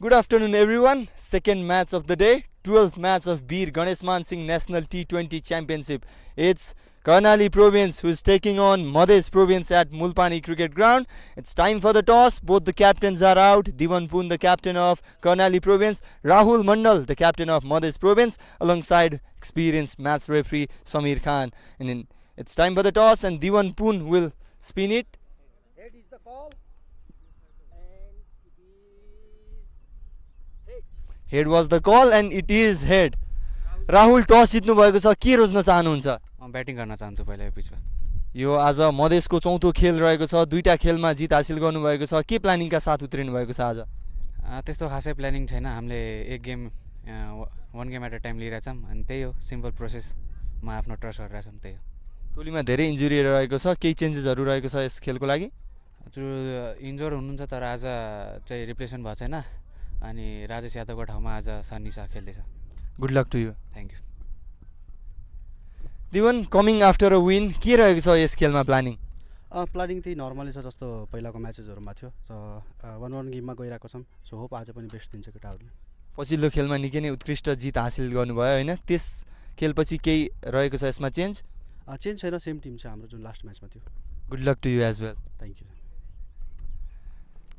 Good afternoon, everyone. Second match of the day, 12th match of Bir Ganeshman Singh National T20 Championship. It's Karnali province who is taking on Madhesh province at Mulpani Cricket Ground. It's time for the toss. Both the captains are out. Divan Poon, the captain of Karnali province, Rahul Mandal, the captain of Madhesh province, alongside experienced match referee Samir Khan. It's time for the toss, and Divan Poon will spin it. Head is the call, and it is head. Head was the call, and it is head. Rahul टस जित्नु भएको छ, के रोज्न चाहनुहुन्छ? म batting गर्न चाहन्छु पहिला यो पिचमा। यो आज मधेसको चौथो खेल रहेको छ, दुईटा खेलमा जित हासिल गर्नुभएको छ, के प्लानिङका साथ उत्रिनु भएको छ आज? त्यस्तो खासै प्लानिङ छैन, हामीले एक game one game at a time लिइरहेछौँ अनि त्यही हो, सिम्पल प्रोसेसमा आफ्नो ट्रस्ट गरिरहेछौँ, त्यही हो। टोलीमा धेरै इन्जुरी रहेको छ, केही चेन्जेसहरू रहेको छ यस खेलको लागि? हजुर इन्जोर हुनुहुन्छ, तर आज चाहिँ रिप्लेसमेन्ट भएको छैन अनि राजेश यादवको ठाउँमा आज सन्निसा खेल्दैछ। Good luck to you. Thank you. दिवन, कमिङ आफ्टर अ विन, के रहेको छ यस खेलमा प्लानिङ? प्लानिङ त्यही नर्मली छ जस्तो पहिलाको म्याचेसहरूमा थियो। सो 1-1 गेममा गइरहेको छौँ। सो होप आज पनि बेस्ट दिन्छ केटाहरूले। पछिल्लो खेलमा निकै नै उत्कृष्ट जित हासिल गर्नुभयो होइन? त्यस खेलपछि केही रहेको छ यसमा चेन्ज? चेन्ज छैन, सेम टिम छ हाम्रो जुन लास्ट म्याचमा थियो। Good luck to you as well. Thank you.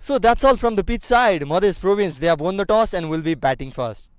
So that's all from the pitch side. Madhesh province, they have won the toss and will be batting first.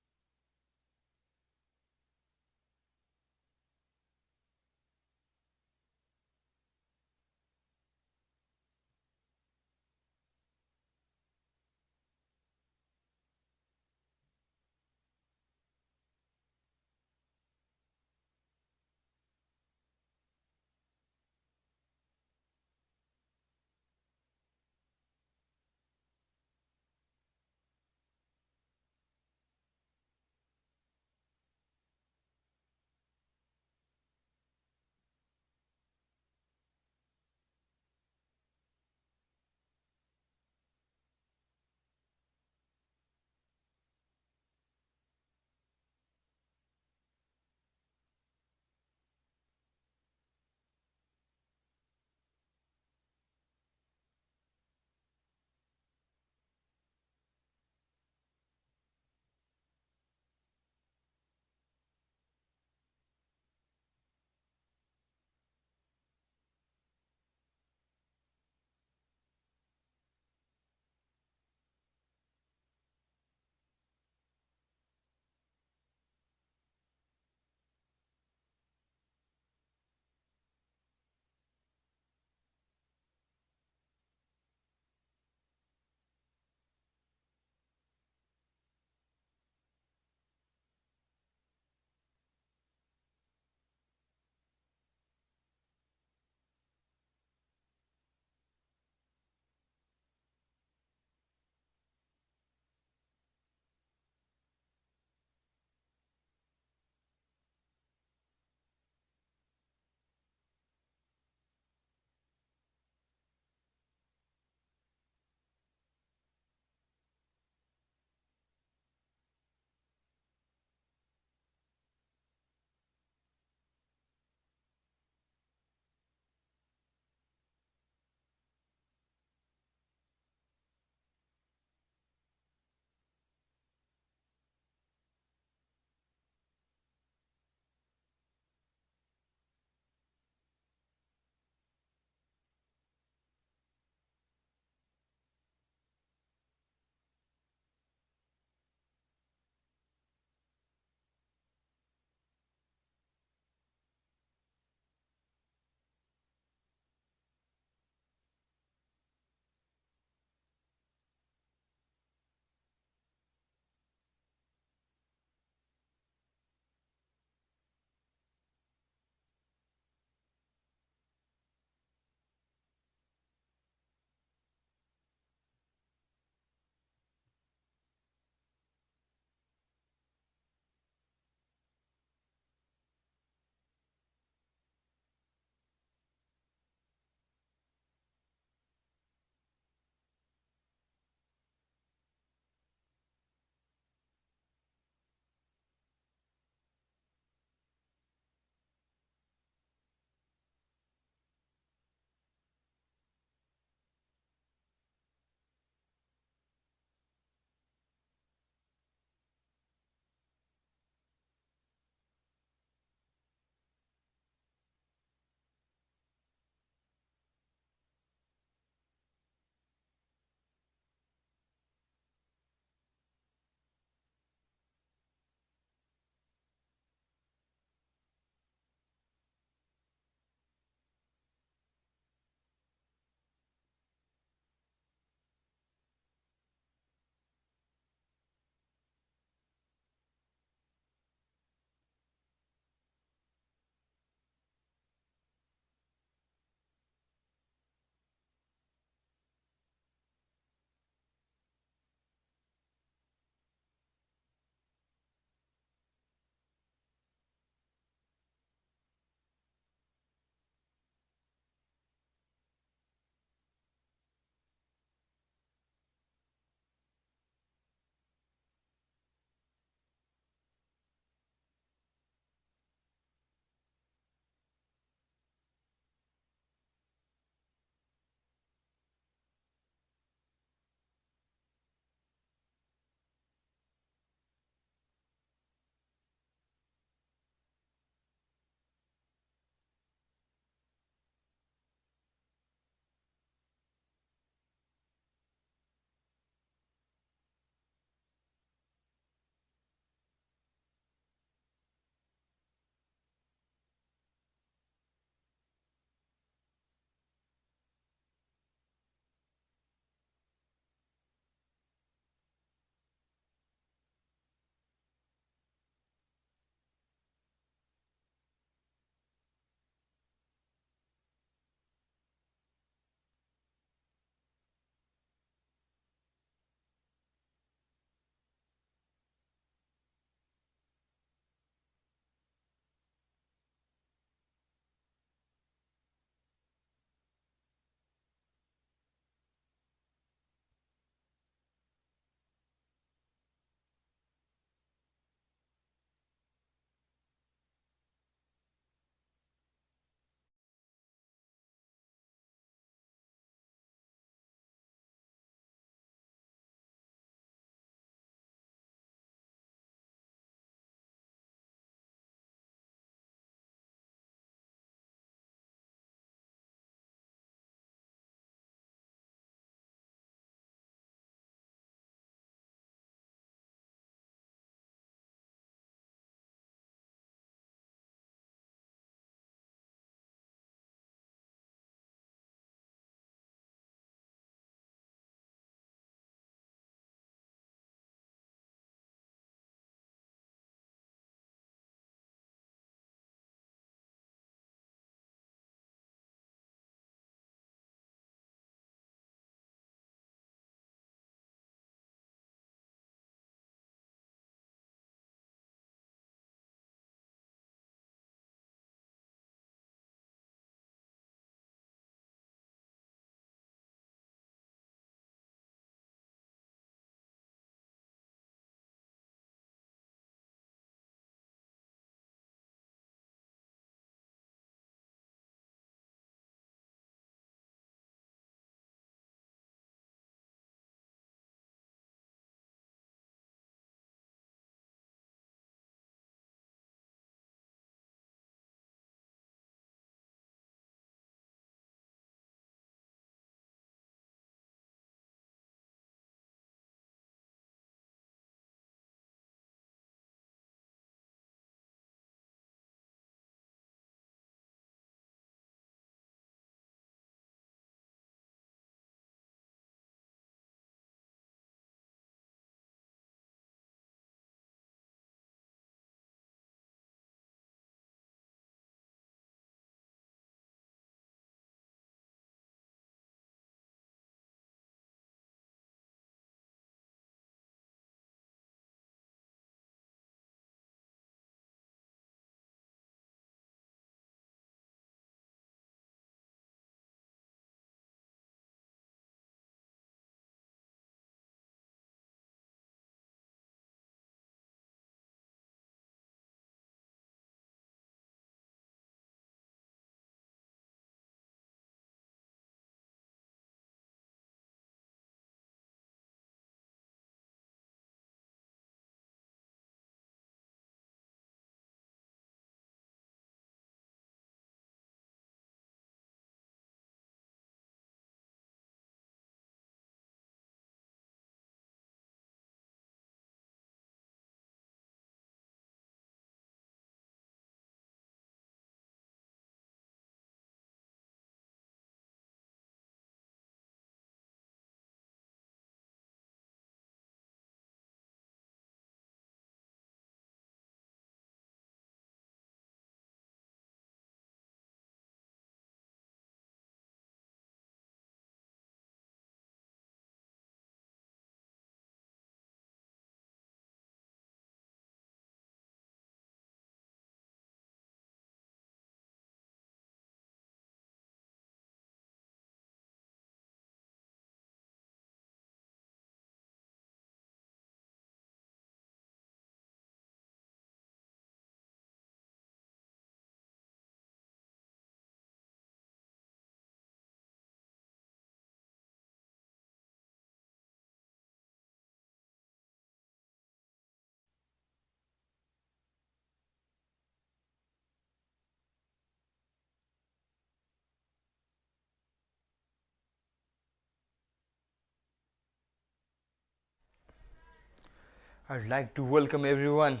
I'd like to welcome everyone,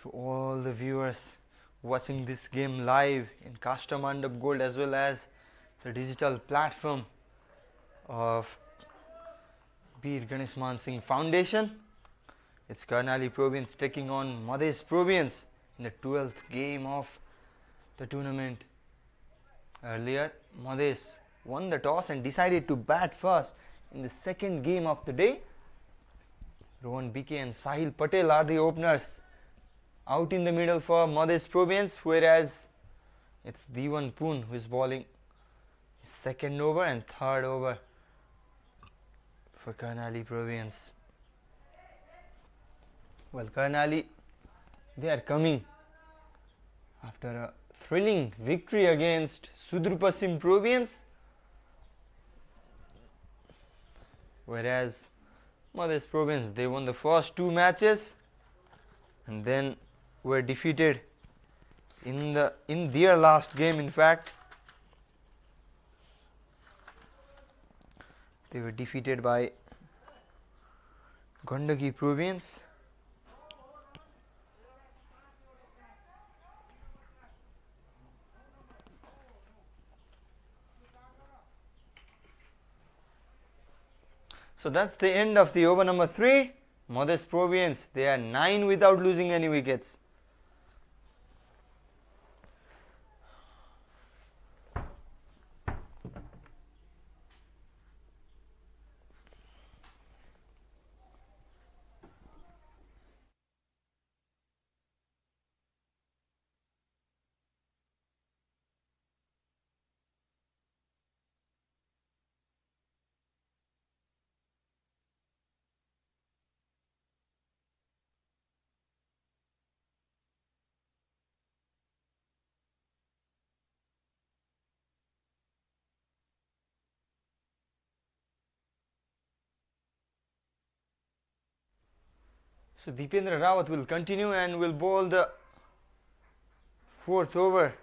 to all the viewers watching this game live in Kastamandap Gold as well as the digital platform of Bir Ganeshman Singh Foundation. It's Karnali Province taking on Madhesh Province in the 12th game of the tournament. Earlier, Madhesh won the toss and decided to bat first in the second game of the day. Rohan BK and Sahil Patel are the openers. Out in the middle for Madhesh Province, whereas it's Diwan Poon who is bowling his second over and third over for Karnali Province. Well, Karnali, they are coming after a thrilling victory against Sudurpasim Province, whereas Madhesh Province, they won the first two matches and then were defeated in their last game. In fact, they were defeated by Gandaki Province. So that's the end of the over number 3. Madhesh Province, they are 9 without losing any wickets. So Deependra Rawat will continue and will bowl the 4th over.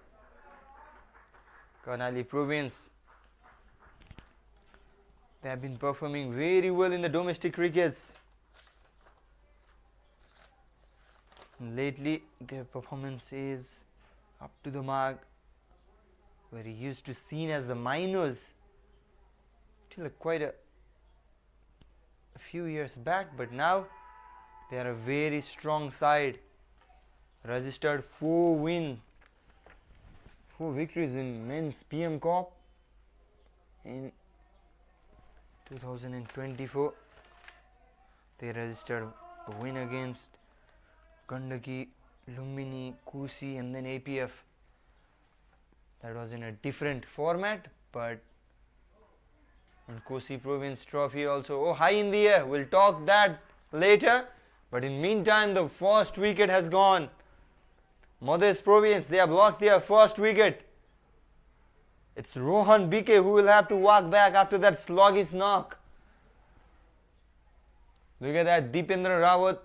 Karnali Province, they have been performing very well in the domestic crickets. And lately their performance is up to the mark. Very used to seen as the minors till quite a few years back, but now they are a very strong side. Registered 4 victories in men's PM Cup in 2024. They registered a win against Gandaki, Lumbini, Kusi and then APF. That was in a different format, but in Kusi Province Trophy also, high in the air. We'll talk that later. But in meantime, the first wicket has gone. Madhesh Province, they have lost their first wicket. It's Rohan BK who will have to walk back after that sluggish knock. Look at that, Deependra Rawat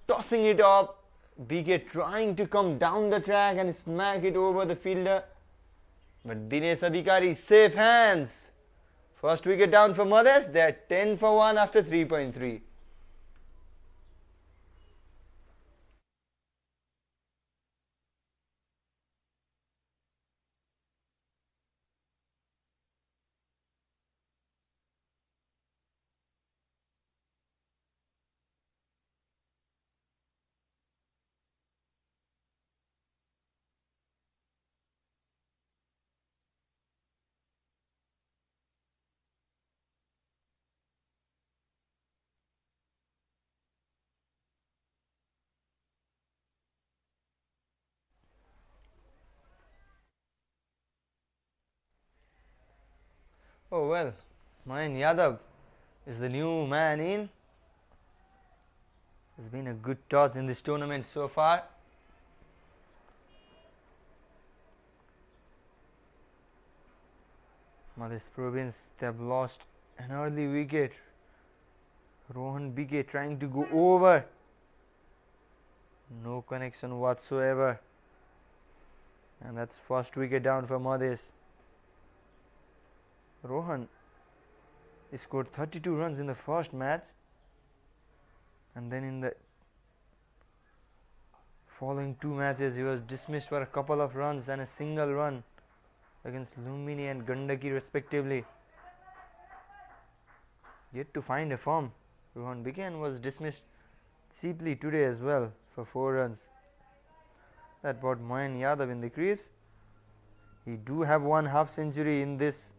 tossing it up. BK trying to come down the track and smack it over the fielder. But Dinesh Adhikari, safe hands. First wicket down for Madhesh. They are 10 for 1 after 3.3. Oh well, Mayan Yadav is the new man in. Has been a good toss in this tournament so far. Madhesh Province, they have lost an early wicket. Rohan BK trying to go over. No connection whatsoever. And that's first wicket down for Madhesh. Rohan scored 32 runs in the first match and then in the following two matches he was dismissed for a couple of runs and a single run against Lumbini and Gandaki respectively. Yet to find a form. Rohan Bigyan was dismissed cheaply today as well for 4 runs. That brought Mohan Yadav in the crease. He do have one half century in this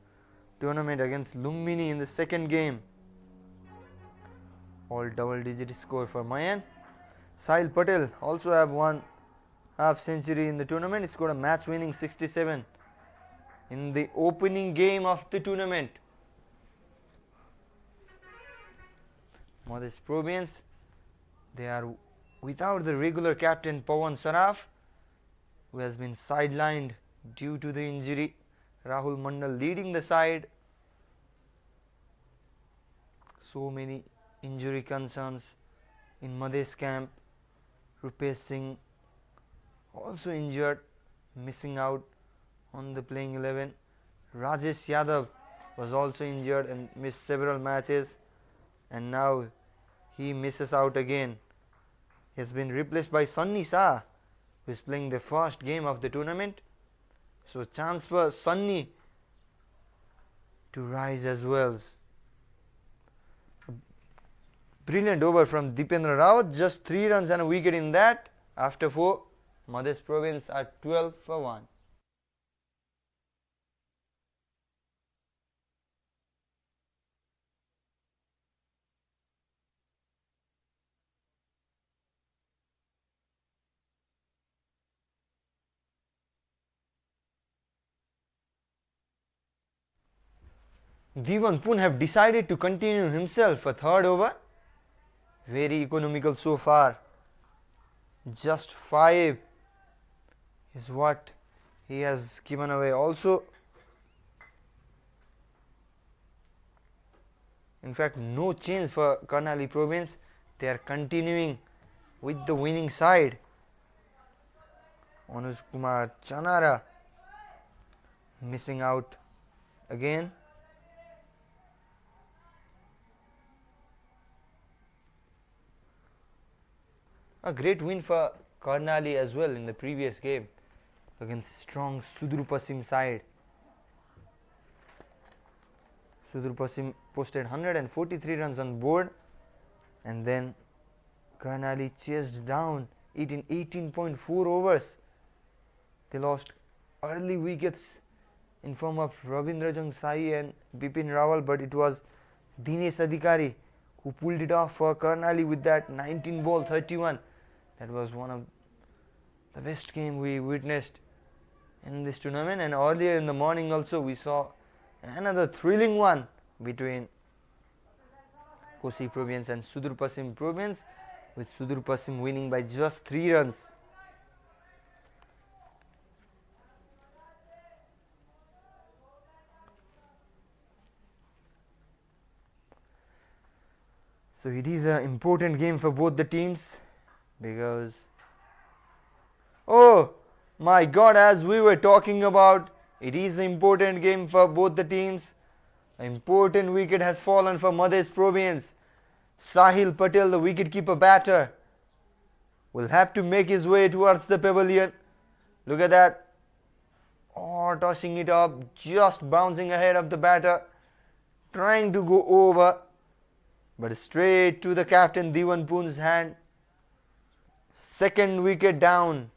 tournament against Lumbini in the second game. All double digit score for Mayan. Sahil Patel also have one half century in the tournament. He scored a match winning 67 in the opening game of the tournament. Madhesh Provians, they are without the regular captain Pawan Saraf, who has been sidelined due to the injury. Rahul Mandal leading the side. So many injury concerns in Madhesh camp. Rupesh Singh also injured, missing out on the playing 11. Rajesh Yadav was also injured and missed several matches, and now he misses out again. He has been replaced by Sunny Shah, who is playing the first game of the tournament. So chance for Sunny to rise as well. Brilliant over from Dipendra Rawat, just 3 runs and a wicket in that. After 4, Madhesh Province are 12 for 1. Divan Pun have decided to continue himself a third over. Very economical so far. Just 5 is what he has given away. Also, in fact, no change for Karnali province. They are continuing with the winning side. Anuj Kumar Chanara missing out again. A great win for Karnali as well in the previous game against strong Sudur Pasim side. Sudur Pasim posted 143 runs on board, and then Karnali chased down it in 18.4 overs. They lost early wickets in form of Ravindra Sai and Bipin Rawal, but it was Dinesh Adhikari who pulled it off for Karnali with that 19 ball 31. That was one of the best game we witnessed in this tournament, and earlier in the morning also we saw another thrilling one between Kosi Province and Sudur Pasim Province, with Sudur Pasim winning by just 3 runs. So it is an important game for both the teams, because oh my god, as we were talking about, it is an important game for both the teams. An important wicket has fallen for Madhesh Province. Sahil Patel, the wicketkeeper batter, will have to make his way towards the pavilion. Look at that. Oh, tossing it up, just bouncing ahead of the batter, trying to go over, but straight to the captain Divan Pun's hand. Second wicket down.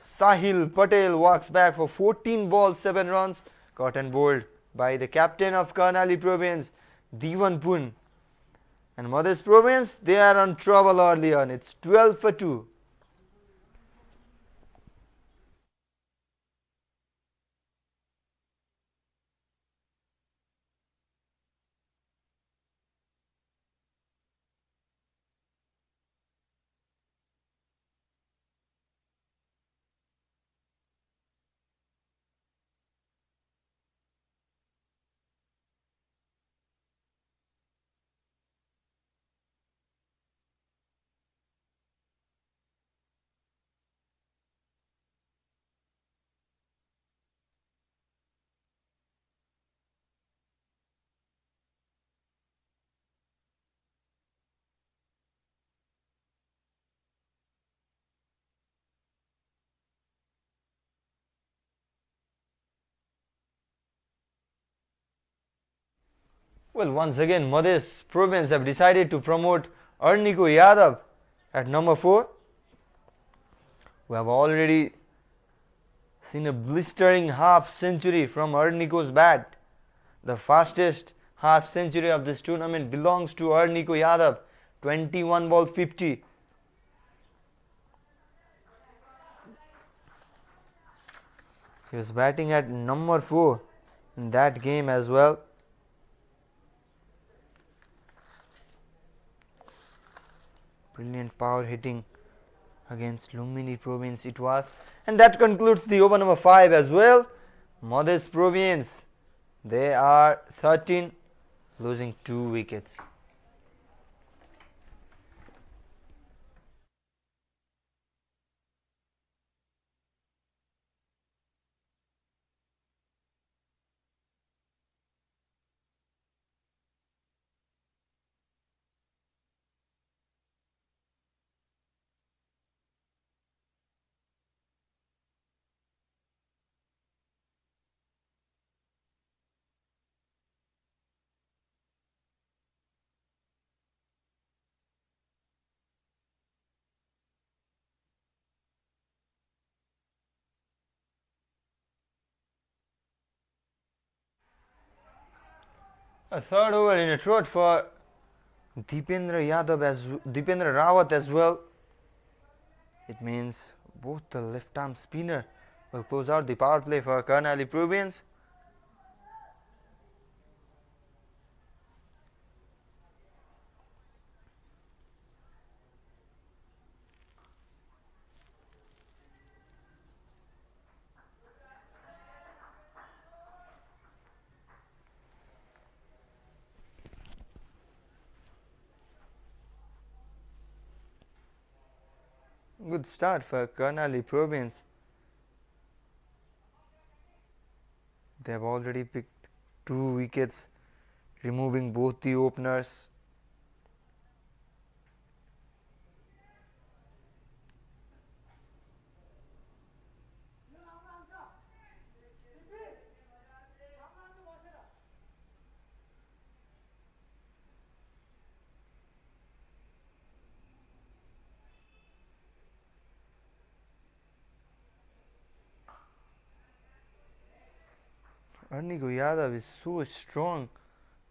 Sahil Patel walks back for 14 balls, 7 runs, caught and bowled by the captain of Karnali Province, Divan Pun. And Madhesh Province, they are on trouble early on. It's 12 for 2. Well, once again, Madhesh province have decided to promote Arniko Yadav at number 4. We have already seen a blistering half century from Arniko's bat. The fastest half century of this tournament belongs to Arniko Yadav, 21 ball 50. He was batting at number 4 in that game as well. Brilliant power hitting against Lumbini province it was. And that concludes the over number 5 as well. Madhesh province, they are 13, losing 2 wickets. A third over in a trot for Deependra Rawat as well. It means both the left arm spinner will close out the power play for Karnali province. Good start for Karnali province. They have already picked 2 wickets, removing both the openers. Arniko Yadav is so strong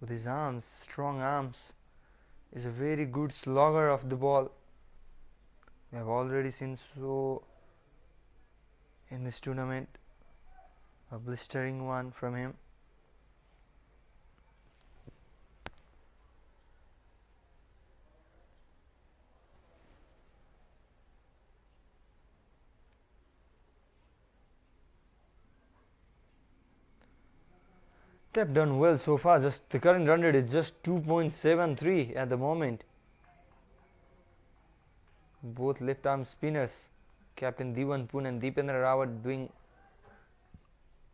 with his arms, strong arms. Is a very good slogger of the ball. We have already seen so in this tournament, a blistering one from him. They have done well so far. Just the current run rate is just 2.73 at the moment. Both left arm spinners, Captain Diwan Poon and Deependra Rawat, doing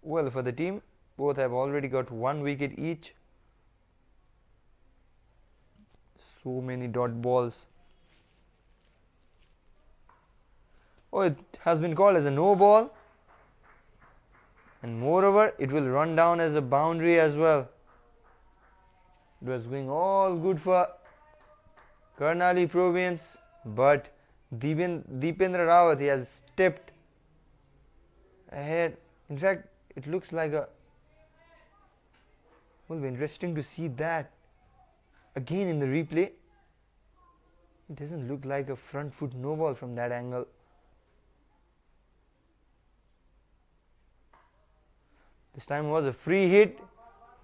well for the team. Both have already got 1 wicket each. So many dot balls. Oh, it has been called as a no ball. And moreover, it will run down as a boundary as well. It was going all good for Karnali province, but Deependra Rawat, he has stepped ahead. In fact, it looks like a, will be interesting to see that again in the replay. It doesn't look like a front foot no ball from that angle. This time was a free hit,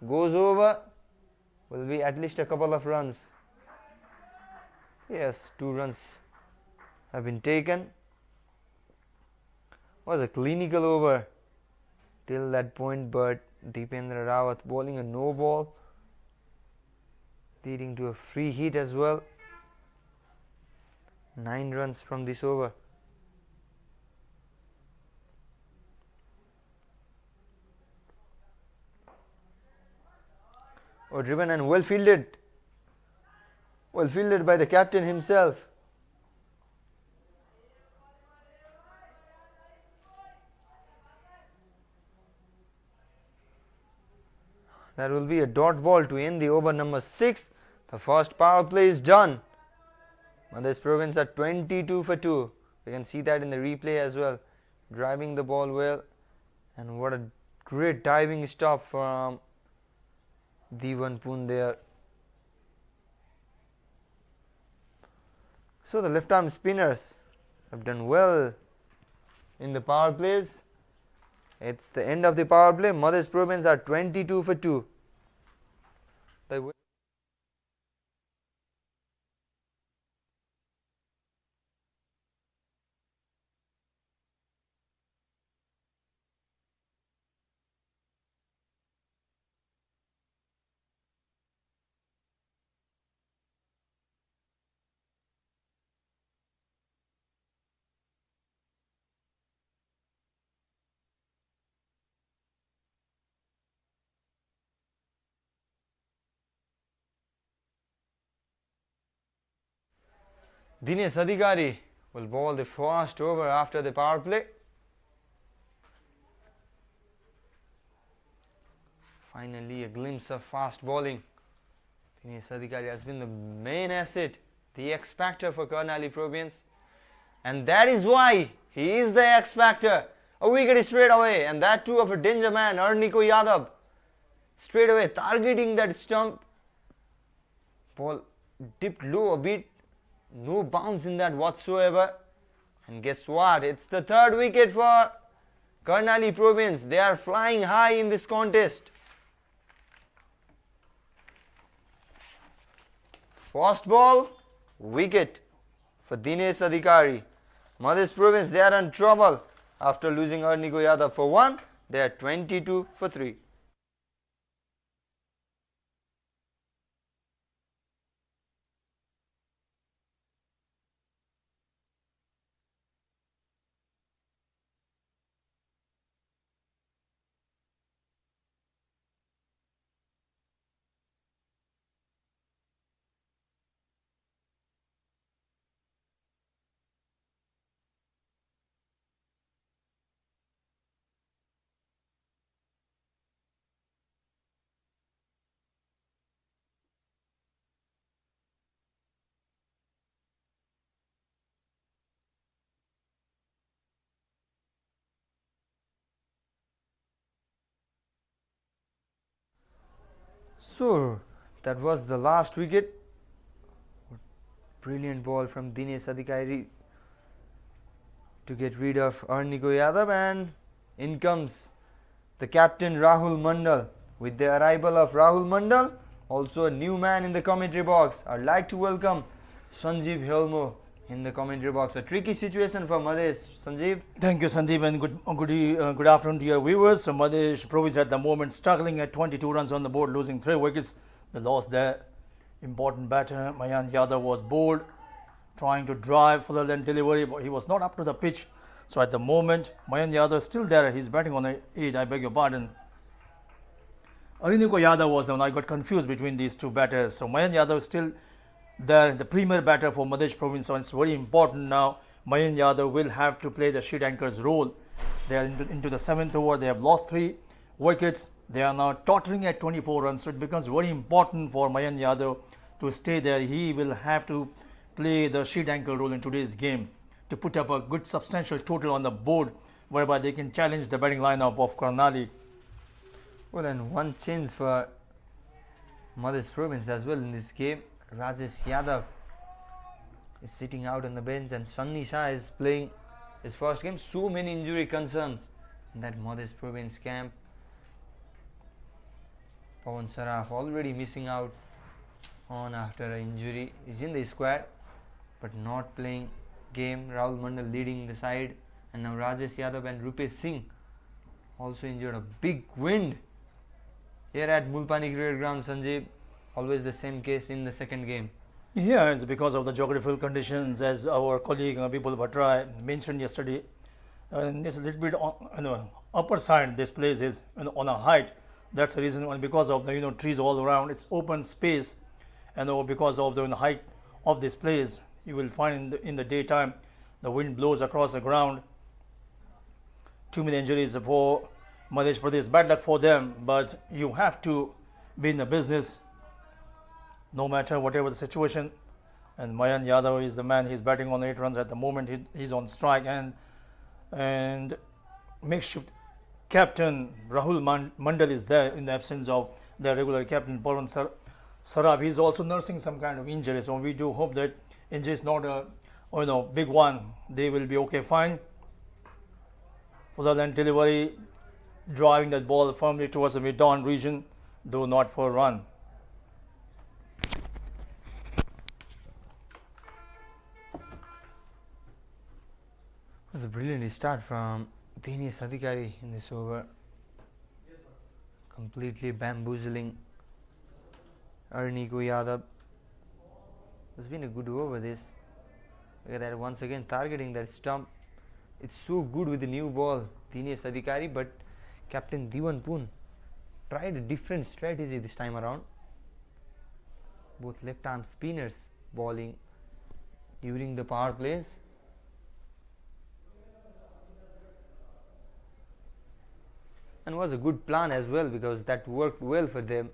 goes over, will be at least a couple of runs. Yes, 2 runs have been taken. Was a clinical over till that point, but Deependra Rawat bowling a no ball, leading to a free hit as well. 9 runs from this over. Oh, driven and well fielded by the captain himself. That will be a dot ball to end the over number 6. The first power play is done. Madhesh Province are 22 for 2. We can see that in the replay as well. Driving the ball well. And what a great diving stop from Divan Poon there. So the left arm spinners have done well in the power plays. It's the end of the power play. Madhesh Province are 22 for 2. Dinesh Adhikari will bowl the first over after the power play. Finally a glimpse of fast bowling. Dinesh Adhikari has been the main asset, the X factor for Karnali Province, and that is why he is the X factor. A wicket straight away, and that too of a danger man, Arniko Yadav. Straight away targeting that stump. Ball dipped low a bit. No bounce in that whatsoever. And guess what? It's the third wicket for Karnali Province. They are flying high in this contest. First ball, wicket for Dinesh Adhikari. Madhesh Province, they are in trouble after losing Arniko Yadav for 1. They are 22 for 3. So that was the last wicket. Brilliant ball from Dinesh Adhikari to get rid of Arniko Yadav, and in comes the captain Rahul Mandal. With the arrival of Rahul Mandal, also a new man in the commentary box, I'd like to welcome Sanjeev Helmo in the commentary box. A tricky situation for Madhesh. Sanjeev. Thank you, Sandeep, and good afternoon to your viewers. So Madhesh Province at the moment struggling at 22 runs on the board, losing 3 wickets. The loss there. Important batter Mayank Yadav was bowled, trying to drive further than delivery, but he was not up to the pitch. So at the moment, Mayank Yadav is still there. He's batting on the 8. I beg your pardon. Arniko Yadav was the one. I got confused between these two batters. So Mayank Yadav is still there, the premier batter for Madhesh Province. So it's very important now. Mayank Yadav will have to play the sheet anchor's role. They are into the 7th over. They have lost 3 wickets. They are now tottering at 24 runs. So it becomes very important for Mayank Yadav to stay there. He will have to play the sheet anchor role in today's game to put up a good substantial total on the board, whereby they can challenge the batting lineup of Karnali. Well, and one change for Madhesh Province as well in this game. Rajesh Yadav is sitting out on the bench, and Sunny Shah is playing his first game. So many injury concerns in that Madhesh Province camp. Pawan Saraf already missing out on after an injury. Is in the squad but not playing game. Rahul Mandal leading the side, and now Rajesh Yadav and Rupesh Singh also injured. A big wind here at Mulpani Cricket Ground, Sanjeev. Always the same case in the second game. Yeah, it's because of the geographical conditions, as our colleague Vipul Bhattrai mentioned yesterday. And it's a little bit on upper side. This place is on a height. That's the reason. And because of the trees all around, it's open space, and because of the height of this place, you will find in the daytime the wind blows across the ground. Too many injuries for Madhesh Pradesh. Bad luck for them, but you have to be in the business no matter whatever the situation. And Mayan Yadav is the man. He's batting on 8 runs at the moment. He's on strike, and makeshift captain Rahul Mandal is there in the absence of their regular captain Pawan Saraf. He's also nursing some kind of injury, so we do hope that injury is not a big one. They will be okay, fine. Other than delivery, driving that ball firmly towards the mid-on region, though not for a run. It was a brilliant start from Dinesh Adhikari in this over, completely bamboozling Arniko Yadav. It's been a good over this. Look at that, once again targeting that stump. It's so good with the new ball, Dinesh Adhikari, but Captain Diwan Poon tried a different strategy this time around. Both left arm spinners bowling during the power plays. And was a good plan as well, because that worked well for them.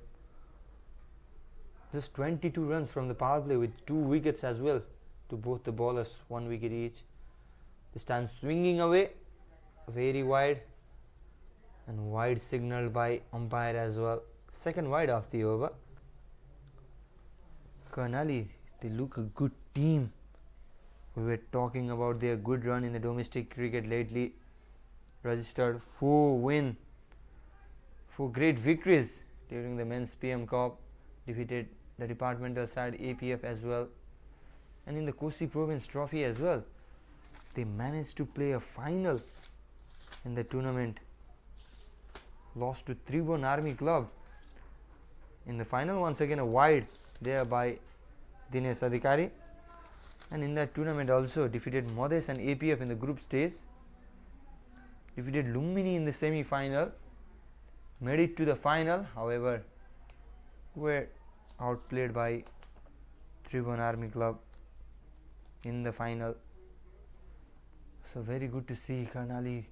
Just 22 runs from the power play with 2 wickets as well to both the bowlers, 1 wicket each. This time swinging away very wide, and wide signalled by umpire as well. Second wide of the over. Karnali, they look a good team. We were talking about their good run in the domestic cricket lately. Registered 4 great victories during the men's PM Cup, defeated the departmental side APF as well, and in the Kosi Province Trophy as well. They managed to play a final in the tournament, lost to Tribhuvan Army Club in the final. Once again a wide there by Dinesh Adhikari, and in that tournament also defeated Madhesh and APF in the group stage, defeated Lumbini in the semi-final, made it to the final, however were outplayed by Tribhuvan Army Club in the final. So very good to see Karnali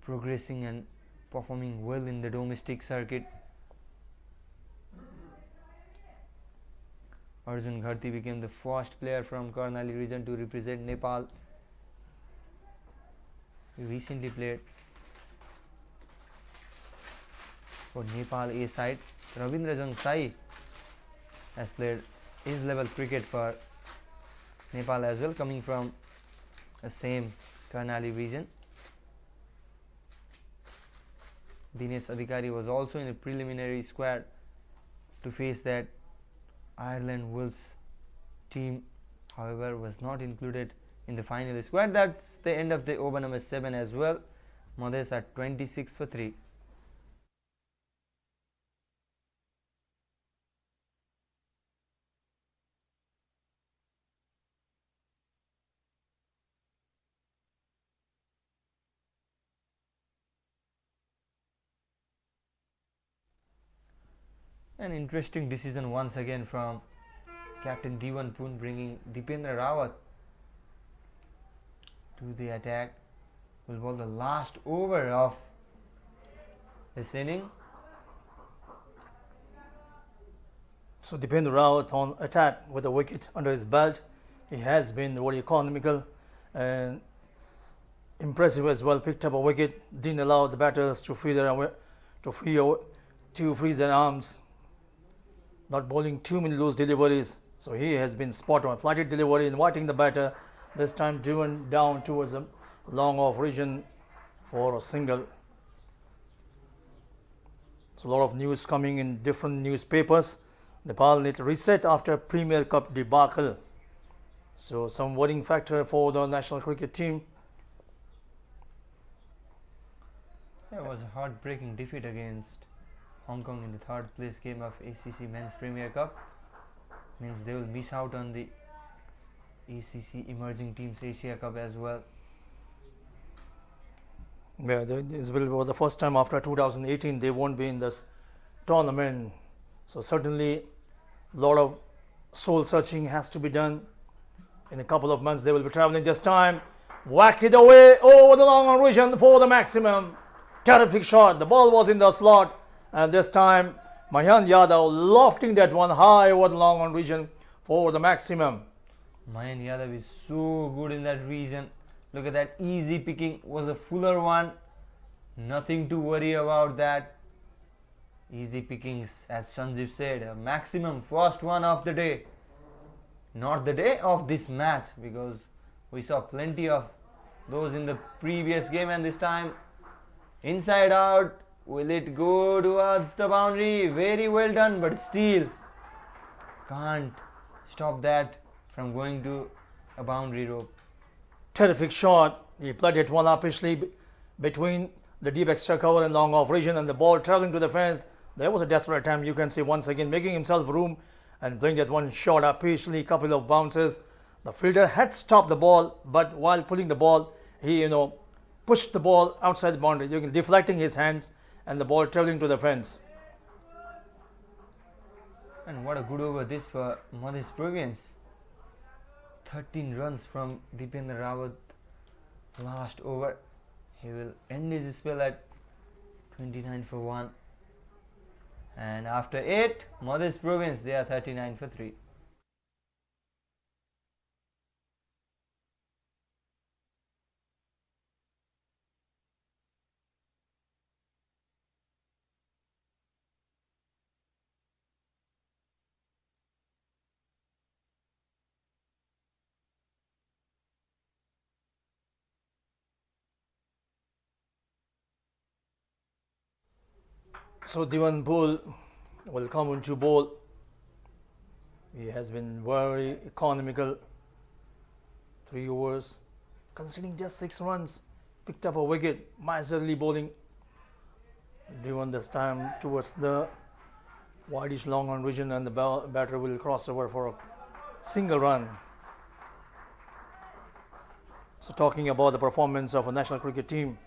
progressing and performing well in the domestic circuit. Arjun Gharti became the first player from Karnali region to represent Nepal. He recently played for Nepal A side. Ravindra Jangsai has played his level cricket for Nepal as well, coming from the same Karnali region. Dinesh Adhikari was also in a preliminary squad to face that Ireland Wolves team, however was not included in the final squad. That's the end of the over number 7 as well. Madhesh at 26 for 3. An interesting decision once again from Captain Diwan Poon, bringing Dipendra Rawat to the attack. Will bowl the last over of this inning. So Dipendra Rawat on attack with a wicket under his belt. He has been very economical and impressive as well. Picked up a wicket, didn't allow the batters to free their arms. Not bowling too many loose deliveries, so he has been spot on. Flighted delivery, inviting the batter, this time driven down towards the long off region for a single. So a lot of news coming in different newspapers. Nepal need to reset after Premier Cup debacle. So some worrying factor for the national cricket team. It was a heartbreaking defeat against Hong Kong in the 3rd place game of ACC Men's Premier Cup. Means they will miss out on the ACC Emerging Teams Asia Cup as well. Yeah, this will be the first time after 2018 they won't be in this tournament. So certainly a lot of soul searching has to be done. In a couple of months they will be traveling. This time whacked it away over the long region for the maximum. Terrific shot. The ball was in the slot, and this time Mayan Yadav lofting that one high over the long on region for the maximum. Mayan Yadav is so good in that region. Look at that easy picking, was a fuller one. Nothing to worry about that. Easy pickings, as Sanjeev said, a maximum first one of the day. Not the day of this match, because we saw plenty of those in the previous game, and this time inside out. Will it go towards the boundary? Very well done, but still can't stop that from going to a boundary rope. Terrific shot. He played it one upishly between the deep extra cover and long off region, and the ball traveling to the fence. There was a desperate attempt. You can see once again making himself room and playing that one shot upishly, couple of bounces. The fielder had stopped the ball, but while pulling the ball, he pushed the ball outside the boundary, deflecting his hands, and the ball traveling to the fence. And what a good over this for Madhesh Province. 13 runs from Deependra Rawat last over. He will end his spell at 29 for 1. And after 8, Madhesh Province, they are 39 for 3. So Divan Bull will come into bowl. He has been very economical. 3 overs, conceding just 6 runs, picked up a wicket, miserly bowling. Divan this time towards the wideish long on region, and the batter will cross over for a single run. So talking about the performance of a national cricket team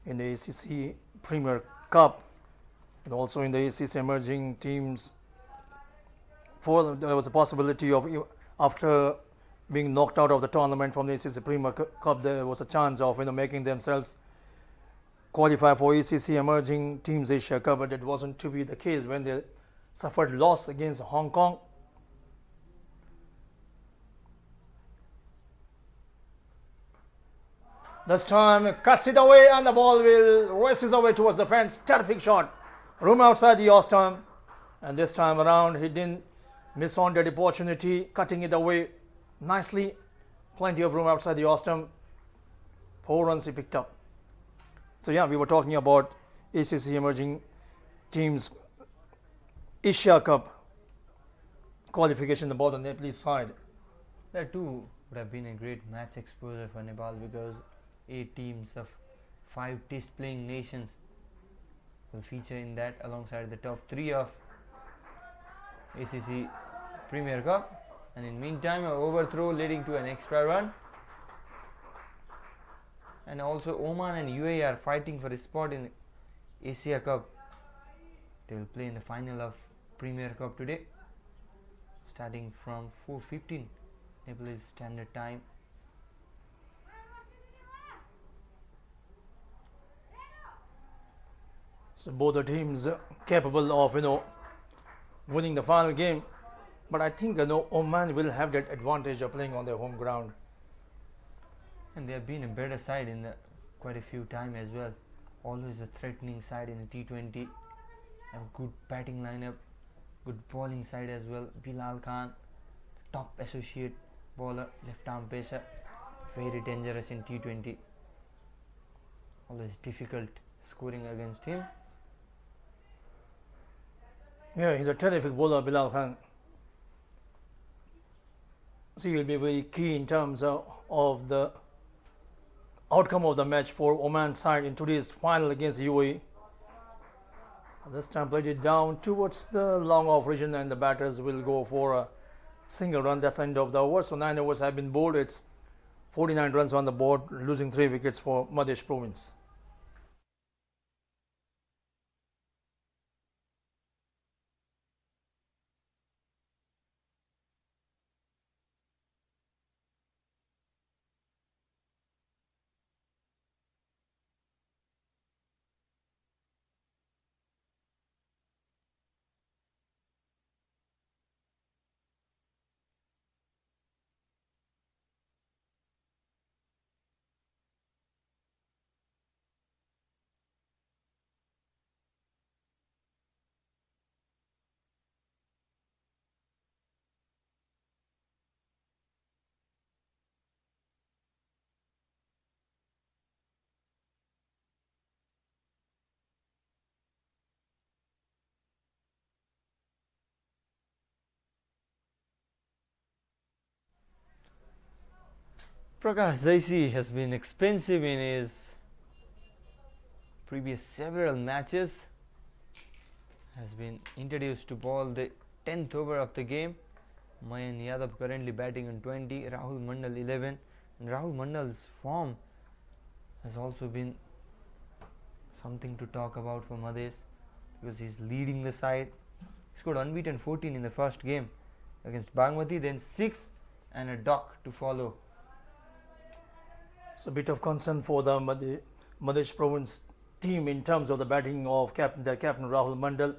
in the ACC Premier Cup and also in the ACC emerging teams, there was a possibility of, after being knocked out of the tournament from the ACC Premier Cup, there was a chance of making themselves qualify for ACC emerging teams Asia Cup, but it wasn't to be the case when they suffered loss against Hong Kong. This time cuts it away, and the ball races away towards the fence. Terrific shot. Room outside the off stump, and this time around he didn't miss on that opportunity, cutting it away nicely. Plenty of room outside the off stump. 4 runs he picked up. So yeah, we were talking about ACC emerging teams Asia Cup qualification, the ball on the Nepalese side. That too would have been a great match exposure for Nepal, because 8 teams of 5 test playing nations will feature in that, alongside the top 3 of ACC Premier Cup. And in meantime, an overthrow leading to an extra run. And also Oman and UAE are fighting for a spot in the Asia Cup. They will play in the final of Premier Cup today, starting from 4:15 Nepalese Standard Time. So both the teams capable of winning the final game, but I think Oman will have that advantage of playing on their home ground. And they have been a better side in quite a few times as well. Always a threatening side in the T20, and good batting lineup, good bowling side as well. Bilal Khan, top associate bowler, left arm pacer, very dangerous in T20. Always difficult scoring against him. Yeah, he's a terrific bowler, Bilal Khan. So he will be very key in terms of the outcome of the match for Oman side in today's final against UAE. This time played it down towards the long off region, and the batters will go for a single run. That's the end of the over. So 9 overs have been bowled. It's 49 runs on the board, losing 3 wickets for Madhesh Province. Prakash Zaisi has been expensive in his previous several matches. Has been introduced to ball the 10th over of the game. Mayan Yadav currently batting on 20, Rahul Mandal 11, and Rahul Mandal's form has also been something to talk about for Madhesh because he's leading the side. He scored unbeaten 14 in the first game against Bagmati, then 6 and a dock to follow. It's a bit of concern for the Madhesh province team in terms of the batting of their captain Rahul Mandal.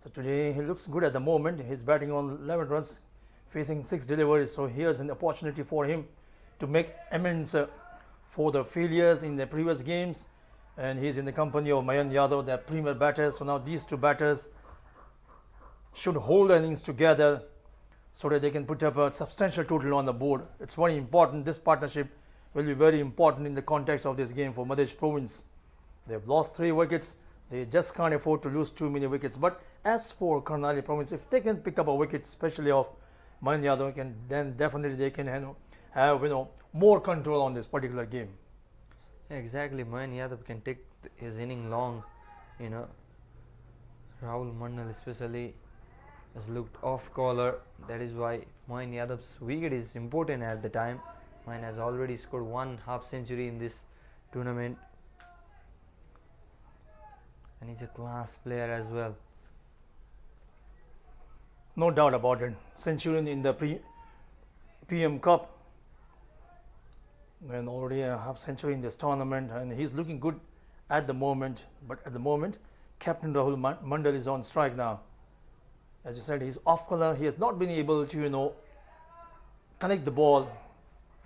So today he looks good at the moment. He's batting on 11 runs, facing 6 deliveries. So here's an opportunity for him to make amends for the failures in the previous games. And he's in the company of Mayan Yadav, their premier batters. So now these two batters should hold the innings together so that they can put up a substantial total on the board. It's very important. This partnership will be very important in the context of this game for Madhesh province. They've lost 3 wickets. They just can't afford to lose too many wickets. But as for Karnali province, if they can pick up a wicket, especially of Mayan Yadav, then definitely they can have more control on this particular game. Exactly, Mayan Yadav can take his inning long. Rahul Mandal especially has looked off color. That is why Mayan Yadav's wicket is important at the time. Mayan has already scored 1 half century in this tournament, and he's a class player as well. No doubt about it. Centurion in the PM Cup, and already a half century in this tournament, and he's looking good at the moment. But at the moment, Captain Rahul Mandal is on strike now. As you said, he's off color. He has not been able to connect the ball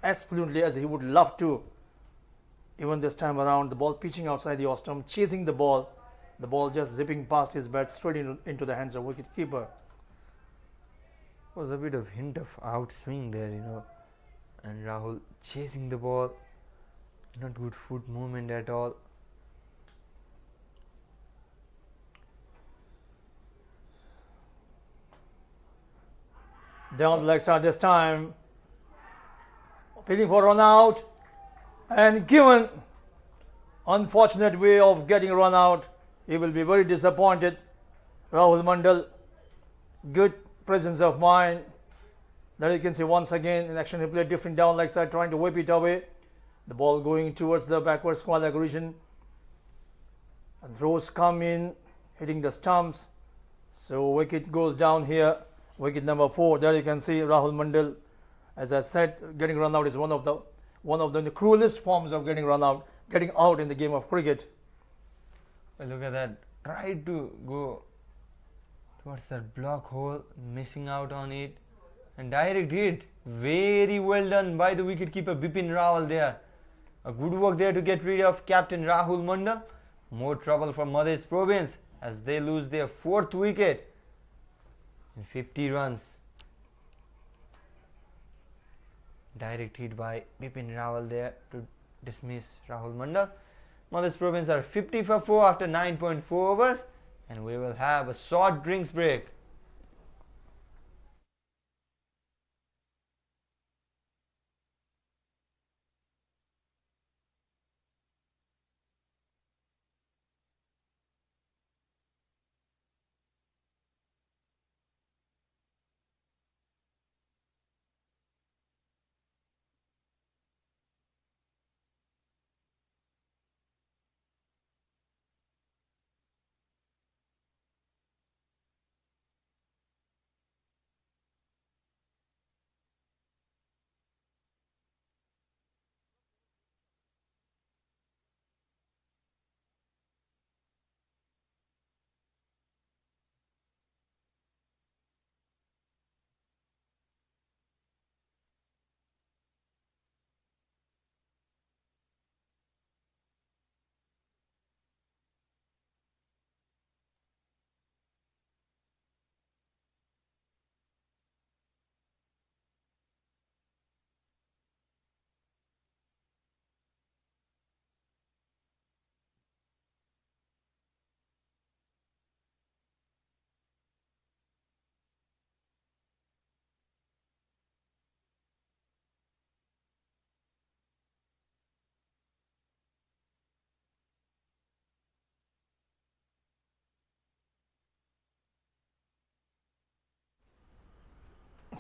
as fluently as he would love to. Even this time around, the ball pitching outside the off stump, chasing the ball just zipping past his bat straight into the hands of wicket keeper. Was a bit of hint of outswing there, and Rahul chasing the ball, not good foot movement at all. Down the leg side this time, appealing for run out, and given unfortunate way of getting run out. He will be very disappointed. Rahul Mandal, good presence of mind. There you can see once again in action he played different down leg side, trying to whip it away. The ball going towards the backward square leg region, and throws come in, hitting the stumps. So wicket goes down here. Wicket number 4. There you can see Rahul Mandal. As I said, getting run out is one of the cruelest forms of getting out in the game of cricket. Well, look at that. Tried to go towards that block hole, missing out on it, and direct hit. Very well done by the wicketkeeper Bipin Rawal there. A good work there to get rid of Captain Rahul Mandal. More trouble for Madhesh province as they lose their 4th wicket in 50 runs. Direct hit by Bipin Rawal there to dismiss Rahul Mandal. Madhesh province are 50 for 4 after 9.4 overs, and we will have a short drinks break.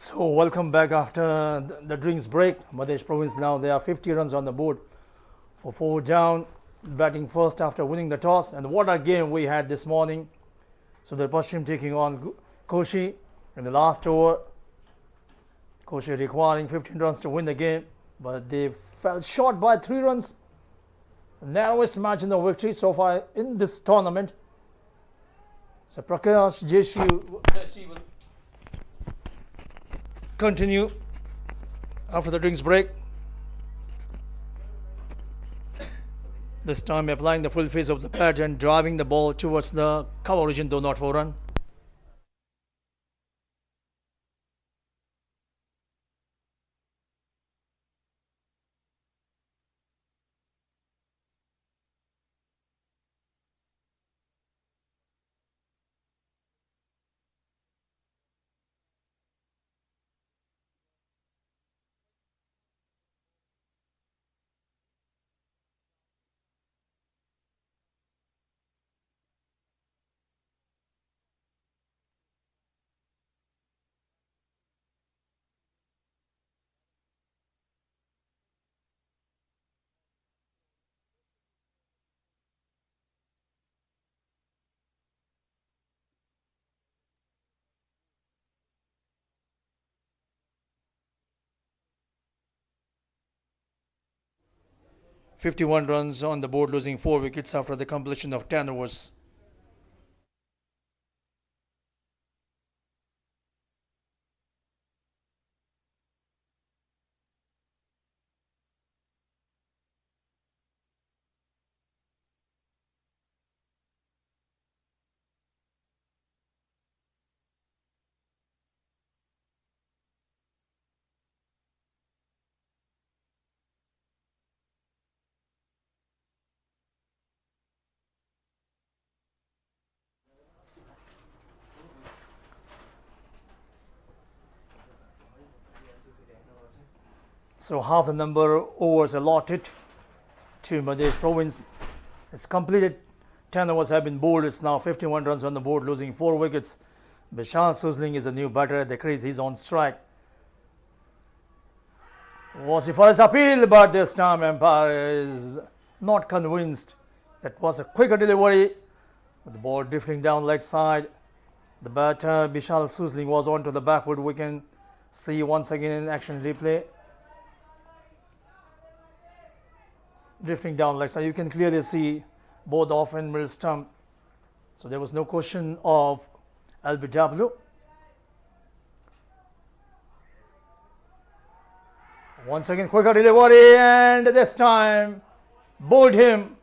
So welcome back after the drinks break. Madhesh Province now they are 50 runs on the board for 4 down, batting first after winning the toss. And what a game we had this morning. So the Pashchim taking on Koshi in the last over. Koshi requiring 15 runs to win the game, but they fell short by 3 runs. The narrowest margin of victory so far in this tournament. So Prakash Jeshi will continue after the drinks break. This time applying the full phase of the bat and driving the ball towards the cover region, though not for run. "51 runs on the board, losing 4 wickets after the completion of 10 overs. So half the number of overs allotted to Madhesh Province is completed. 10 overs have been bowled. It's now 51 runs on the board, losing 4 wickets. Vishal Susling is a new batter at the crease. He's on strike. Was the first appeal, but this time umpire is not convinced. That was a quicker delivery. With the ball drifting down leg side. The batter Vishal Susling was onto the backward. We can see once again in action replay. Drifting down leg side, you can clearly see both off and middle stump. So there was no question of LBW. Once again, quicker delivery, and this time bowled him,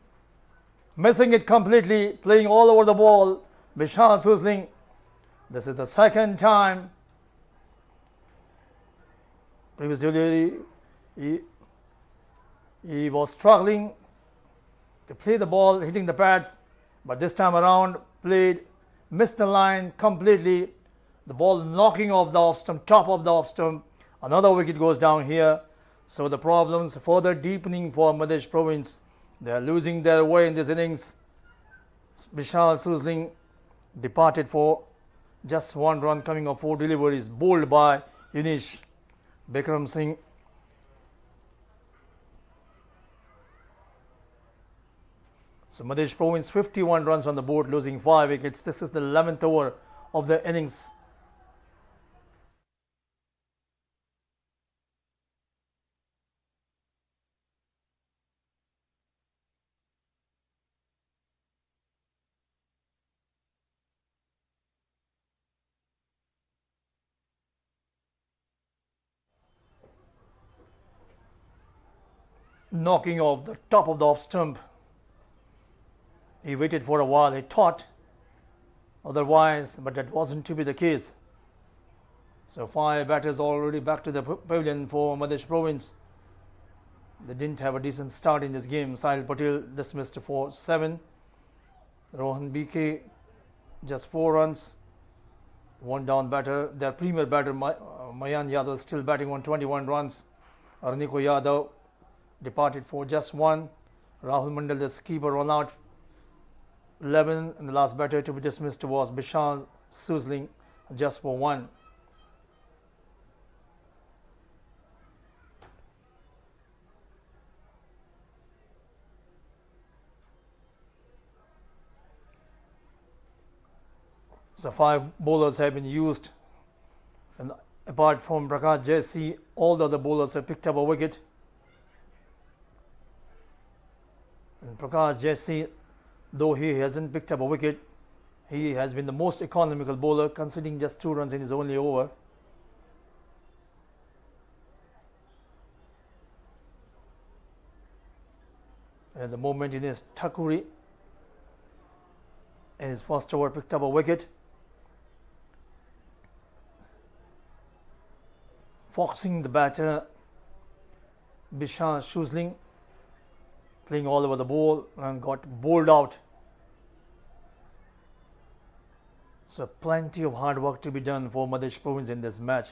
missing it completely, playing all over the ball. Vishal Susling. This is the second time. Previously, he was struggling to play the ball, hitting the pads, but this time around missed the line completely. The ball knocking off the off stump, top of the off stump. Another wicket goes down here. So the problems further deepening for Madhesh Province. They are losing their way in this innings. Vishal Susling departed for just 1 run, coming off 4 deliveries, bowled by Unish Bikram Singh. So Madhesh Province 51 runs on the board, losing 5 wickets. This is the 11th over of the innings. Knocking off the top of the off stump. He waited for a while, he thought otherwise, but that wasn't to be the case. So 5 batters already back to the pavilion for Madhesh Province. They didn't have a decent start in this game. Sahil Patel dismissed for 7. Rohan BK just 4 runs. 1 down batter. Their premier batter Mayan Yadav still batting on 21 runs. Arniko Yadav departed for just 1. Rahul Mandal, the keeper, run out 11, and the last batter to be dismissed was Vishal Susling, just for 1. So 5 bowlers have been used, and apart from Prakash Jesse, all the other bowlers have picked up a wicket. And Prakash Jesse, though he hasn't picked up a wicket, he has been the most economical bowler, conceding just 2 runs in his only over. And at the moment, Ines Thakuri, in his first over, picked up a wicket. Foxing the batter, Bishal Shusling, playing all over the ball and got bowled out. So plenty of hard work to be done for Madhesh Province in this match.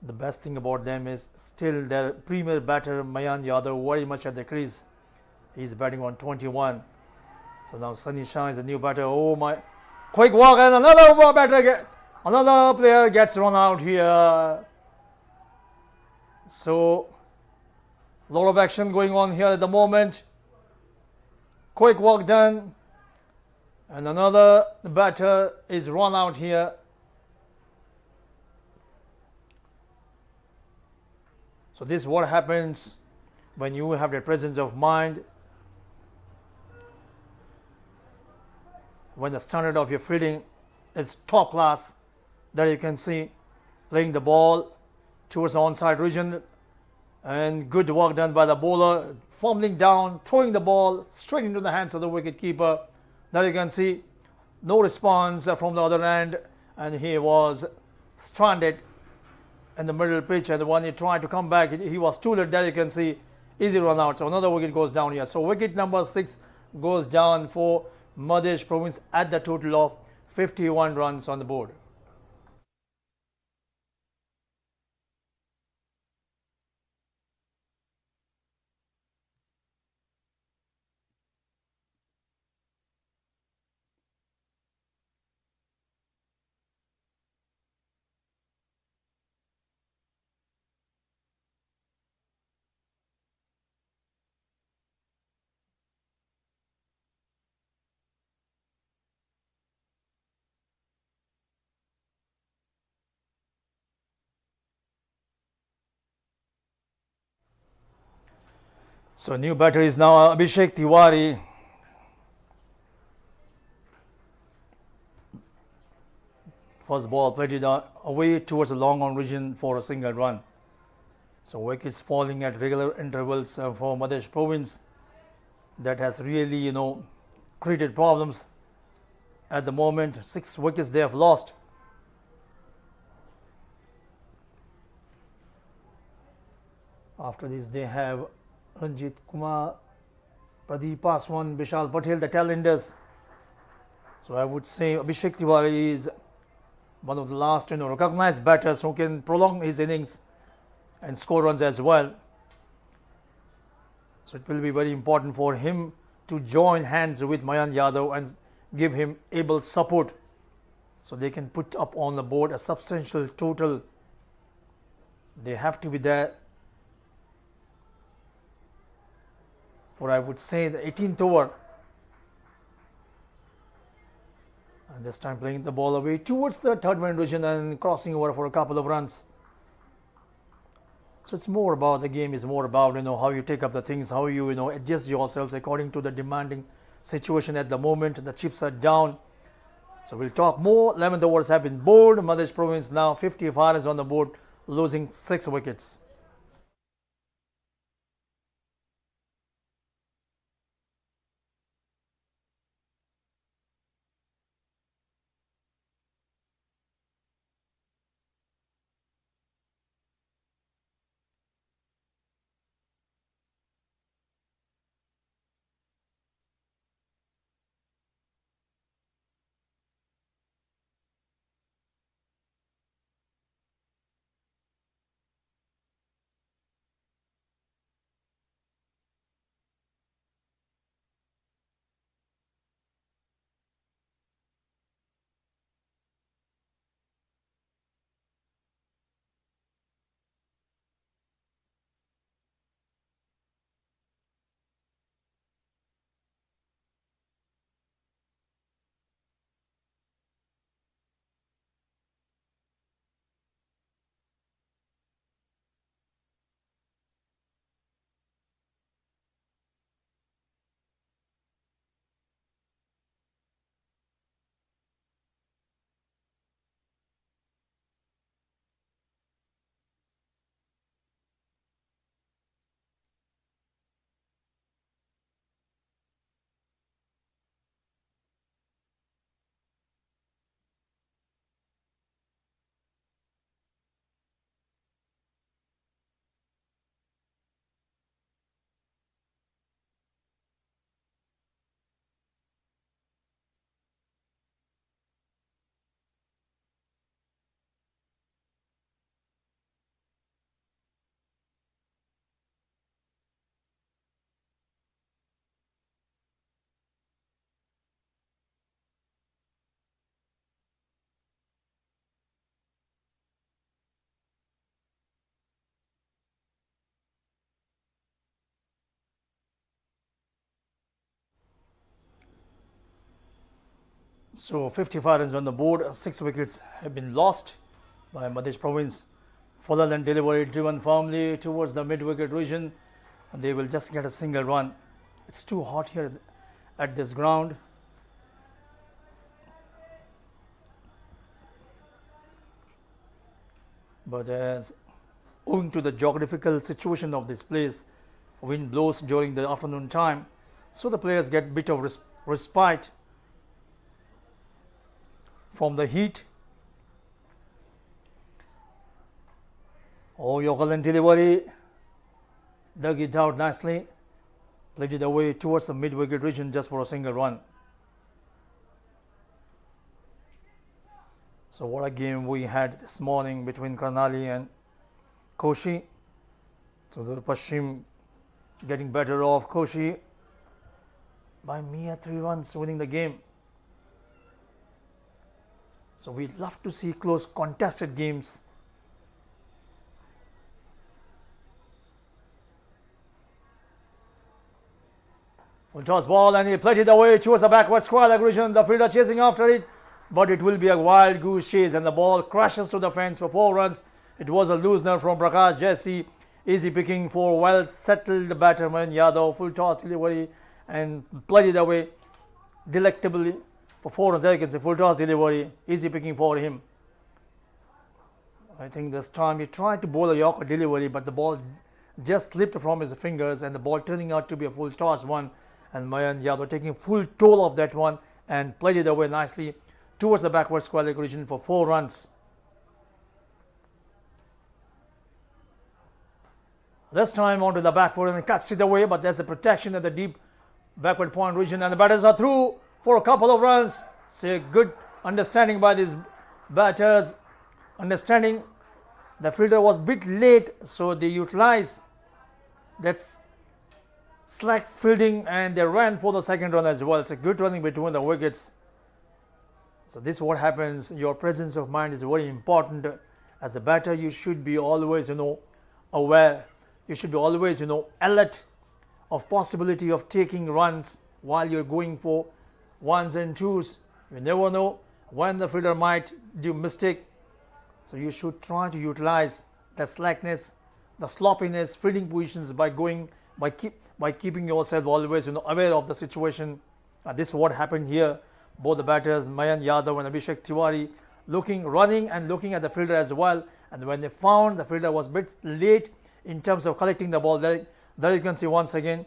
The best thing about them is still their premier batter Mayan Yadav very much at the crease. He's batting on 21. So now Sunny Shah is a new batter. Oh my! Quick walk and another player gets run out here. So a lot of action going on here at the moment. Quick walk done. And another batter is run out here. So this is what happens when you have the presence of mind, when the standard of your fielding is top class. There you can see playing the ball towards the onside region, and good work done by the bowler, fumbling down, throwing the ball straight into the hands of the wicket keeper. There you can see no response from the other end, and he was stranded in the middle pitch, and when he tried to come back, he was too late. There you can see easy run out. So another wicket goes down here. So wicket number 6 goes down for Madhesh Province at the total of 51 runs on the board. So new batter is now Abhishek Tiwari. First ball played it away towards the long on region for a single run. So wickets falling at regular intervals for Madhesh Province. That has really, created problems at the moment. 6 wickets they have lost. After this, they have Ranjit Kumar, Pradeep Paswan, Vishal Patel, the tailenders. So I would say Abhishek Tiwari is one of the last, recognized batters who can prolong his innings and score runs as well. So it will be very important for him to join hands with Mayan Yadav and give him able support, so they can put up on the board a substantial total. They have to be there for, I would say, the 18th over. And this time playing the ball away towards the third man region and crossing over for a couple of runs. So it's more about, the game is more about, how you take up the things, how you, adjust yourselves according to the demanding situation at the moment. The chips are down. So we'll talk more. 11th overs have been bowled. Madhesh Province now 55 runs on the board, losing 6 wickets. So 55 runs on the board, 6 wickets have been lost by Madhesh Province. Fuller than delivery driven firmly towards the mid-wicket region, and they will just get a single run. It's too hot here at this ground. But as owing to the geographical situation of this place, wind blows during the afternoon time, so the players get bit of respite from the heat. Oh, Yokalan delivery dug it out nicely, played it away towards the mid-wicket region just for a single run. So what a game we had this morning between Karnali and Koshi. So the Pashchim getting better off. Koshi by mere 3 runs winning the game. So we love to see close contested games. Full toss ball, and he played it away towards the backward square leg region. The fielder chasing after it, but it will be a wild goose chase, and the ball crashes to the fence for 4 runs. It was a loosener from Prakash Jesse. Easy picking for well settled batsman Yadav. Full toss delivery and played it away delectably for 4 runs. There you can see full toss delivery, easy picking for him. I think this time he tried to bowl a Yorker delivery, but the ball just slipped from his fingers, and the ball turning out to be a full toss one. And Mayank Yadav taking full toll of that one and played it away nicely towards the backward square leg region for 4 runs. This time onto the back foot and cuts it away, but there's a protection at the deep backward point region, and the batters are through for a couple of runs. It's a good understanding by these batters. Understanding the fielder was a bit late, so they utilized that slack fielding and they ran for the second run as well. It's a good running between the wickets. So this is what happens. Your presence of mind is very important. As a batter, you should be always, aware. You should be always, alert of possibility of taking runs while you're going for 1s and 2s. You never know when the fielder might do mistake. So you should try to utilize the slackness, the sloppiness, fielding positions by keeping yourself always aware of the situation. This is what happened here. Both the batters, Mayank Yadav and Abhishek Tiwari, running and looking at the fielder as well. And when they found the fielder was a bit late in terms of collecting the ball, there you can see once again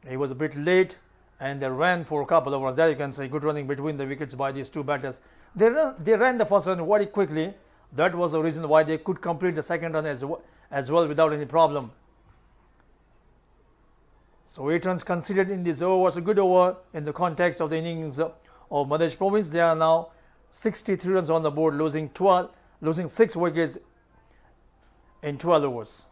he was a bit late, and they ran for a couple of runs. There you can see good running between the wickets by these 2 batters. They ran the first run very quickly. That was the reason why they could complete the second run as well without any problem. So 8 runs considered in this over was a good over in the context of the innings of Madhesh Province. They are now 63 runs on the board, losing 6 wickets in 12 overs.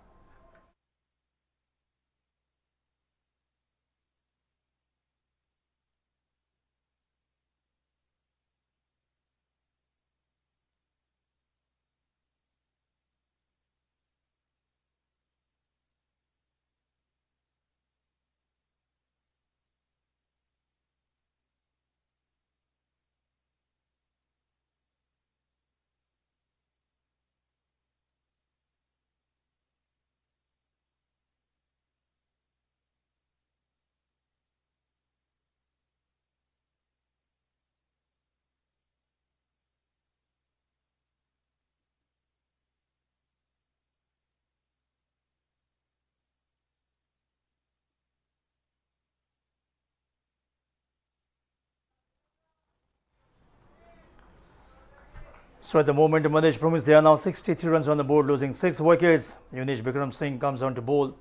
So at the moment, Madhesh Province, they are now 63 runs on the board, losing 6 wickets. Unish Bikram Singh comes on to bowl.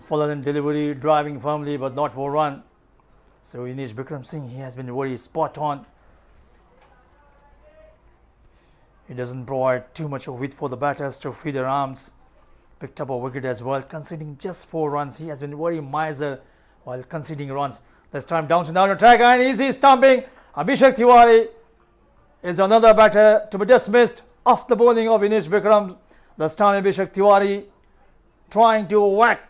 Fuller in delivery, driving firmly but not for a run. So Unish Bikram Singh, he has been very spot on. He doesn't provide too much of width for the batters to free their arms. Picked up a wicket as well, conceding just 4 runs. He has been very miser while conceding runs. This time down to down track and easy stumping. Abhishek Tiwari is another batter to be dismissed off the bowling of Unish Bikram. This time Abhishek Tiwari trying to whack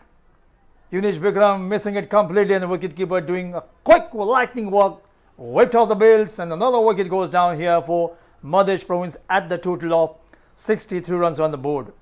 Unish Bikram missing it completely, and the wicketkeeper doing a quick lightning work, whipped off the bails, and another wicket goes down here for Madhesh Province at the total of 63 runs on the board.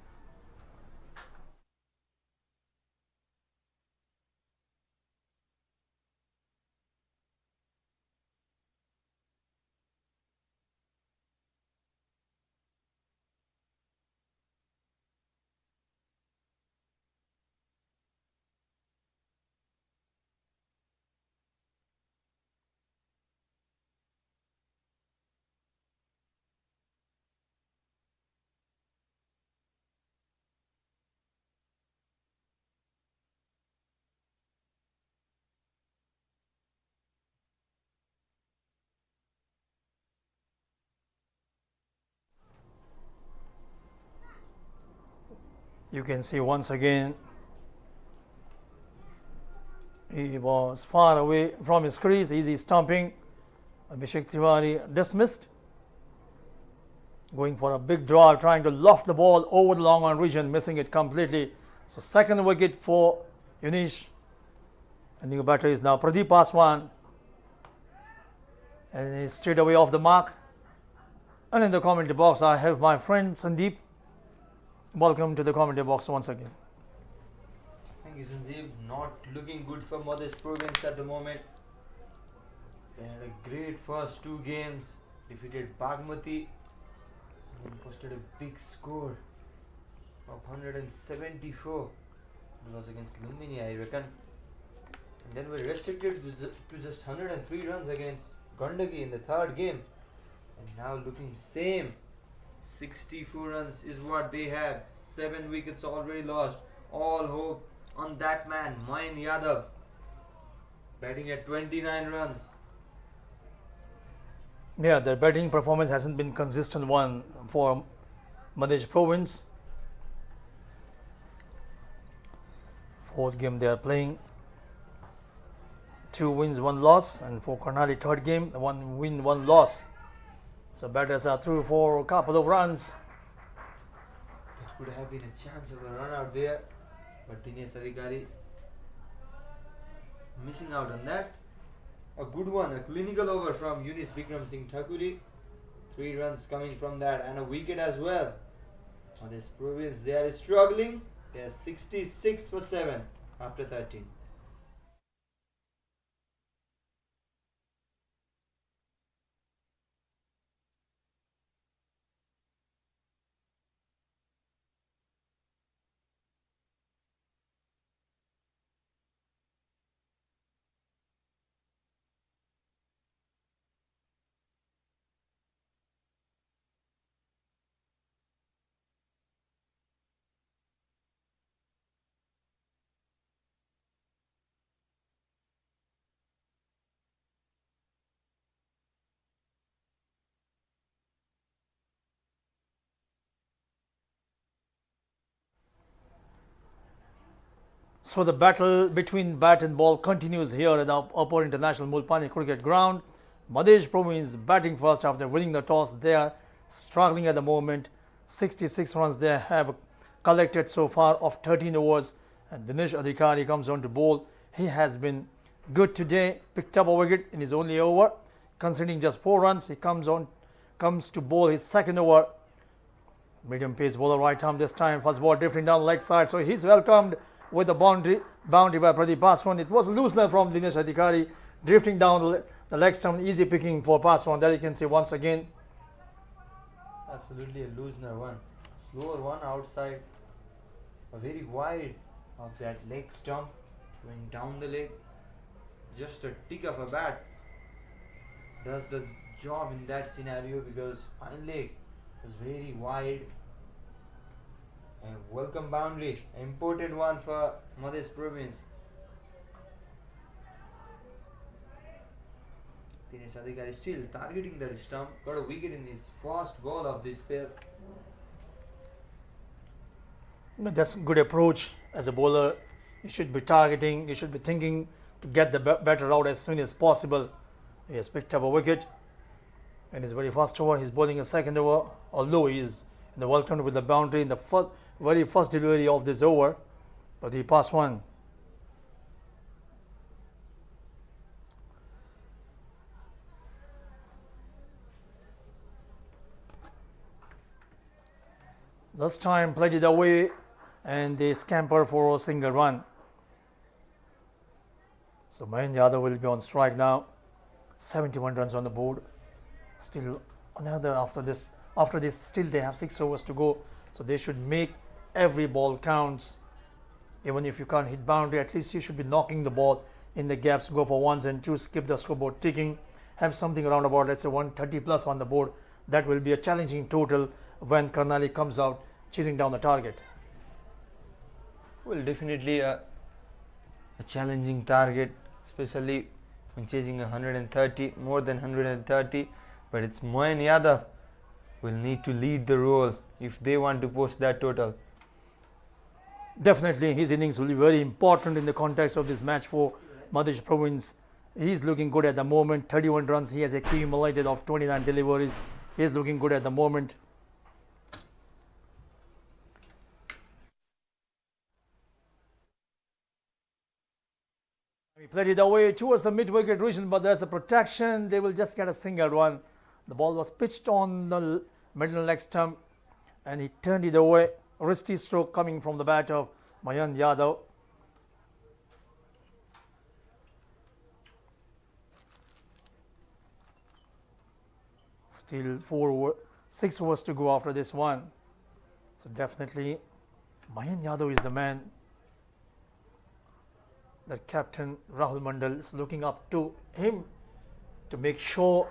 You can see once again he was far away from his crease, easy stumping. Abhishek Tiwari dismissed, going for a big draw, trying to loft the ball over the long on region, missing it completely. So second wicket for Unish. And the batter is now Pradeep Paswan, and he's straight away off the mark. And in the commentary box I have my friend Sandeep. Welcome to the commentary box once again. Thank you, Sanjeev. Not looking good for Madhesh Province at the moment. They had a great first two games, defeated Bagmati, and then posted a big score of 174. It was against Lumbini, I reckon. And then were restricted to just 103 runs against Gandaki in the third game. And now looking same. 64 runs is what they have. 7 wickets already lost. All hope on that man, Mayan Yadav, batting at 29 runs. Yeah, their batting performance hasn't been consistent one for Madhesh Province. Fourth game they are playing. 2 wins, 1 loss, and for Karnali third game, 1 win, 1 loss. So batters are through for a couple of runs. That could have been a chance of a run out there, but Dinesh Adhikari missing out on that. A good one, a clinical over from Unish Bikram Singh Thakuri. 3 runs coming from that and a wicket as well. On this Province, they are struggling. They are 66 for 7 after 13. So the battle between bat and ball continues here at the Upper International Mulpani Cricket Ground. Madhesh Province batting first after winning the toss. They are struggling at the moment. 66 runs they have collected so far of 13 overs. And Dinesh Adhikari comes on to bowl. He has been good today. Picked up a wicket in his only over. Conceding just 4 runs, he comes to bowl his second over. Medium pace bowler, right arm this time. First ball drifting down leg side. So he's welcomed with a boundary by Pradeep Paswan. It was a loosener from Dinesh Adhikari, drifting down the leg stump, easy picking for Paswan. There you can see once again. Absolutely a loosener one. Slower one outside, a very wide of that leg stump, going down the leg. Just a tick of a bat does the job in that scenario, because fine leg is very wide. And welcome boundary, imported one for Madhesh Province. Dinesh Adhikari still targeting that stump, got a wicket in his first ball of this spell. That's good approach as a bowler. You should be targeting, you should be thinking to get the batter out as soon as possible. He has picked up a wicket in his very first over. He's bowling a second over, although he is in the welcome with the boundary in the very first delivery of this over. But he passed one. Last time played it away and they scamper for a single run. So Mayan Yadav will be on strike now. 71 runs on the board. Still another after this still they have 6 overs to go. So they should make every ball counts. Even if you can't hit boundary, at least you should be knocking the ball in the gaps, go for ones and twos, keep the scoreboard ticking, have something around about, let's say 130 plus on the board. That will be a challenging total when Karnali comes out chasing down the target. Well, definitely a challenging target, especially when chasing 130, more than 130. But it's Mayan Yadav will need to lead the role if they want to post that total. Definitely his innings will be very important in the context of this match for Madhesh Province. He's looking good at the moment. 31 runs he has accumulated of 29 deliveries. He's looking good at the moment. He played it away towards the mid-wicket region, but there's a protection. They will just get a single run. The ball was pitched on the middle leg stump and he turned it away. Wristy stroke coming from the bat of Mayan Yadav. Still 6 overs to go after this one. So definitely Mayan Yadav is the man that Captain Rahul Mandal is looking up to him to make sure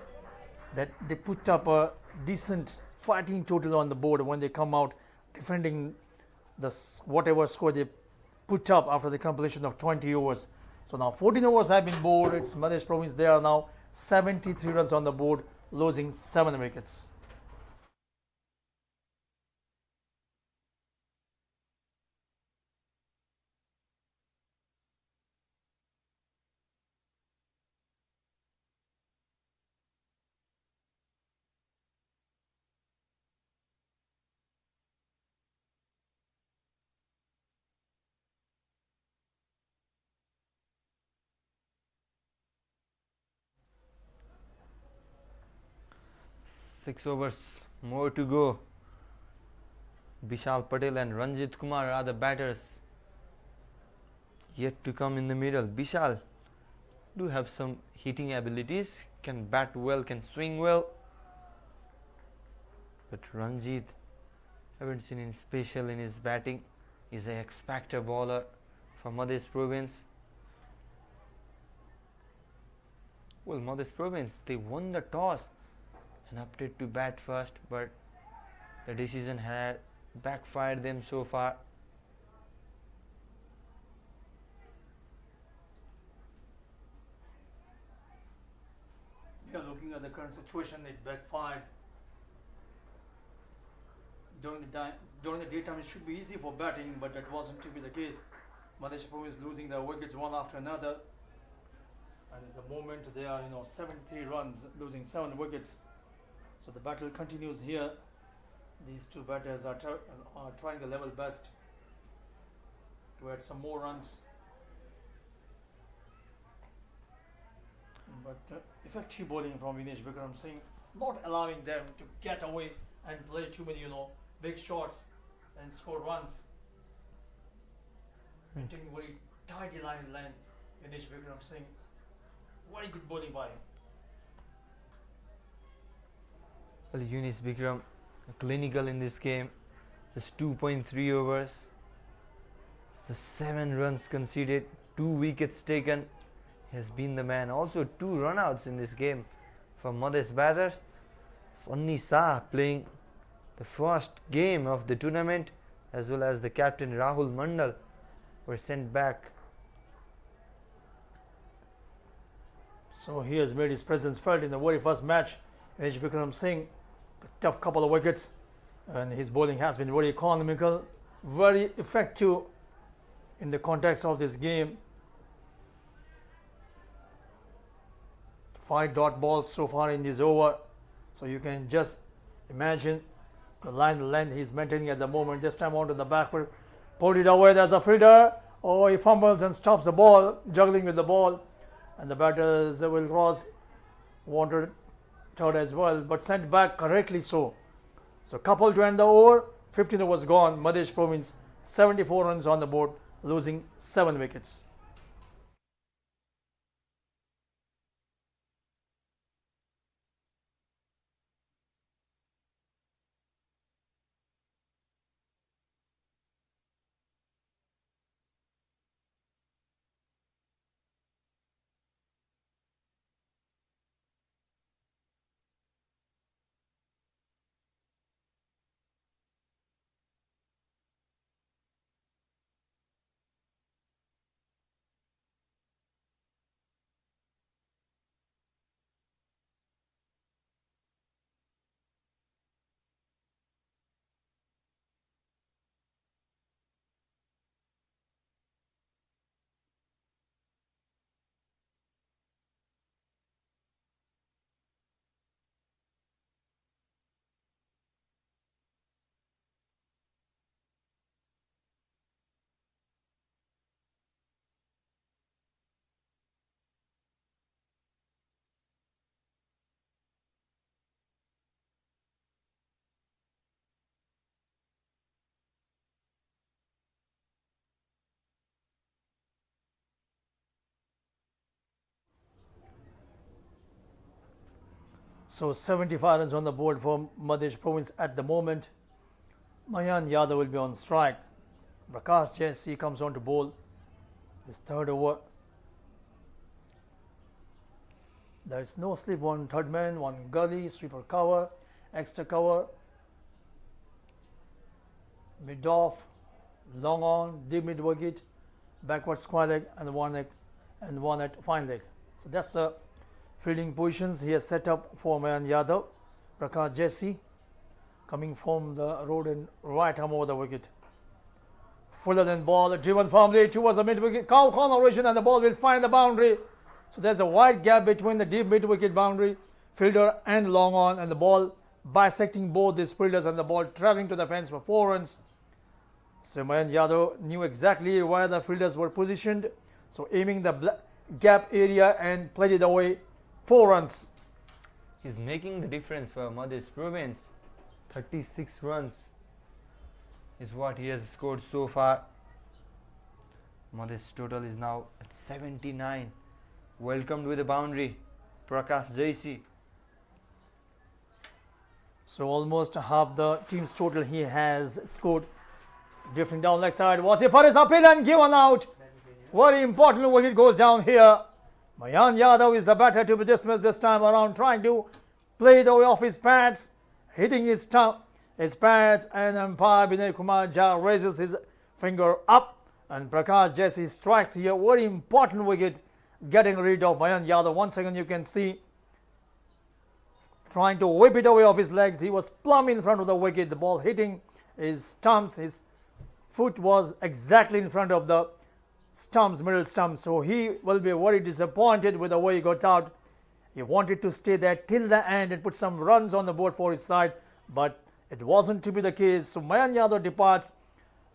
that they put up a decent fighting total on the board when they come out defending the whatever score they put up after the completion of 20 overs. So now 14 overs have been bowled. It's Madhesh Province. They are now 73 runs on the board, losing 7 wickets. Six overs more to go. Vishal Patel and Ranjit Kumar are the batters yet to come in the middle. Vishal do have some hitting abilities, can bat well, can swing well, but Ranjit haven't seen anything special in his batting. He's an X-factor bowler for Madhesh Province. Well, Madhesh Province, they won the toss and opted to bat first, but the decision had backfired them so far. Yeah, looking at the current situation, it backfired. During the daytime, it should be easy for batting, but that wasn't to be the case. Madhesh Province losing their wickets one after another, and at the moment they are 73 runs, losing 7 wickets. So the battle continues here. These two batters are trying their level best to add some more runs, but effective bowling from Vinesh Bikram Singh, not allowing them to get away and play too many big shots and score runs. Maintaining very tidy line in length. Vinesh Bikram Singh, very good bowling by him. Well, Yunis Bikram clinical in this game, just 2.3 overs, so 7 runs conceded, 2 wickets taken. He has been the man. Also 2 runouts in this game for Madhesh batters. Sunny Shah playing the first game of the tournament, as well as the captain Rahul Mandal were sent back. So he has made his presence felt in the very first match. Vinesh Bikram Singh picked up a couple of wickets, and his bowling has been very economical, very effective in the context of this game. 5 dot balls so far in this over, so you can just imagine the line length he's maintaining at the moment. This time onto the backward, pulled it away. There's a fielder. Oh, he fumbles and stops the ball, juggling with the ball, and the batters will cross. Wanted third as well, but sent back correctly so. So couple to end the over. 15 overs gone. Madhesh Province 74 runs on the board, losing 7 wickets. So 75 runs on the board for Madhesh Province at the moment. Mayan Yadav will be on strike. Prakash Jesse comes on to bowl his third over. There is no slip on third man, one gully, sweeper cover, extra cover, mid off, long on, deep mid wicket, backward square leg, and one at fine leg. So that's the fielding positions he has set up for Mayan Yadav. Prakash Jesse coming from the road and right arm over the wicket. Fuller than ball, driven firmly towards the mid wicket, corner region, and the ball will find the boundary. So there's a wide gap between the deep mid wicket boundary, fielder and long on, and the ball bisecting both these fielders, and the ball traveling to the fence for 4 runs. So Mayan Yadav knew exactly where the fielders were positioned, so aiming the gap area and played it away. 4 runs. He's making the difference for Madhesh Province. 36 runs is what he has scored so far. Madhesh total is now at 79. Welcomed with a boundary, Prakash Jesse. So almost half the team's total he has scored. Drifting down leg side, was it for his appeal and given out. Very important wicket goes down here. Mayan Yadav is the batter to be dismissed this time around, trying to play it away off his pads, hitting his pads, and umpire Binay Kumar Jha raises his finger up, and Prakash Jesse strikes here. Very important wicket, getting rid of Mayan Yadav. Once again you can see trying to whip it away off his legs. He was plumb in front of the wicket, the ball hitting his stumps. His foot was exactly in front of the stumps, middle stumps, so he will be very disappointed with the way he got out. He wanted to stay there till the end and put some runs on the board for his side, but it wasn't to be the case. So Mayan Yadav departs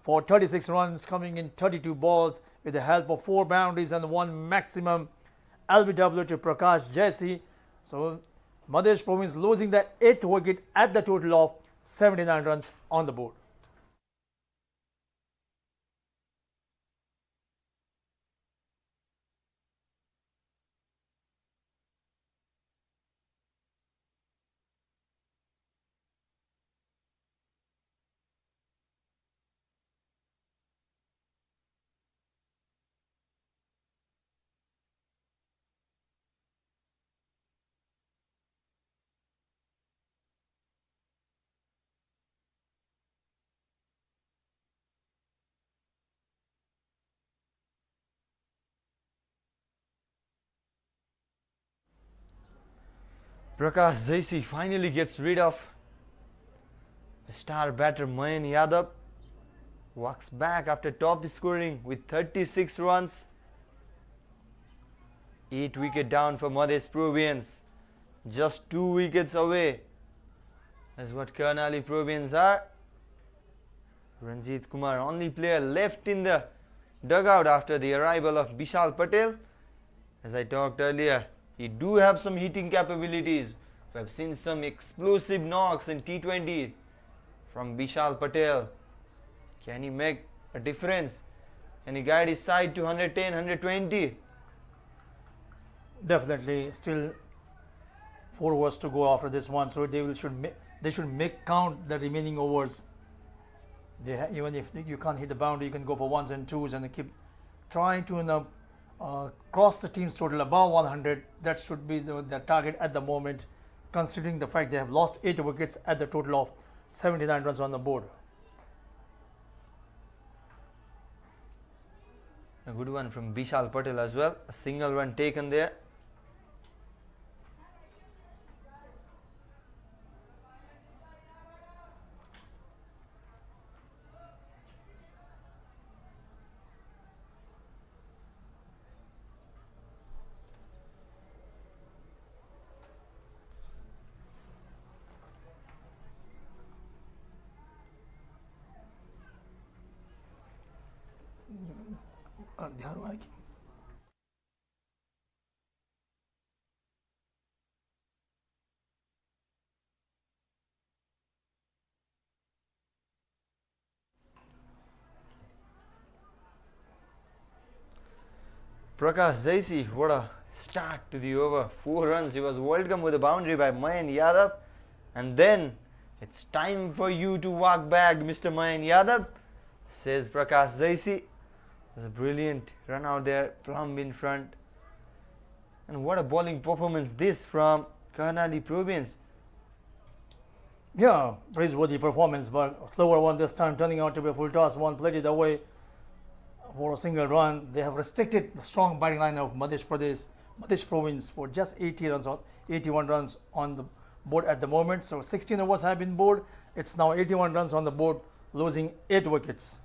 for 36 runs, coming in 32 balls with the help of 4 boundaries and 1 maximum LBW to Prakash Jesse. So Madhesh Province losing the 8th wicket at the total of 79 runs on the board. Prakash Jesse finally gets rid of star batter Mayan Yadav. Walks back after top scoring with 36 runs. 8 wicket down for Madhesh Province. Just 2 wickets away. That's what Karnali Province are. Ranjit Kumar, only player left in the dugout after the arrival of Vishal Patel. As I talked earlier, he do have some hitting capabilities. We have seen some explosive knocks in T20 from Vishal Patel. Can he make a difference? Can he guide his side to 110, 120? Definitely, still 4 overs to go after this one, so they should make count the remaining overs. Even if you can't hit the boundary, you can go for ones and twos and keep trying to cross the team's total above 100. That should be the target at the moment, considering the fact they have lost 8 wickets at the total of 79 runs on the board. A good one from Vishal Patel as well. A single run taken there. Prakash Zaisi, what a start to the over. 4 runs. He was welcomed with a boundary by Mayan Yadav. And then it's time for you to walk back, Mr. Mayan Yadav, says Prakash Zaisi. It was a brilliant run out there, plumb in front. And what a bowling performance this from Karnali province. Yeah, praiseworthy performance, but a slower one this time, turning out to be a full toss. One played it away for a single run. They have restricted the strong batting line of Madhesh province for just 81 runs on the board at the moment. So 16 overs have been bowled. It's now 81 runs on the board, losing 8 wickets.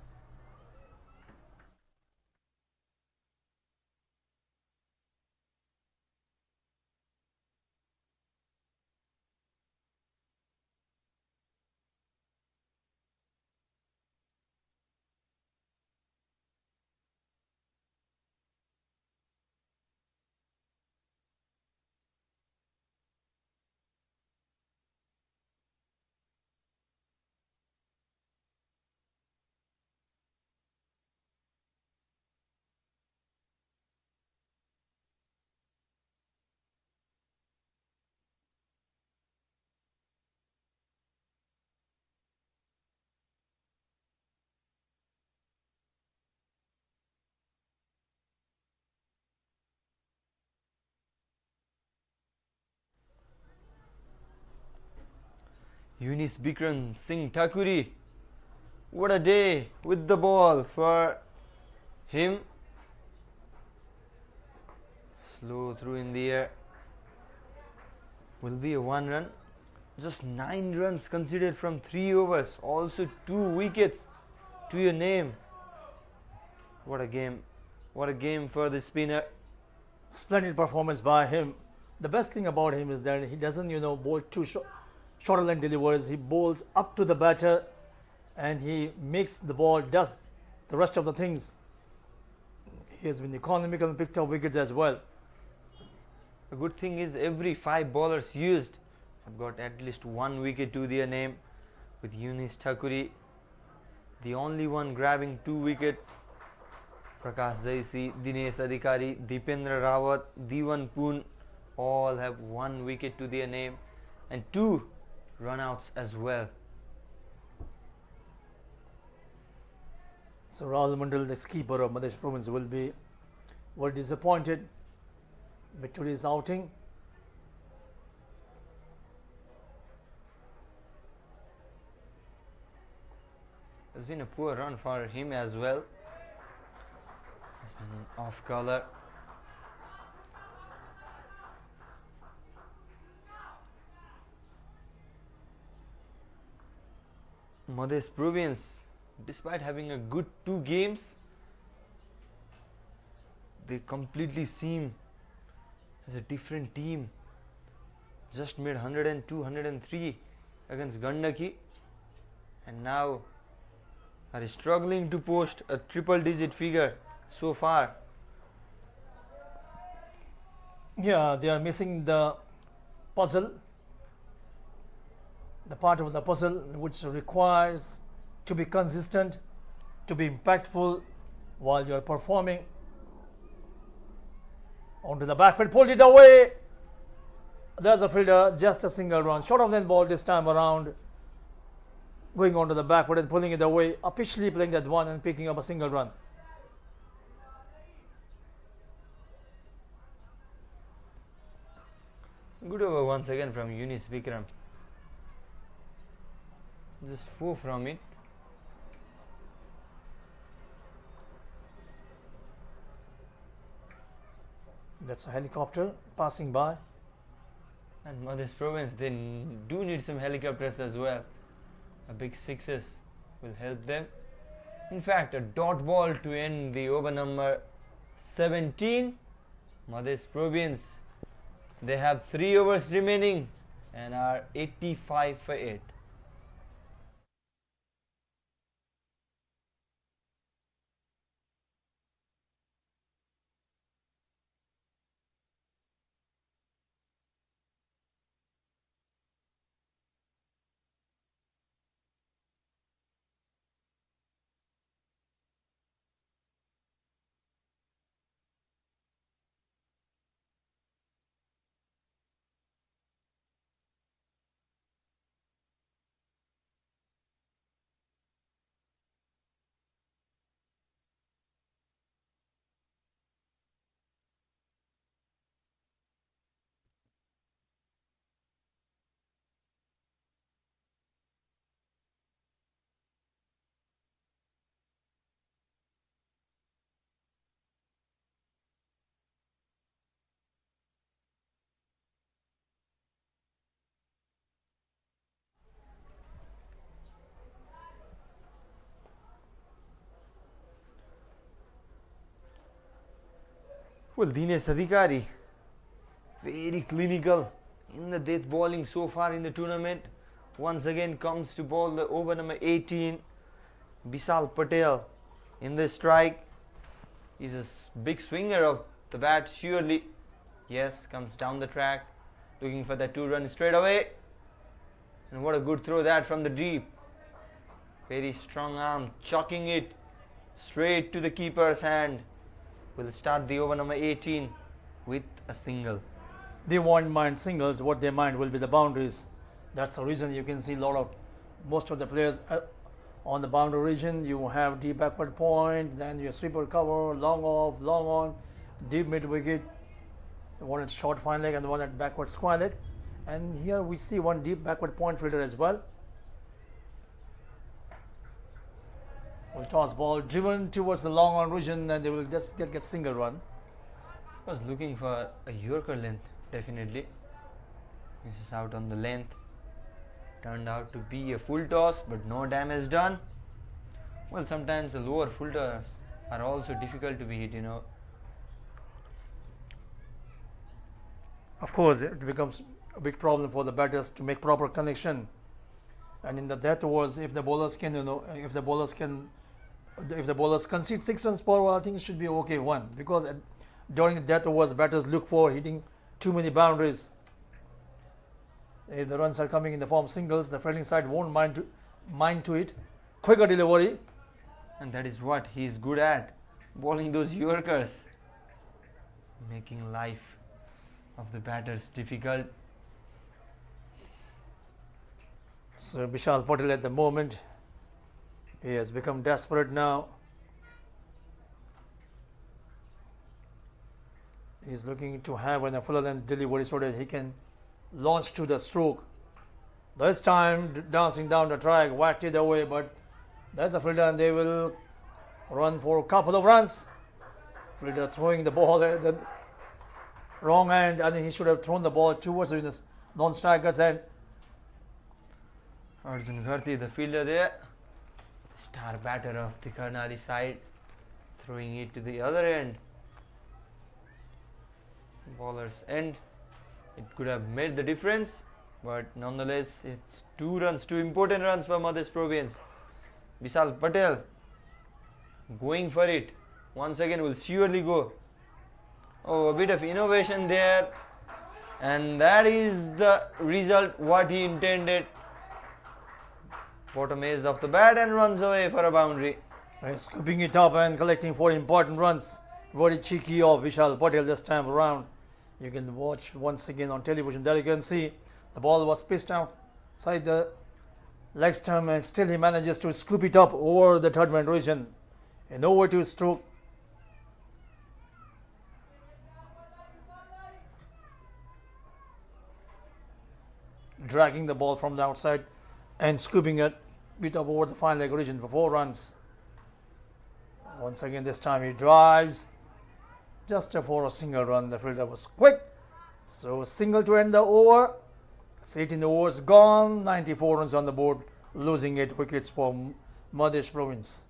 Yunis Bikram Singh Thakuri. What a day with the ball for him. Slow through in the air. Will be a 1 run. Just 9 runs considered from 3 overs. Also 2 wickets to your name. What a game. What a game for the spinner. Splendid performance by him. The best thing about him is that he doesn't, bowl too shorter line delivers. He bowls up to the batter and he makes the ball, does the rest of the things. He has been economical and picked up wickets as well. The good thing is every 5 bowlers used have got at least 1 wicket to their name, with Yunis Thakuri the only one grabbing 2 wickets. Prakash Zaisi, Dinesh Adhikari, Deependra Rawat, Diwan Poon all have 1 wicket to their name and 2 runouts as well. So Rahul Mandal, the skipper of Madhesh province, will be very disappointed with today's outing. It's been a poor run for him as well. It's been an off color. Madhesh province, despite having a good 2 games, they completely seem as a different team. Just made 102, 103 against Gandaki, and now are struggling to post a triple digit figure so far. Yeah, they are missing the puzzle. the part of the puzzle which requires to be consistent, to be impactful while you're performing. Onto the back foot, pulled it away. There's a fielder, just a single run. Short of length ball this time around. Going onto the back foot and pulling it away. Officially playing that one and picking up a single run. Good over once again from Yunis Vikram. Just 4 from it. That's a helicopter passing by. And Madhesh Province, they do need some helicopters as well. A big sixes will help them. In fact, a dot ball to end the over number 17. Madhesh Province, they have 3 overs remaining and are 85 for 8. Well, Dinesh Adhikari, very clinical in the death bowling so far in the tournament. Once again comes to bowl the over number 18. Vishal Patel in the strike. He's a big swinger of the bat, surely. Yes, comes down the track, looking for that 2 run straight away. And what a good throw that from the deep. Very strong arm, chucking it straight to the keeper's hand. Will start the over number 18 with a single. They won't mind singles. What they mind will be the boundaries. That's the reason you can see most of the players on the boundary region. You have deep backward point, then your sweeper cover, long off, long on, deep mid wicket, the one at short fine leg and the one at backward square leg. And here we see one deep backward point fielder as well. Will toss ball driven towards the long on region and they will just get single run. Was looking for a Yorker length, definitely. This is out on the length. Turned out to be a full toss, but no damage done. Well, sometimes the lower full toss are also difficult to be hit, you know. Of course, it becomes a big problem for the batters to make proper connection. And in the death overs, if the bowlers concede 6 runs per over, I think it should be okay one, because during the death overs, batters look for hitting too many boundaries. If the runs are coming in the form singles, the fielding side won't mind to it. Quicker delivery. And that is what he is good at, bowling those Yorkers, making life of the batters difficult. So Vishal Patel at the moment, he has become desperate now. He is looking to have a fuller length delivery so that he can launch to the stroke. This time dancing down the track, whacked it away, but that's a fielder and they will run for a couple of runs. Fielder throwing the ball at the wrong end. I think he should have thrown the ball towards the non-striker's end. Arjun Gharti, the fielder there, star batter of the Karnali side, throwing it to the other end. Bowler's end. It could have made the difference, but nonetheless, it's 2 runs, 2 important runs for Madhesh Province. Vishal Patel going for it. Once again, will surely go. Oh, a bit of innovation there, and that is the result what he intended. Bottom edge of the bat and runs away for a boundary. And scooping it up and collecting 4 important runs. Very cheeky of Vishal Patel this time around. You can watch once again on television. There you can see the ball was pitched outside the leg stump and still he manages to scoop it up over the third man region. An over 2 stroke. Dragging the ball from the outside and scooping it bit up over the final leg region for 4 runs. Once again, this time he drives just for a single run. The fielder was quick, so single to end the over. 18 overs gone, 94 runs on the board, losing 8 wickets for Madhesh province.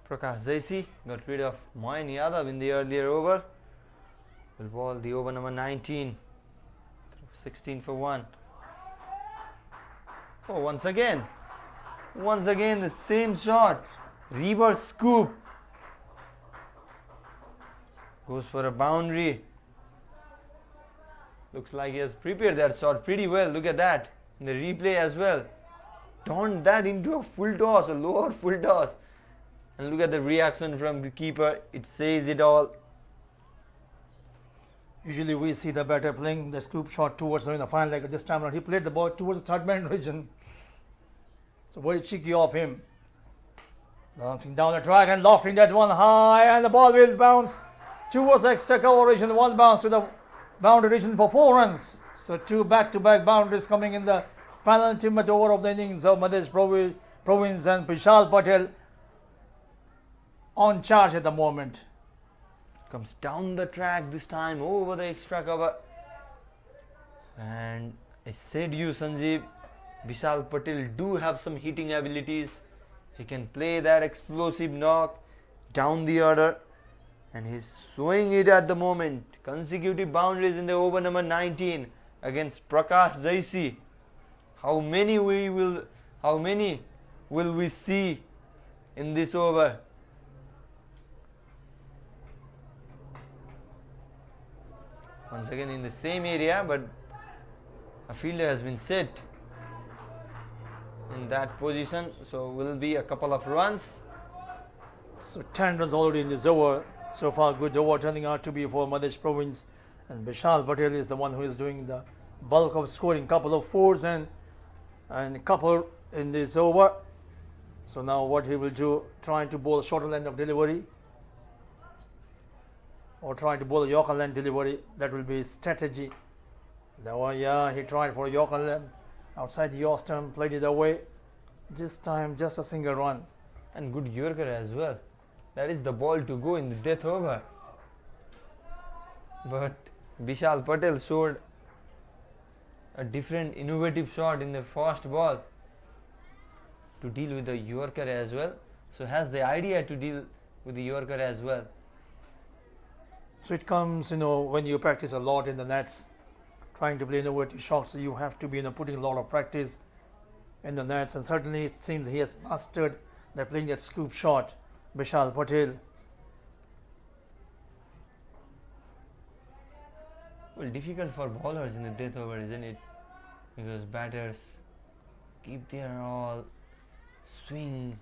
Prakash Jaisi got rid of Moin Yadav in the earlier over. Will ball the over number 19. 16 for 1. Oh, once again the same shot. Reverse scoop. Goes for a boundary. Looks like he has prepared that shot pretty well. Look at that in the replay as well. Turned that into a full toss, a lower full toss. And look at the reaction from the keeper. It says it all. Usually we see the batter playing the scoop shot towards the final leg. This time around he played the ball towards the third man region. So very cheeky of him. Bouncing down the track and lofting that one high, and the ball will bounce towards the extra cover region. One bounce to the boundary region for 4 runs. So 2 back-to-back boundaries coming in the final ultimate over of the innings of Madhesh Province, and Vishal Patel on charge at the moment. Comes down the track this time over the extra cover. And I said you, Sanjeev, Vishal Patel do have some hitting abilities. He can play that explosive knock down the order, and he's showing it at the moment. Consecutive boundaries in the over number 19 against Prakash Jaisi. How many will we see in this over? Once again in the same area, but a fielder has been set in that position, so will be a couple of runs. So 10 runs already in this over. So far good over turning out to be for Madhesh Province, and Vishal Patel is the one who is doing the bulk of scoring. Couple of 4s and a couple in this over. So now what he will do, trying to bowl a shorter length of delivery, or trying to bowl a Yorker length delivery. That will be his strategy. Yeah, he tried for a Yorker length outside the off stump, played it away. This time just a single run. And good Yorker as well. That is the ball to go in the death over. But Vishal Patel showed a different innovative shot in the first ball to deal with the Yorker as well. So has the idea to deal with the Yorker as well. So it comes, when you practice a lot in the nets, trying to play innovative shots, so you have to be, putting a lot of practice in the nets. And certainly it seems he has mastered that playing that scoop shot, Vishal Patel. Well, difficult for bowlers in the death over, isn't it? Because batters keep their all, swing,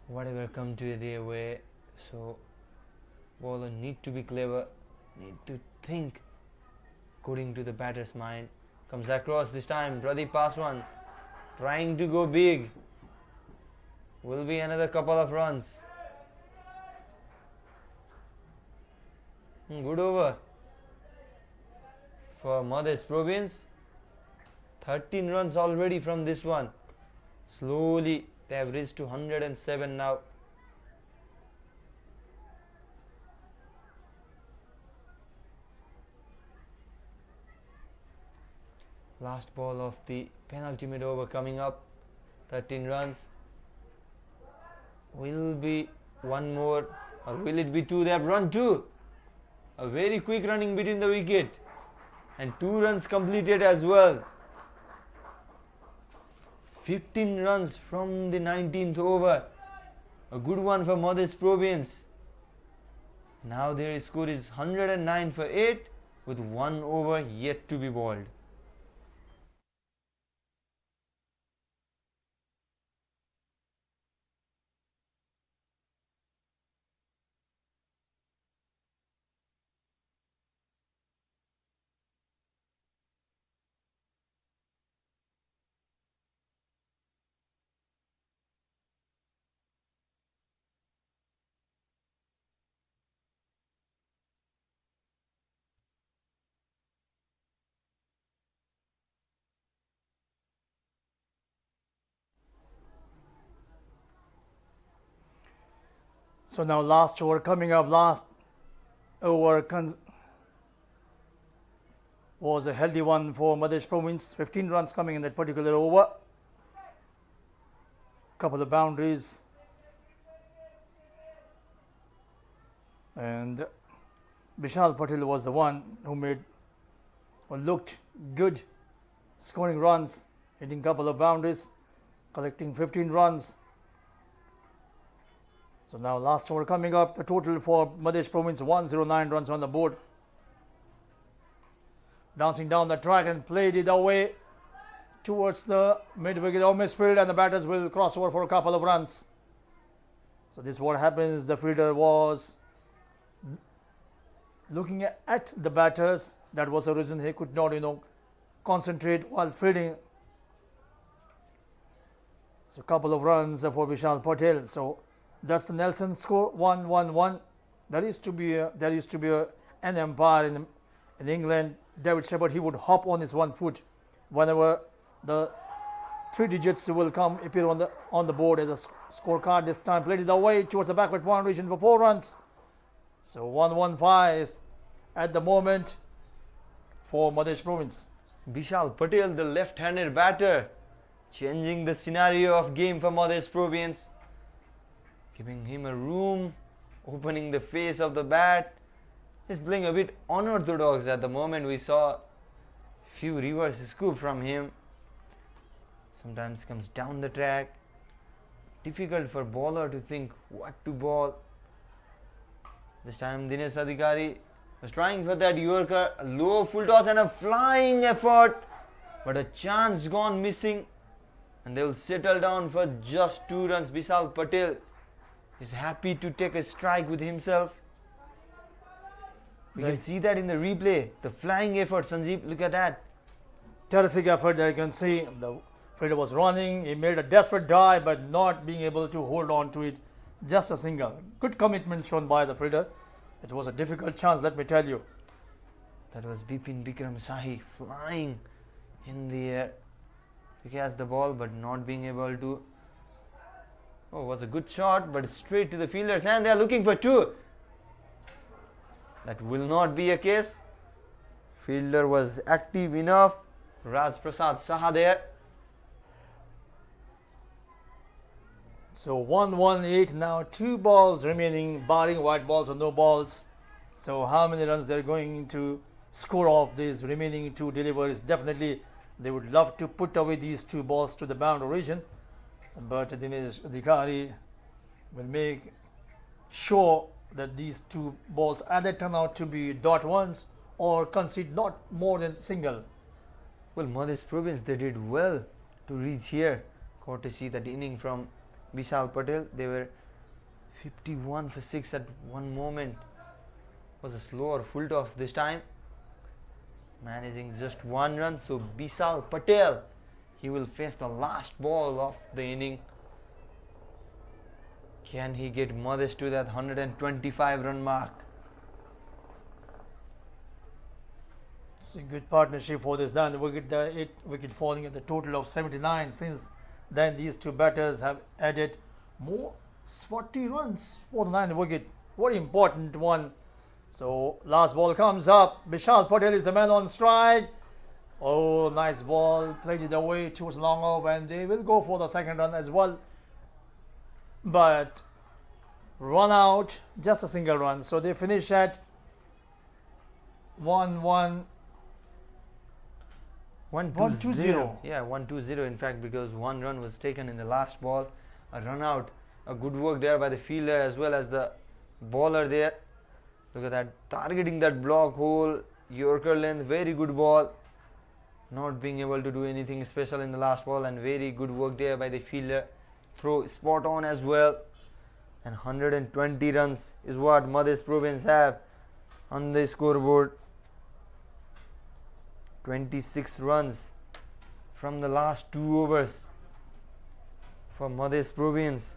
whatever come to their way. So Bowler need to be clever, need to think according to the batter's mind. Comes across this time, Pradeep Paswan trying to go big. Will be another couple of runs. Good over for Madhesh province. 13 runs already from this one. Slowly they have reached to 107 now. Last ball of the penultimate over coming up. 13 runs. Will be one more or will it be two? They have run two. A very quick running between the wicket and 2 runs completed as well. 15 runs from the 19th over. A good one for Madhesh province. Now their score is 109 for 8 with 1 over yet to be bowled. So now last over coming up. Last over was a healthy one for Madhesh province. 15 runs coming in that particular over. Couple of boundaries. And Vishal Patel was the one who made or looked good, scoring runs, hitting couple of boundaries, collecting 15 runs. So now last over coming up, the total for Madhesh province 109 runs on the board. Dancing down the track and played it away towards the mid-wicket or midfield, and the batters will cross over for a couple of runs. So this is what happens. The fielder was looking at the batters. That was the reason he could not, concentrate while fielding. So a couple of runs for Vishal Patel. So that's the Nelson score, 1-1-1. There used to be an umpire in England, David Shepherd. He would hop on his 1 foot whenever the 3 digits will appear on the board as a scorecard. This time played it away towards the backward point region for 4 runs. So 1-1-5 is at the moment for Madhesh province. Vishal Patel, the left-handed batter, changing the scenario of game for Madhesh province, giving him a room, opening the face of the bat. He's playing a bit unorthodox at the moment. We saw few reverse scoop from him. Sometimes comes down the track. Difficult for bowler to think what to bowl. This time Dinesh Adhikari was trying for that Yorker, a low full toss and a flying effort, but a chance gone missing, and they will settle down for just 2 runs. Vishal Patel is happy to take a strike with himself. We can see that in the replay, the flying effort. Sanjeev, look at that. Terrific effort that you can see. The fielder was running. He made a desperate dive, but not being able to hold on to it. Just a single. Good commitment shown by the fielder. It was a difficult chance, let me tell you. That was Bipin Bikram Shahi flying in the air. He has the ball, but not being able to. Oh, it was a good shot, but straight to the fielders, and they are looking for 2. That will not be a case. Fielder was active enough. Raj Prasad Saha there. So 1-1-8 now, 2 balls remaining, barring white balls or no balls. So how many runs they're going to score off these remaining 2 deliveries? Definitely they would love to put away these 2 balls to the boundary region, but Dinesh Adhikari will make sure that these 2 balls either turn out to be dot ones or concede not more than single. Well, Madhesh province, they did well to reach here, courtesy that inning from Vishal Patel. They were 51 for 6 at one moment. was a slower full toss this time, managing just 1 run. So Bishal Patel, he will face the last ball of the inning. Can he get Madhesh to that 125 run mark? It's a good partnership for this. Then wicket, 8 wicket falling at the total of 79. Since then, these two batters have added more 40 runs for the 9th wicket. Very important one. So last ball comes up. Bishal Patel is the man on strike. Oh, nice ball, played it away towards long off, and they will go for the second run as well. But run out, just a single run. So they finish at 1-1. 1-2-0. Yeah, 1-2-0 in fact, because 1 run was taken in the last ball. A run out. A good work there by the fielder as well as the bowler there. Look at that, targeting that block hole, Yorker length, very good ball. Not being able to do anything special in the last ball, and very good work there by the fielder. Throw spot on as well. And 120 runs is what Madhesh Province have on the scoreboard. 26 runs from the last 2 overs for Madhesh Province.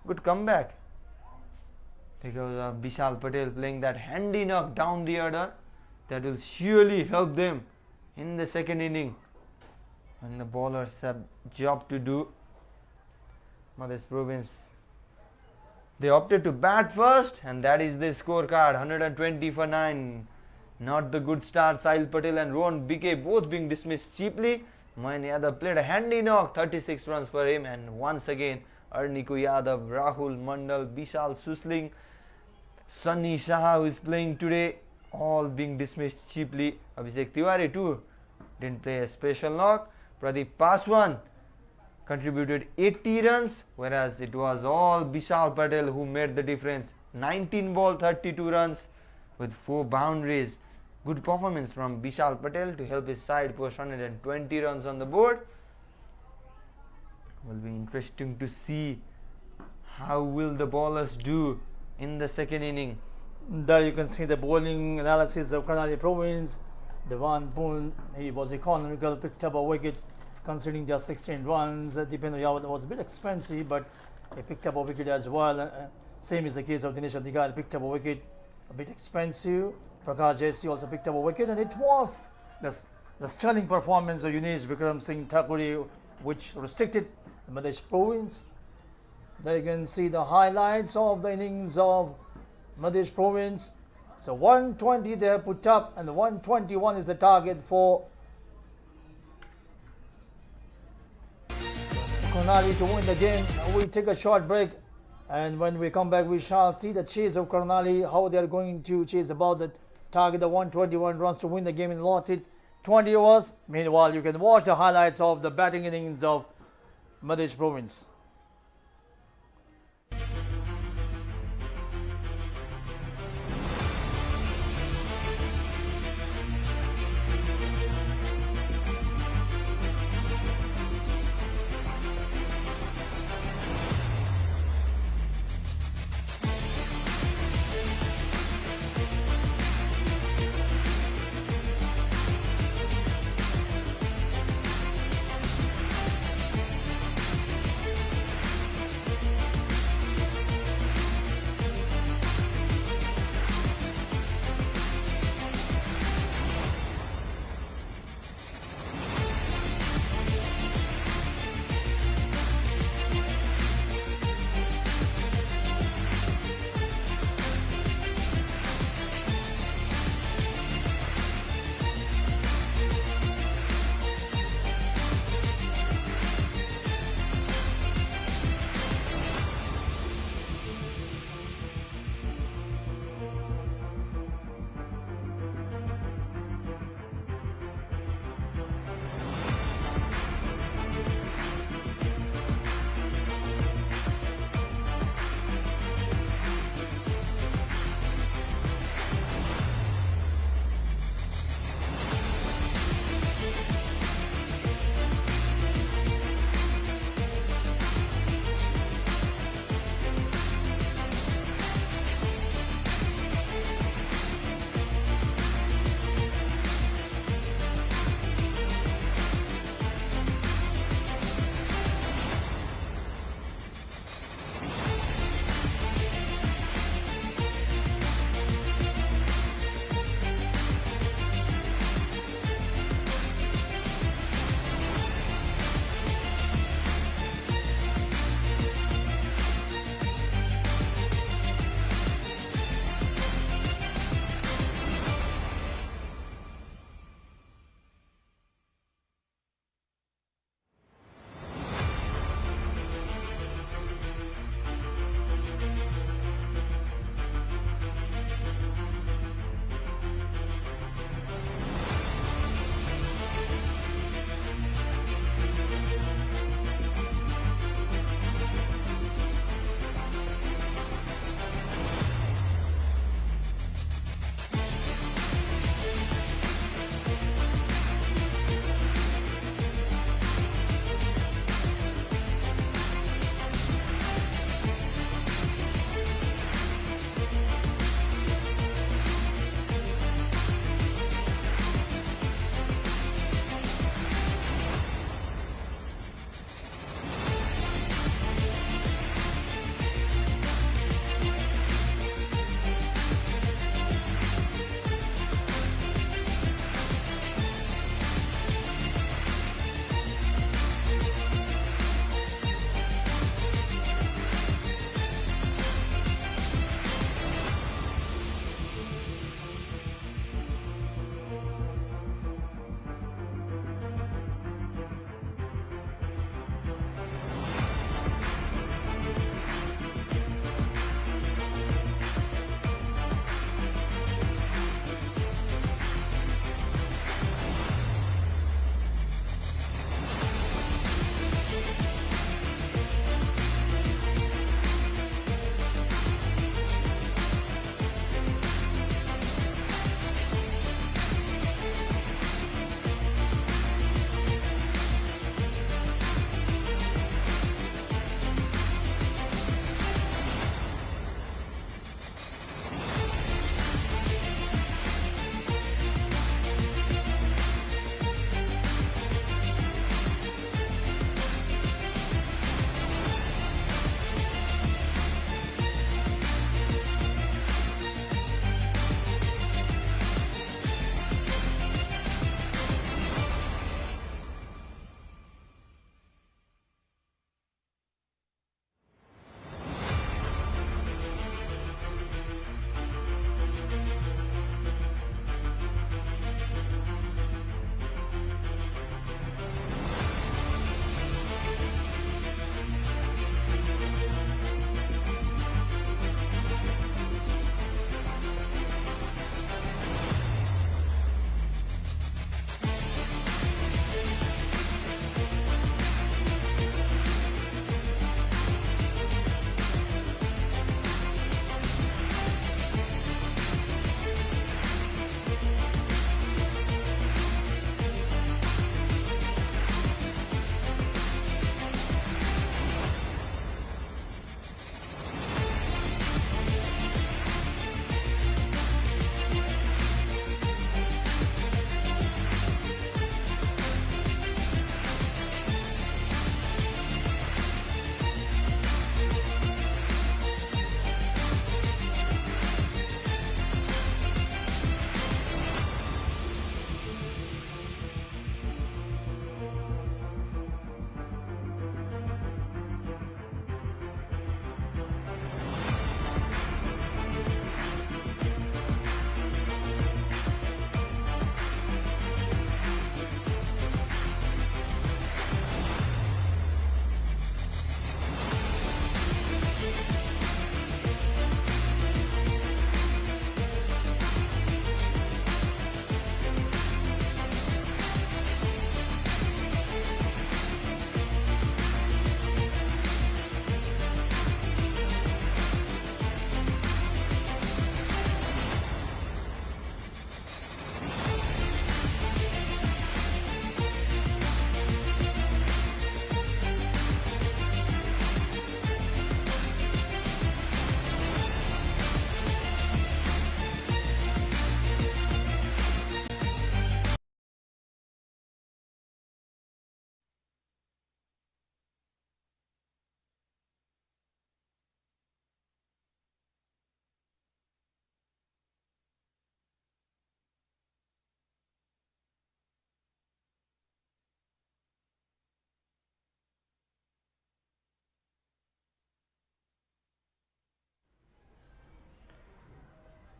Good comeback because of Bishal Patel playing that handy knock down the order. That will surely help them in the second inning when the bowlers have job to do. Madhesh Province, they opted to bat first, and that is the scorecard, 120 for 9. Not the good start. Sahil Patel and Rohan BK both being dismissed cheaply. Mayan Yadav played a handy knock, 36 runs for him, and once again Arniku Yadav, Rahul Mandal, Bishal Susling, Sunny Shah, who is playing today, all being dismissed cheaply. Abhishek Tiwari too didn't play a special knock. Pradeep Paswan contributed 80 runs, whereas it was all Bishal Patel who made the difference. 19 ball, 32 runs with 4 boundaries. Good performance from Bishal Patel to help his side post 120 runs on the board. Will be interesting to see how will the bowlers do in the second inning. There you can see the bowling analysis of Karnali Province. Devan Poon, he was economical, picked up a wicket conceding just 16 runs. Dipendra Yadav was a bit expensive, but he picked up a wicket as well. Same is the case of Dinesh Adhikar, picked up a wicket, a bit expensive. Prakash Jesse also picked up a wicket, and it was the sterling performance of Yunesh Vikram Singh Thakuri which restricted the Madhesh Province. There you can see the highlights of the innings of Madhesh Province. So 120 they have put up, and the 121 is the target for Karnali to win the game. We take a short break, and when we come back we shall see the chase of Karnali, how they are going to chase about the target of 121 runs to win the game in allotted 20 overs. Meanwhile, you can watch the highlights of the batting innings of Madhesh Province.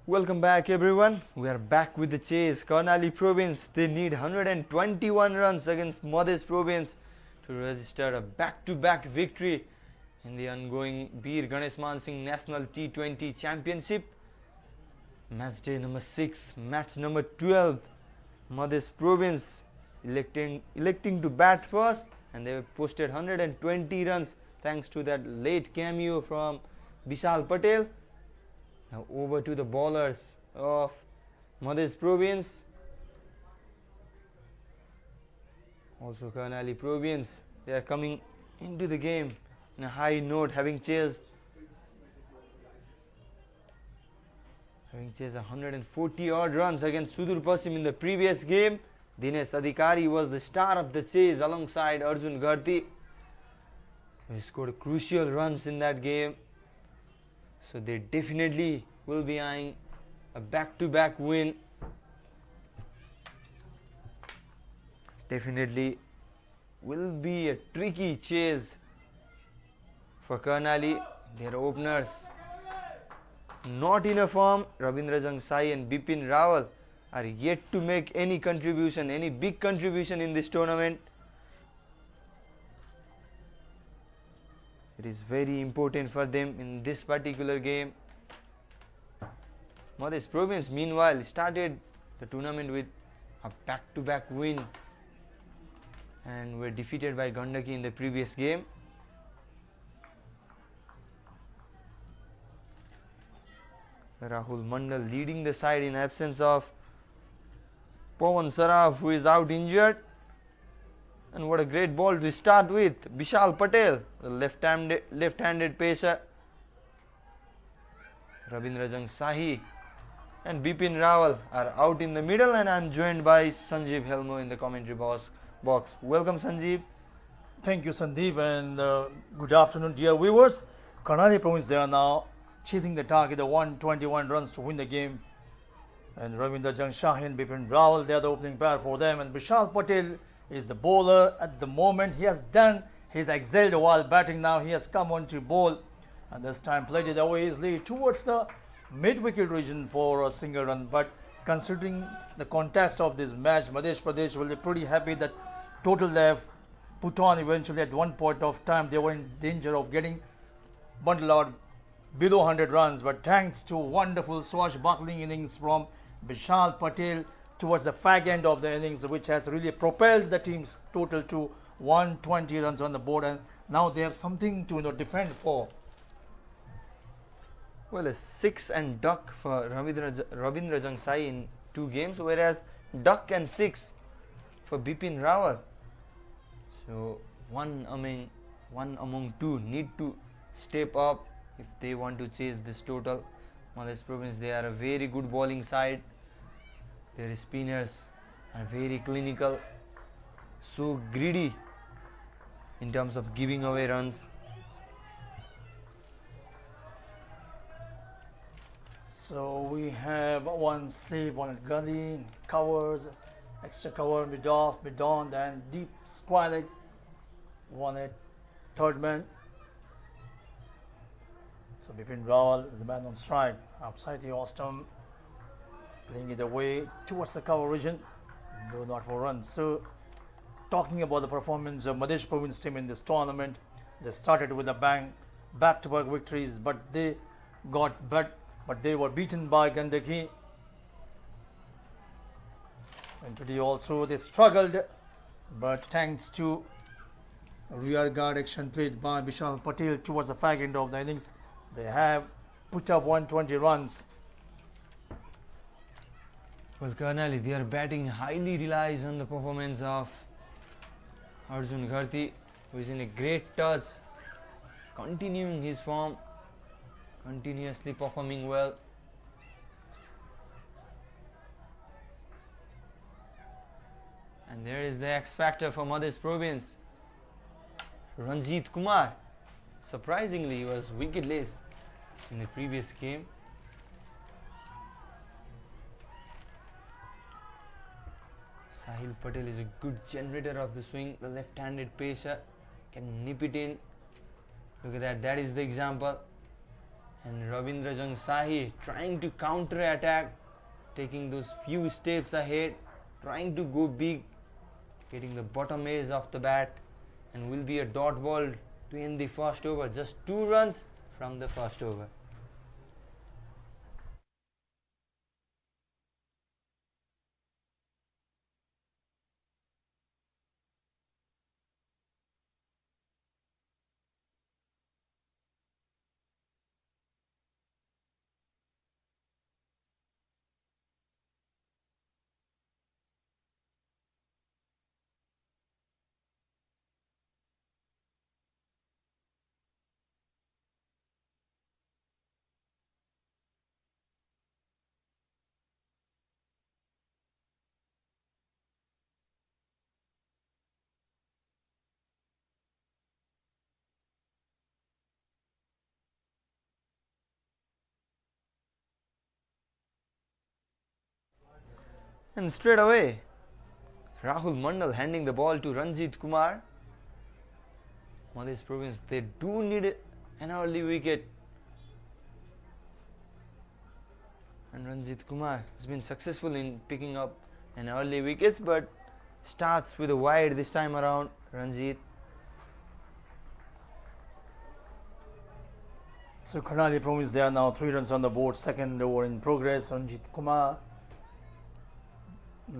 Welcome back everyone. We are back with the chase. Karnali province, they need 121 runs against Madhesh province to register a back-to-back victory in the ongoing Bir Ganeshman Singh National T20 Championship. Match day number 6, match number 12. Madhesh province electing to bat first, and they posted 120 runs thanks to that late cameo from Vishal Patel. Now over to the bowlers of Madhesh province. Also Karnali province, they are coming into the game in a high note, having chased 140 odd runs against Sudur Pasim in the previous game. Dinesh Adhikari was the star of the chase alongside Arjun Gharti, who scored crucial runs in that game. So they definitely will be eyeing a back-to-back win. Definitely will be a tricky chase for Karnali. Their openers not in a form. Ravindra Jangsai and Bipin Rawal are yet to make any contribution, any big contribution in this tournament. It is very important for them in this particular game. Madhesh province meanwhile started the tournament with a back-to-back win and were defeated by Gandaki in the previous game. Rahul Mandal leading the side in absence of Pawan Saraf, who is out injured. And what a great ball to start with. Vishal Patel, the left-handed pacer. Ravindra Jangsai and Bipin Rawal are out in the middle, and I am joined by Sanjeev Helmo in the commentary box. Welcome Sanjeev. Thank you, Sandeep, and good afternoon, dear viewers. Karnali province, they are now chasing the target of 121 runs to win the game. And Ravindra Jangsai and Bipin Rawal, they are the opening pair for them. And Vishal Patel is the bowler at the moment. He has excelled while batting now. He has come on to bowl, and this time played it away easily towards the mid-wicket region for a single run. But considering the context of this match, Madhesh Pradesh will be pretty happy that total they have put on eventually. At one point of time, they were in danger of getting bundled out below 100 runs, but thanks to wonderful swashbuckling innings from Vishal Patel towards the fag end of the innings, which has really propelled the team's total to 120 runs on the board, and now they have something to defend for. Well, a 6 and duck for Ravindra Jangsai in 2 games, whereas duck and 6 for Bipin Rawal. So one among two need to step up if they want to chase this total. Madhesh province, they are a very good bowling side. Their spinners are very clinical, so greedy in terms of giving away runs. So we have one slip, one at gully, covers, extra cover mid-off, mid-on, then deep square leg, one at third man. So Bipin Rawal is the man on strike, outside the Ostom, playing it away towards the cover region, though not for runs. So talking about the performance of Madhesh province team in this tournament, they started with a bang, back-to-back victories, but they were beaten by Gandaki. And today also they struggled, but thanks to rear guard action played by Vishal Patel towards the fag end of the innings, they have put up 120 runs. Well, Karnali, their batting highly relies on the performance of Arjun Gharti, who is in a great touch, continuing his form, continuously performing well. And there is the X factor for Madhesh province, Ranjit Kumar. Surprisingly, he was wicketless in the previous game. Sahil Patel is a good generator of the swing. The left-handed pacer can nip it in. Look at that, that is the example. And Ravindra Jung Sahi trying to counter attack, taking those few steps ahead, trying to go big, getting the bottom edge of the bat, and will be a dot ball to end the first over. Just 2 runs from the first over. And straight away, Rahul Mandal handing the ball to Ranjit Kumar. Madhesh Province, they do need an early wicket. And Ranjit Kumar has been successful in picking up an early wickets, but starts with a wide this time around. Ranjit. So Karnali Province, there are now 3 runs on the board. Second over in progress. Ranjit Kumar,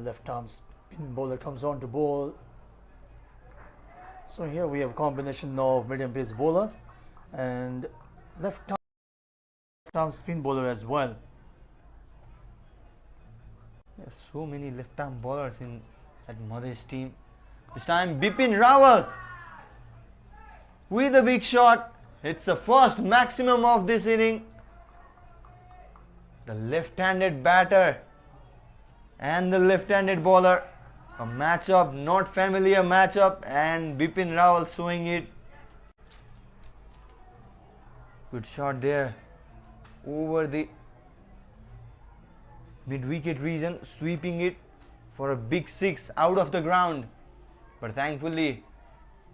left arm spin bowler, comes on to bowl. So here we have a combination of medium pace bowler and left arm spin bowler as well. There's so many left arm bowlers in that Madhesh team. This time Bipin Rawal with a big shot. It's the first maximum of this inning. The left-handed batter and the left-handed bowler. A matchup, not familiar matchup, and Bipin Rawal showing it. Good shot there over the mid-wicket region, sweeping it for a big 6 out of the ground. But thankfully,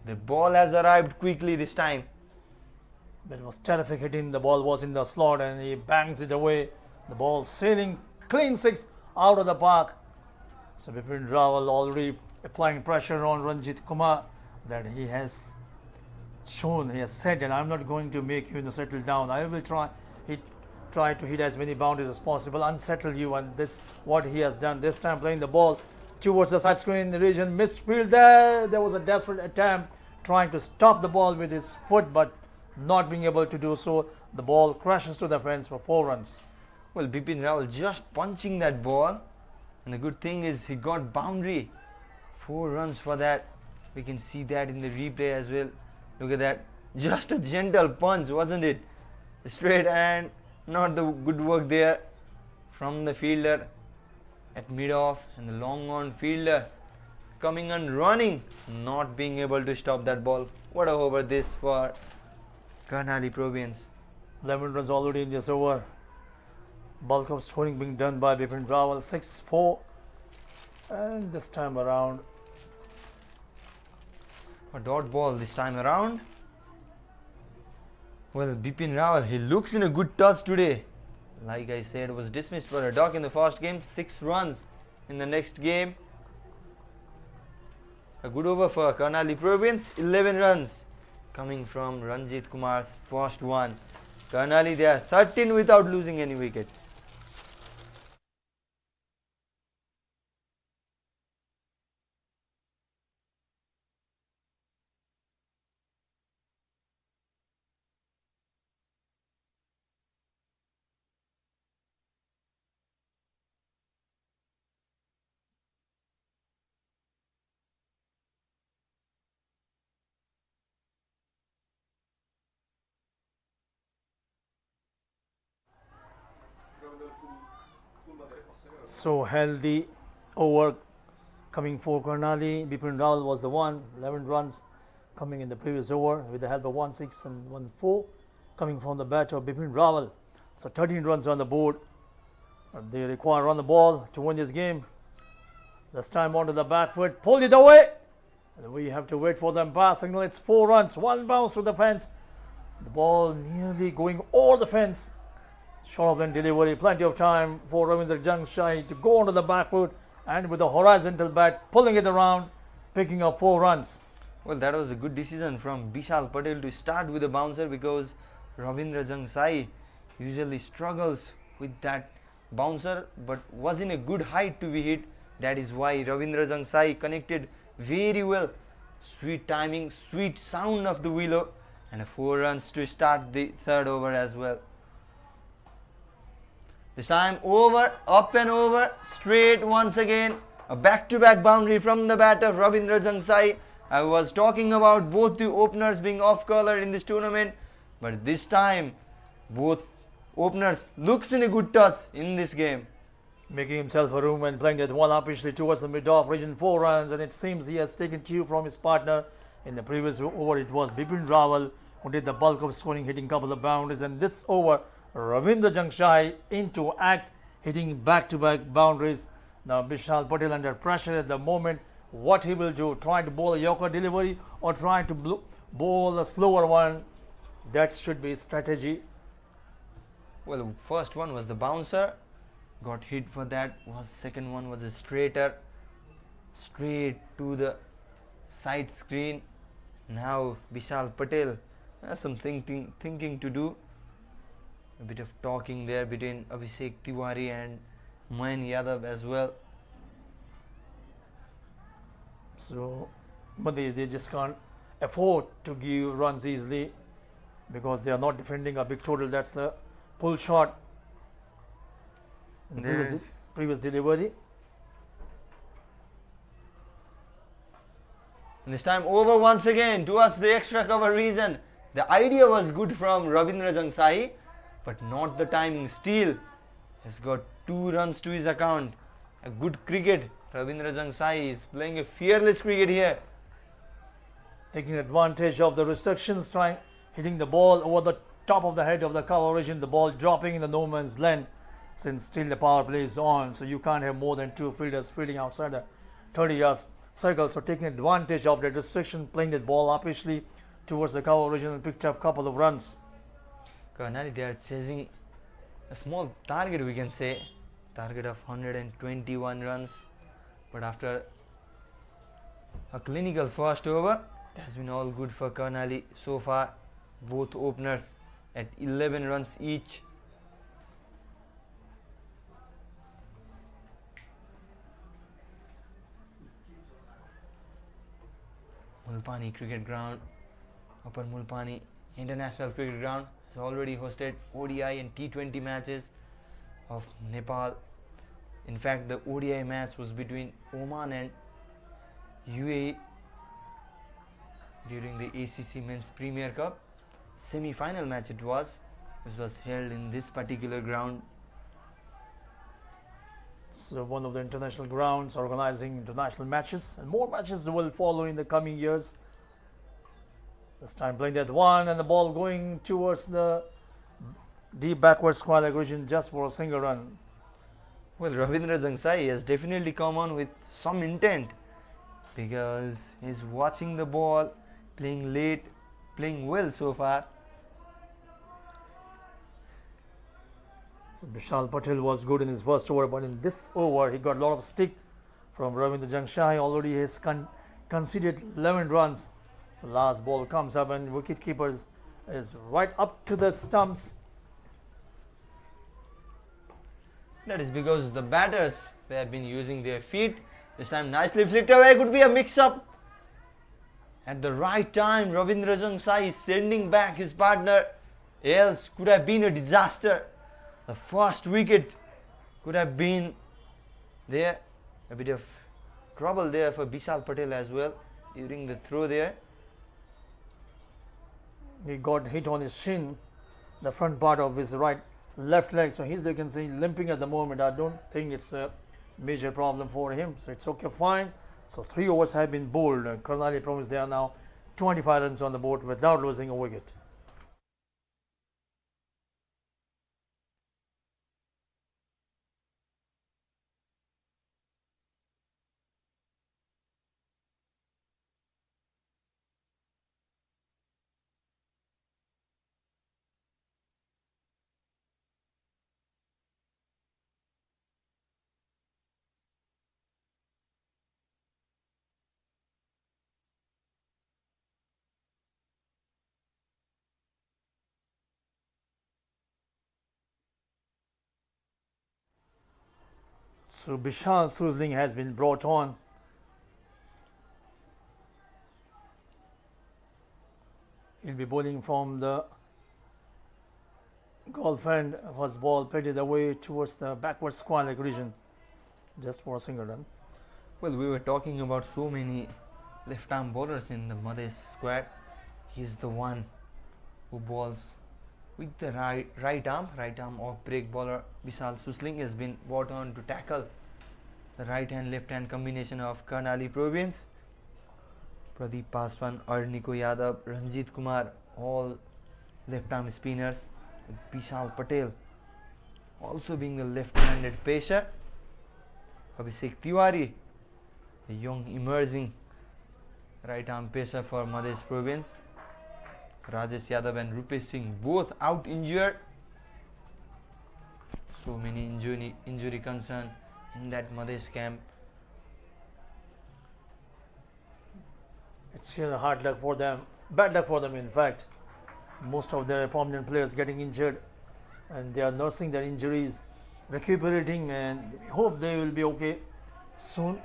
the ball has arrived quickly this time. That was terrific hitting. The ball was in the slot and he bangs it away. The ball sailing clean 6 out of the park. So Bipin Rawal already applying pressure on Ranjit Kumar, that he has shown, he has said that I'm not going to make you settle down. I will try to hit as many boundaries as possible, unsettle you, and this what he has done this time, playing the ball towards the side screen region. Missed field there. There was a desperate attempt trying to stop the ball with his foot, but not being able to do so. The ball crashes to the fence for 4 runs. Well, Bipin Rawal just punching that ball, and the good thing is he got boundary. 4 runs for that. We can see that in the replay as well. Look at that. Just a gentle punch, wasn't it? Straight, and not the good work there from the fielder at mid-off, and the long on fielder coming and running, not being able to stop that ball. What a over this for Karnali Province. 11 runs already in this over. Bulk of scoring being done by Bipin Rawal, 6-4. And this time around, A dot ball this time around. Well, Bipin Rawal, he looks in a good touch today. Like I said, was dismissed for a duck in the first game. 6 runs in the next game. A good over for Karnali Province. 11 runs coming from Ranjit Kumar's first one. Karnali, they are 13 without losing any wicket. so healthy over coming for Karnali. Bipin Rawal was the one. 11 runs coming in the previous over with the help of 1-6 and 1-4 coming from the bat of Bipin Rawal. So 13 runs on the board. They require on the ball to win this game. This time onto the back foot, pulled it away. And we have to wait for the umpire signal. It's 4 runs, 1 bounce to the fence. The ball nearly going over the fence. Short of end delivery, plenty of time for Ravindra Jangshai to go onto the back foot and with a horizontal bat, pulling it around, picking up 4 runs. Well, that was a good decision from Vishal Patel to start with a bouncer, because Ravindra Jangsai usually struggles with that bouncer but was in a good height to be hit. That is why Ravindra Jangsai connected very well. Sweet timing, sweet sound of the willow, and 4 runs to start the third over as well. This time over, up and over, straight once again. A back-to-back boundary from the batter Ravindra Jangsai. I was talking about both the openers being off color in this tournament, but this time both openers looks in a good toss in this game. Making himself a room and playing that one upishly towards the mid-off region, 4 runs, and it seems he has taken cue from his partner. In the previous over, it was Bipin Rawal who did the bulk of scoring, hitting a couple of boundaries, and this over, Ravindra Jangshai into act, hitting back-to-back boundaries. Now Vishal Patel under pressure at the moment. What he will do, try to bowl a Yorker delivery or try to bowl a slower one, that should be strategy. Well, first one was the bouncer, got hit for that. Second one was a straighter, straight to the side screen. Now Vishal Patel has some thinking to do. A bit of talking there between Abhishek Tiwari and Mayan Yadav as well. So Madhesh, they just can't afford to give runs easily because they are not defending a big total. That's the pull shot in the previous delivery. And this time over once again towards the extra cover region. The idea was good from Ravindra Jangsai, but not the timing. Still has got 2 runs to his account. A good cricket. Ravindra Jangsai is playing a fearless cricket here. Taking advantage of the restrictions, hitting the ball over the top of the head of the cover region, the ball dropping in the no man's land, since still the power play is on, so you can't have more than 2 fielders fielding outside the 30-yard circle. So taking advantage of that restriction, playing that ball upishly towards the cover region and picked up a couple of runs. Karnali, they are chasing a small target, we can say, target of 121 runs, but after a clinical first over, it has been all good for Karnali so far. Both openers at 11 runs each. Mulpani Cricket Ground, Upper Mulpani International Cricket Ground has already hosted ODI and T20 matches of Nepal. In fact, the ODI match was between Oman and UAE during the ACC Men's Premier Cup. Semi-final match it was, which was held in this particular ground. So one of the international grounds organizing international matches, and more matches will follow in the coming years. This time playing that one and the ball going towards the deep backward square leg region just for a single run. Well, Ravindra Jangsai has definitely come on with some intent, because he's watching the ball, playing late, playing well so far. So Vishal Patel was good in his first over, but in this over he got a lot of stick from Ravindra Jangsai. Already he has conceded 11 runs. So last ball comes up and wicket keeper is right up to the stumps. That is because the batters, they have been using their feet. This time nicely flicked away, could be a mix-up. At the right time, Ravindra Jangsai is sending back his partner, else could have been a disaster. The first wicket could have been there. A bit of trouble there for Vishal Patel as well during the throw there. He got hit on his shin, the front part of his left leg, so he's, you can see, limping at the moment. I don't think it's a major problem for him, so it's okay, fine. So 3 overs have been bowled, and Karnali Province, they are now 25 runs on the board without losing a wicket. So Bishal Susling has been brought on. He'll be bowling from the golf end. First ball played away towards the backward square leg region, just for a single run. Well, we were talking about so many left arm bowlers in the Madhesh squad. He's the one who bowls with the right arm off break bowler. Vishal Susling has been brought on to tackle the right hand left hand combination of Karnali province. Pradeep Paswan, Arniko Yadav, Ranjit Kumar, all left arm spinners, with Vishal Patel also being the left handed pacer. Abhishek Tiwari, the young emerging right arm pacer for Madhesh province. Rajesh Yadav and Rupesh Singh both out injured. So many injury concern in that Madhesh camp. It's hard luck for them, bad luck for them in fact. Most of their prominent players getting injured and they are nursing their injuries, recuperating, and we hope they will be okay soon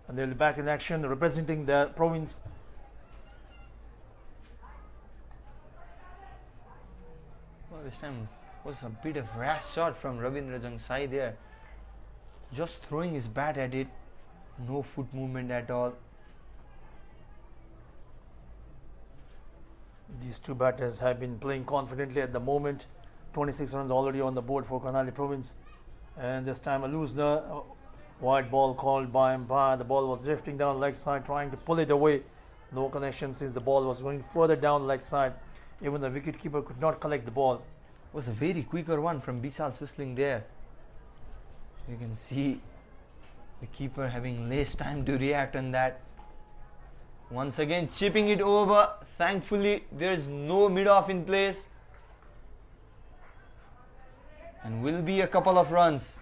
and they will be back in action representing their province. Well, this time was a bit of rash shot from Ravindra Jangsai there. Just throwing his bat at it, no foot movement at all. These two batters have been playing confidently at the moment. 26 runs already on the board for Karnali province. And this time a loose wide ball called by umpire. The ball was drifting down leg side, trying to pull it away. No connection since the ball was going further down leg side. Even the wicketkeeper could not collect the ball. It was a very quicker one from Vishal Susling there. You can see the keeper having less time to react on that. Once again chipping it over. Thankfully there is no mid-off in place and will be a couple of runs.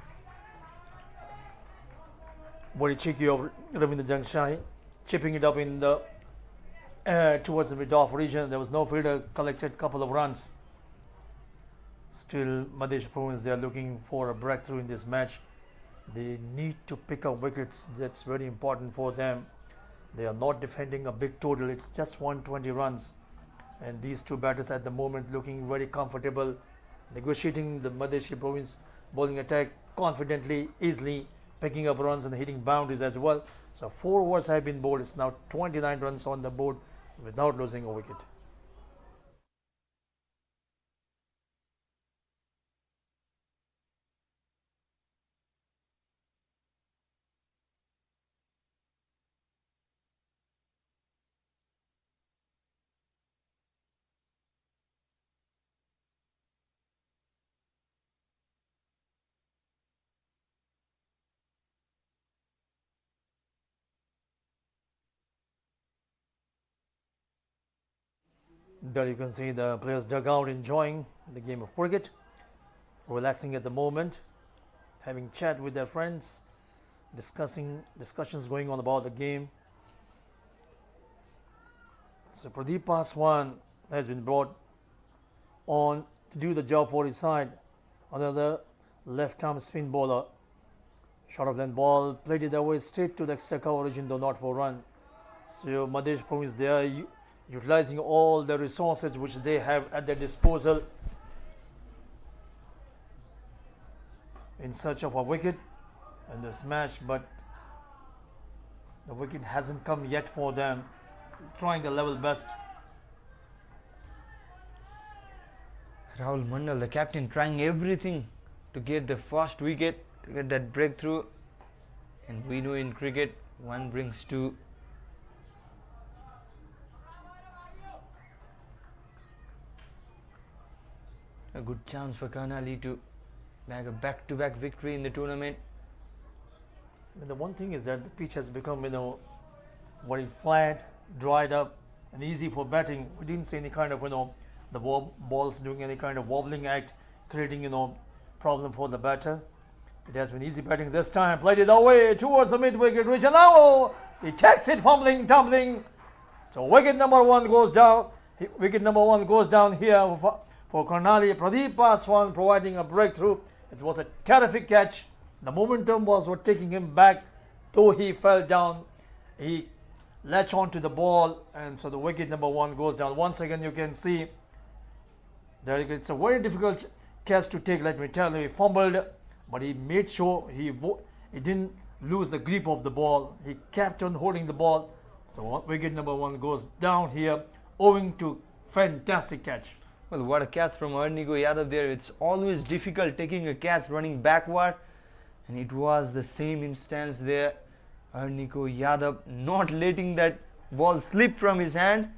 Very cheeky of Ravindra Jangsai, chipping it up in the towards the mid-off region. There was no fielder, collected couple of runs. Still Madhesh province, they are looking for a breakthrough in this match. They need to pick up wickets. That's very important for them. They are not defending a big total. It's just 120 runs. And these two batters at the moment looking very comfortable, negotiating the Madhesh province bowling attack confidently, easily, picking up runs and hitting boundaries as well. So 4 overs have been bowled. It's now 29 runs on the board without losing a wicket. There you can see the players dug out enjoying the game of cricket, relaxing at the moment, having chat with their friends, discussions going on about the game. So Pradeep Paswan has been brought on to do the job for his side. Another left-arm spin bowler. Short of length ball, played it away straight to the extra cover region, though not for run. So Madhesh province, they are utilizing all the resources which they have at their disposal in search of a wicket in this match, but the wicket hasn't come yet for them. Trying the level best. Rahul Mandal, the captain, trying everything to get the first wicket, to get that breakthrough. And we know in cricket, one brings two. A good chance for Karnali to bag a back-to-back victory in the tournament. And the one thing is that the pitch has become, very flat, dried up, and easy for batting. We didn't see any kind of, the balls doing any kind of wobbling act, creating, problem for the batter. It has been easy batting this time. Played it away towards the mid-wicket region. Now he checks it, fumbling, tumbling. So wicket number one goes down. Wicket number one goes down here for Karnali. Pradeep Paswan providing a breakthrough. It was a terrific catch The momentum was what taking him back, though he fell down. He latched onto the ball, and so the wicket number 1 goes down. Once again, you can see there it's a very difficult catch to take. Let me tell you, he fumbled, but he made sure he didn't lose the grip of the ball. He kept on holding the ball. So wicket number 1 goes down here, owing to fantastic catch. Well, what a catch from Nico Yadav there. It's always difficult taking a catch running backward, and it was the same instance there. Nico Yadav not letting that ball slip from his hand,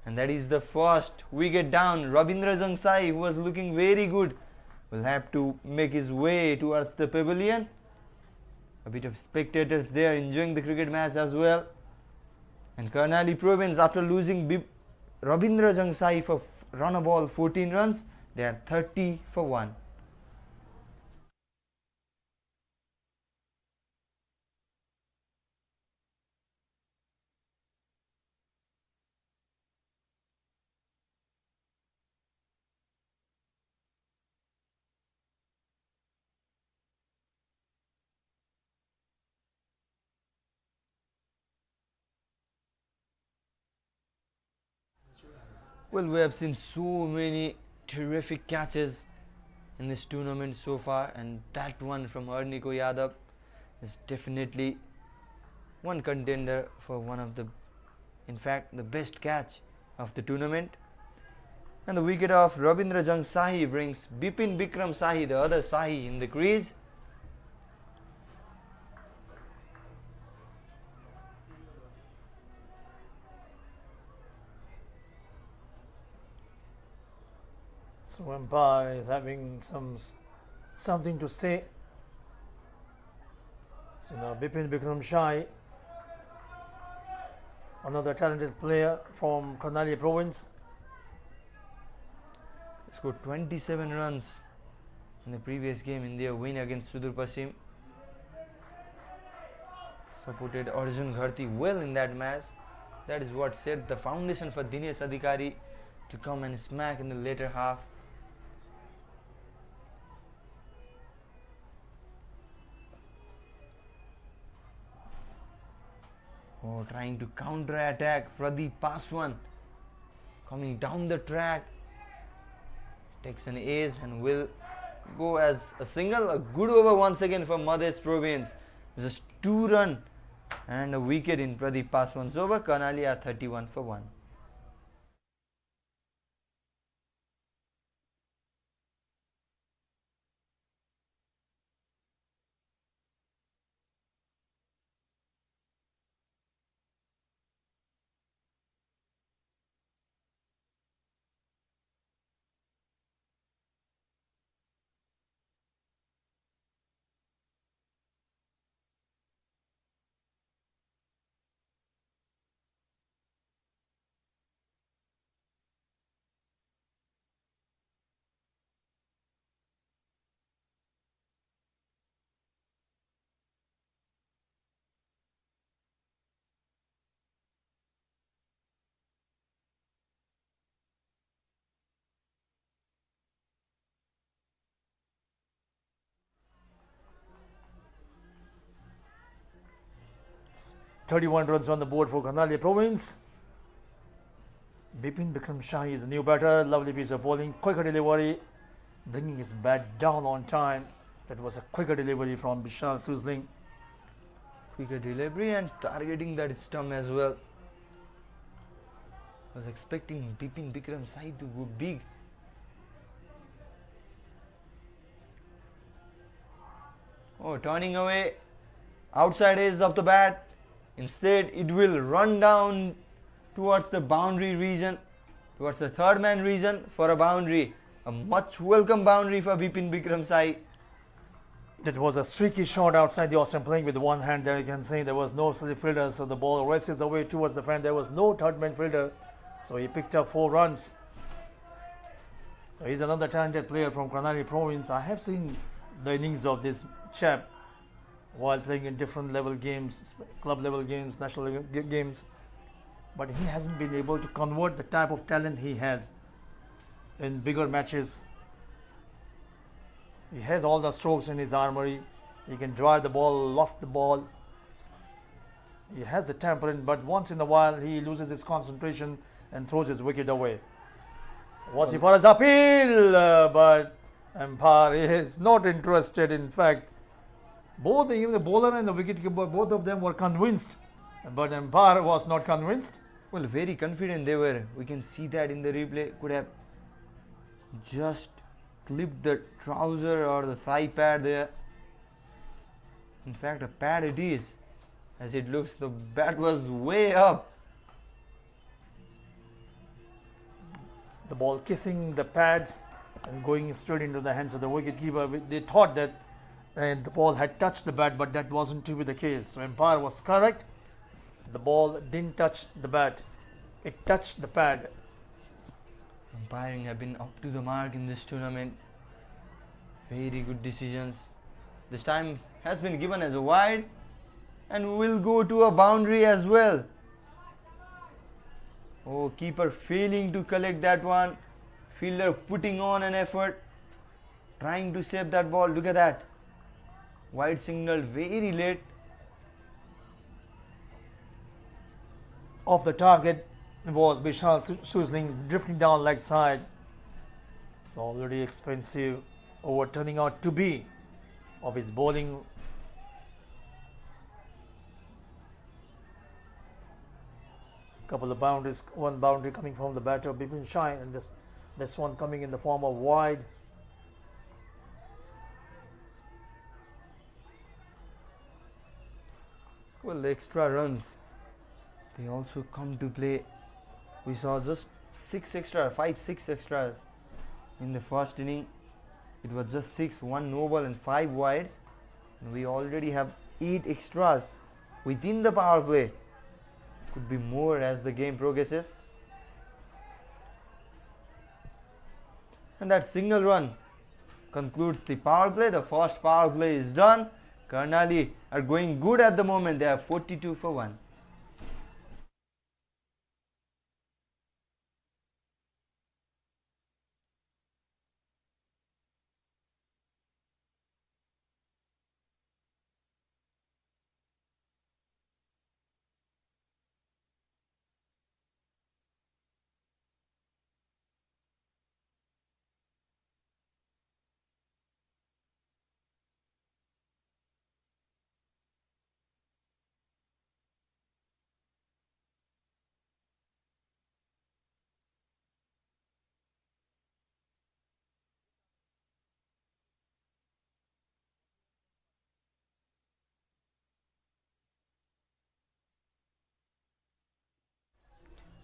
and that is the first wicket down. Ravindra Jangsai, who was looking very good, will have to make his way towards the pavilion. A bit of spectators there enjoying the cricket match as well. And Karnali Province, after losing Ravindra Jangsai for run a ball 14 runs, they are 30 for 1. Well, we have seen so many terrific catches in this tournament so far, and that one from Nico Yadav is definitely one contender for one of the, in fact, the best catch of the tournament. And the wicket of Ravindra Jangsai brings Bipin Bikram Sahi, the other Sahi, in the crease. So umpire is having something to say. So now Bipin Bikram Shai, another talented player from Karnali Province, Scored 27 runs in the previous game in their win against Sudur Pasim. Supported Arjun Gharti well in that match. That is what set the foundation for Dinesh Adhikari to come and smack in the later half. Oh, trying to counter-attack. Pradeep Paswan coming down the track, takes an ace and will go as a single. A good over once again for Madhesh Province. Just 2 runs and a wicket in Pradeep Paswan's over. Karnali are 31 for 1. .31 runs on the board for Karnali Province. Bipin Bikram Shah is a new batter. Lovely piece of bowling, quicker delivery, bringing his bat down on time. That was a quicker delivery from Vishal Suzling. Quicker delivery and targeting that stump as well. Was expecting Bipin Bikram Sai to go big. Oh, turning away, outside edge of the bat. Instead, it will run down towards the boundary region, towards the third man region for a boundary. A much welcome boundary for Bipin Bikram Sai. That was a streaky shot outside the Austrian, playing with one hand there. You can see there was no slip fielder, so the ball races away towards the fan. There was no third man fielder, so he picked up 4 runs. So he's another talented player from Karnali Province. I have seen the innings of this chap while playing in different level games, club level games, national level games, but he hasn't been able to convert the type of talent he has in bigger matches. He has all the strokes in his armory. He can drive the ball, loft the ball. He has the temperament, but once in a while he loses his concentration and throws his wicket away. Was he for his appeal? But umpire is not interested. In fact, both even the bowler and the wicketkeeper, both of them were convinced, but umpire was not convinced. Well, very confident they were. We can see that in the replay. Could have just clipped the trouser or the thigh pad there. In fact, a pad it is. As it looks, the bat was way up. The ball kissing the pads and going straight into the hands of the wicketkeeper. They thought that the ball had touched the bat, but that wasn't to be the case. So umpire was correct. The ball didn't touch the bat. It touched the pad. Umpiring have been up to the mark in this tournament. Very good decisions. This time has been given as a wide and will go to a boundary as well. Oh, keeper failing to collect that one. Fielder putting on an effort, trying to save that ball. Look at that. Wide signal very late. Off the target was Vishal Suisling drifting down leg side. It's already expensive over turning out to be of his bowling. Couple of boundaries, one boundary coming from the batter Bipin Shai, and this one coming in the form of wide. Well, the extra runs, they also come to play. We saw just 6 extras in the first inning. It was just 6, 1 no ball and 5 wides. And we already have 8 extras within the power play. Could be more as the game progresses. And that single run concludes the power play. The first power play is done. Karnali are going good at the moment. They are 42 for 1.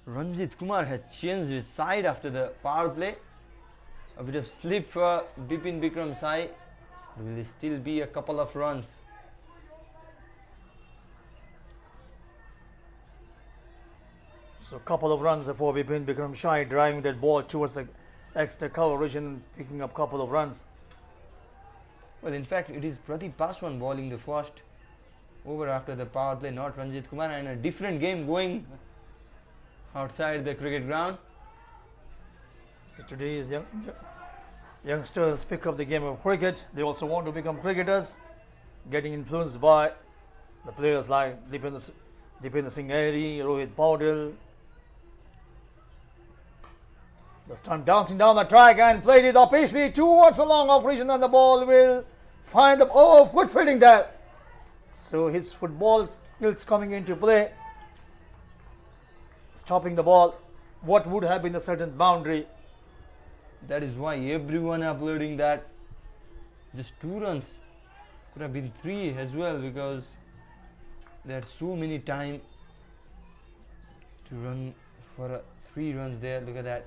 Ranjit Kumar has changed his side after the power play. A bit of slip for Bipin Bikram Sai. Will there still be a couple of runs? So a couple of runs for Bipin Bikram Shai, driving that ball towards the extra coverage and picking up a couple of runs. Well, in fact, it is Pradeep Paswan bowling the first over after the power play, not Ranjit Kumar, and a different game going outside the cricket ground. So today's youngsters pick up the game of cricket. They also want to become cricketers, getting influenced by the players like Dipendra Singh Airi, Rohit Paudil. This time dancing down the track and played it officially towards the long off region, and the ball will find the good fielding there. So his football skills coming into play, stopping the ball. What would have been a certain boundary. That is why everyone uploading that. Just 2 runs. Could have been 3 as well, because there are so many time to run for 3 runs there. Look at that.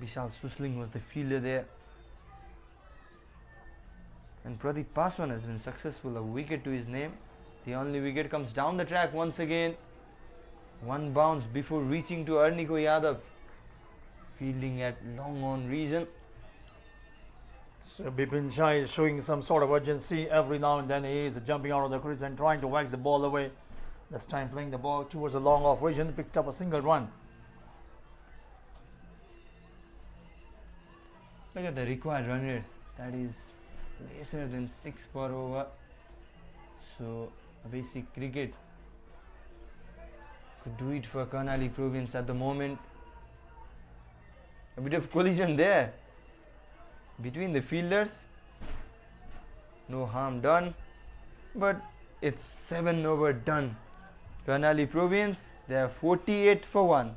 Vishal Suisling was the fielder there. And Pradeep Paswan has been successful. A wicket to his name. The only wicket comes down the track once again. 1 bounce before reaching to Arniko Yadav. Fielding at long on region. So Bipin Shai is showing some sort of urgency. Every now and then he is jumping out of the crease and trying to whack the ball away. This time playing the ball towards the long off region, picked up a single run. Look at the required run rate. That is lesser than 6 per over. So basic cricket could do it for Karnali Province at the moment. A bit of collision there between the fielders. No harm done, but it's 7 over done. Karnali Province, they are 48 for 1.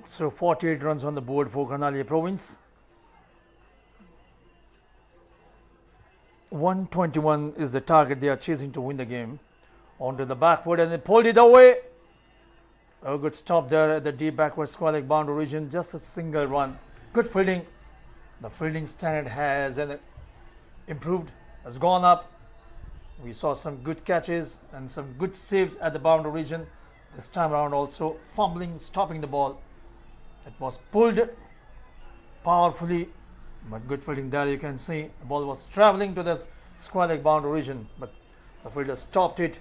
So 48 runs on the board for Karnali Province. 121 is the target they are chasing to win the game. Onto the backward and they pulled it away. A good stop there at the deep backward square leg boundary region. Just a single run. Good fielding. The fielding standard has improved, has gone up. We saw some good catches and some good saves at the boundary region. This time around also fumbling, stopping the ball. It was pulled powerfully, but good fielding there. You can see the ball was traveling to the square leg boundary region, but the fielder stopped it.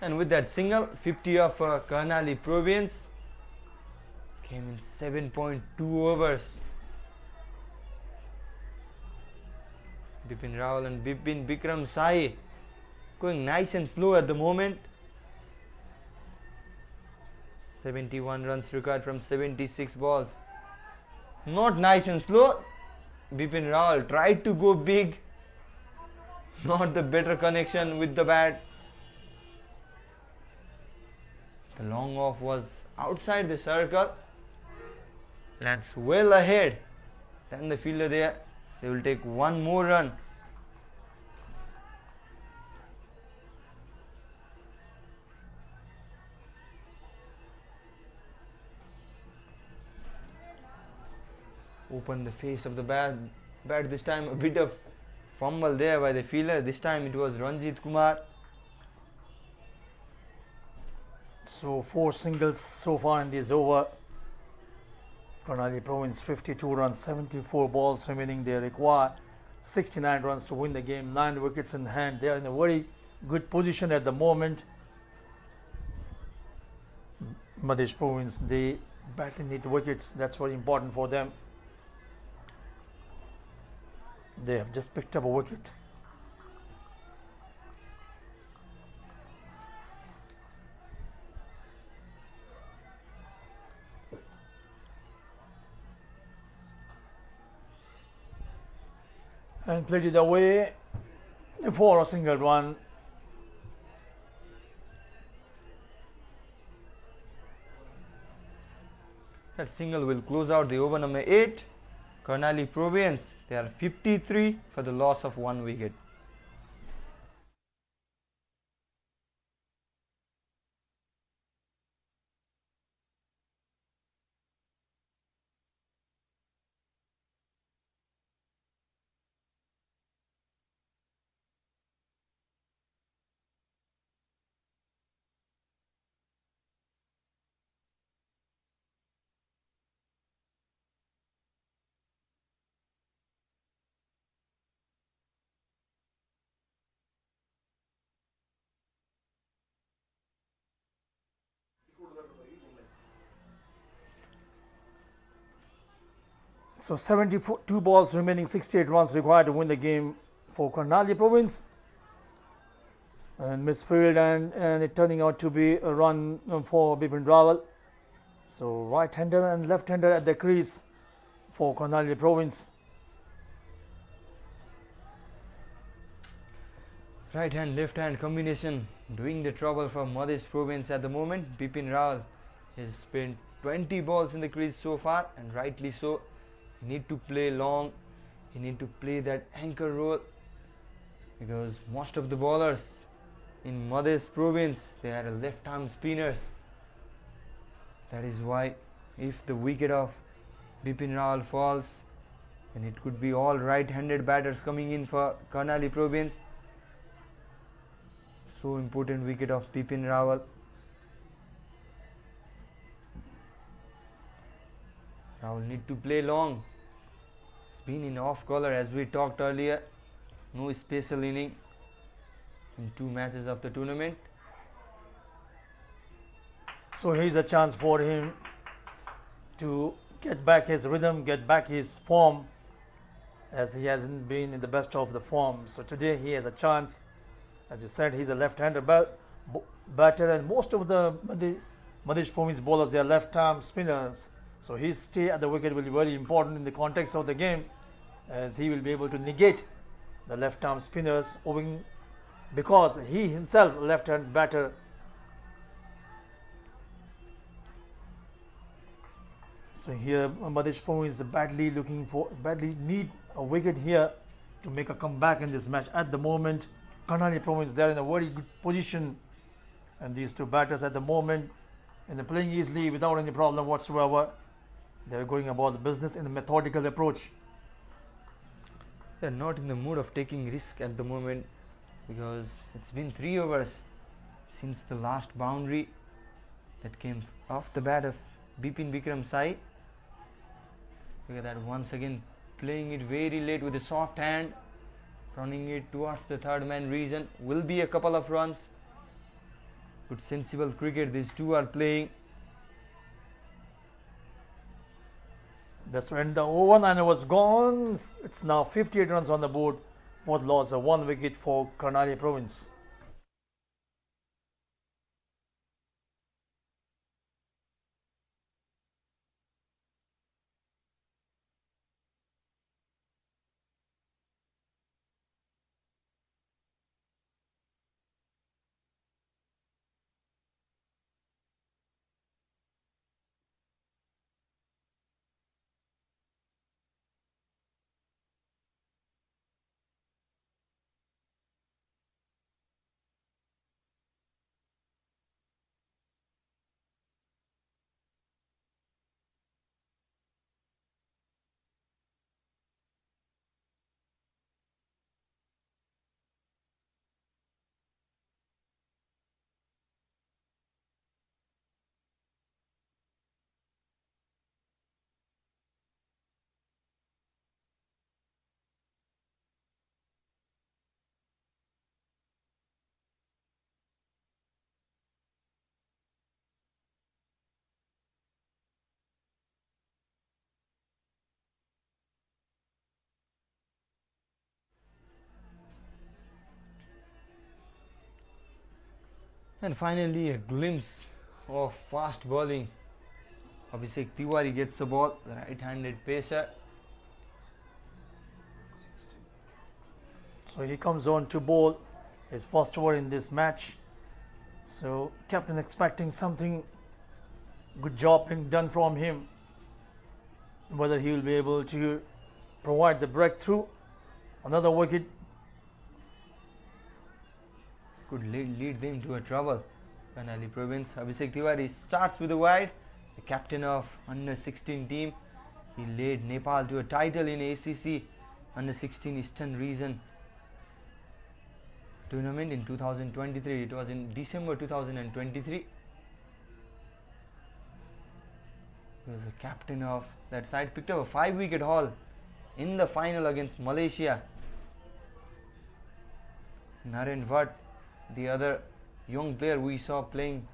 And with that single, 50 of Karnali Province came in 7.2 overs. Bipin Rawal and Bipin Bikram Sai going nice and slow at the moment. 71 runs required from 76 balls. Not nice and slow. Bipin Rawal tried to go big. Not the better connection with the bat. The long off was outside the circle. Lands well ahead than the fielder there. They will take one more run. Open the face of the bat this time. A bit of fumble there by the fielder. This time it was Ranjit Kumar. So 4 singles so far in this over. Karnali Province 52 runs, 74 balls remaining. They require 69 runs to win the game. 9 wickets in hand. They are in a very good position at the moment. Madhesh Province, they badly need wickets. That's very important for them. They have just picked up a wicket. And played it away for a single run. That single will close out the over number 8. Karnali Province, they are 53 for the loss of 1 wicket. So 72 balls remaining, 68 runs required to win the game for Karnali Province. And misfield and it turning out to be a run for Bipin Rawal. So right-hander and left-hander at the crease for Karnali Province. Right hand, left hand combination doing the trouble for Madhesh province at the moment. Bipin Rawal has spent 20 balls in the crease so far, and rightly so. He need to play long, he need to play that anchor role, because most of the bowlers in Madhesh province, they are left arm spinners. That is why if the wicket of Bipin Rawal falls, then it could be all right-handed batters coming in for Karnali province. So important wicket of Bipin Rawal. Rawal need to play long. It's been in off color as we talked earlier. No special inning in 2 matches of the tournament. So here's a chance for him to get back his rhythm, get back his form, as he hasn't been in the best of the form. So today he has a chance. As you said, he's a left-hander batter, and most of the Madhesh province bowlers, they are left-arm spinners. So his stay at the wicket will be very important in the context of the game, as he will be able to negate the left-arm spinners, because he himself a left-hand batter. So here Madhesh province is badly need a wicket here to make a comeback in this match. At the moment, Karnali province, they are in a very good position, and these two batters at the moment, and they're playing easily without any problem whatsoever. They're going about the business in a methodical approach. They're not in the mood of taking risk at the moment, because it's been 3 overs since the last boundary that came off the bat of Bipin Vikram Sai. Look at that, once again playing it very late with a soft hand, running it towards the third man region. Will be a couple of runs. Good sensible cricket these two are playing. That's when the over-niner was gone. It's now 58 runs on the board for the loss of 1 wicket for Karnali province. And finally a glimpse of fast bowling. Abhishek Tiwari gets the ball, the right-handed pacer. So he comes on to bowl his first over in this match. So captain expecting something, good job being done from him. Whether he will be able to provide the breakthrough. Another wicket could lead them to a trouble. Karnali province. Abhishek Tiwari starts with a wide. The captain of under 16 team. He led Nepal to a title in ACC under 16 Eastern region tournament in 2023. It was in December 2023. He was the captain of that side. Picked up a 5-wicket haul in the final against Malaysia. Naren Vatt, the other young player we saw playing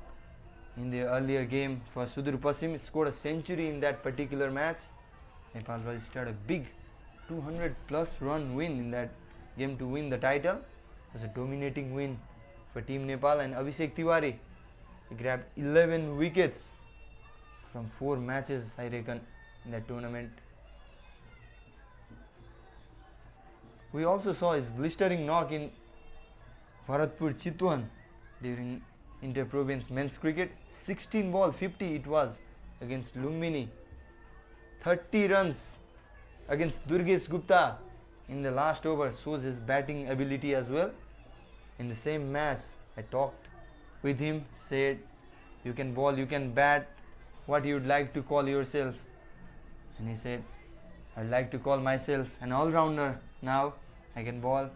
in the earlier game for Sudur Pasim, scored a century in that particular match. Nepal registered a big 200 plus run win in that game to win the title. It was a dominating win for Team Nepal, and Abhishek Tiwari grabbed 11 wickets from 4 matches, I reckon, in that tournament. We also saw his blistering knock in Bharatpur Chitwan during inter-province men's cricket. 16 ball 50 it was against Lumbini. 30 runs against Durgesh Gupta in the last over, shows his batting ability as well. In the same match, I talked with him, said, you can bowl, you can bat, what you would like to call yourself? And he said, I'd like to call myself an all-rounder now. I can bowl,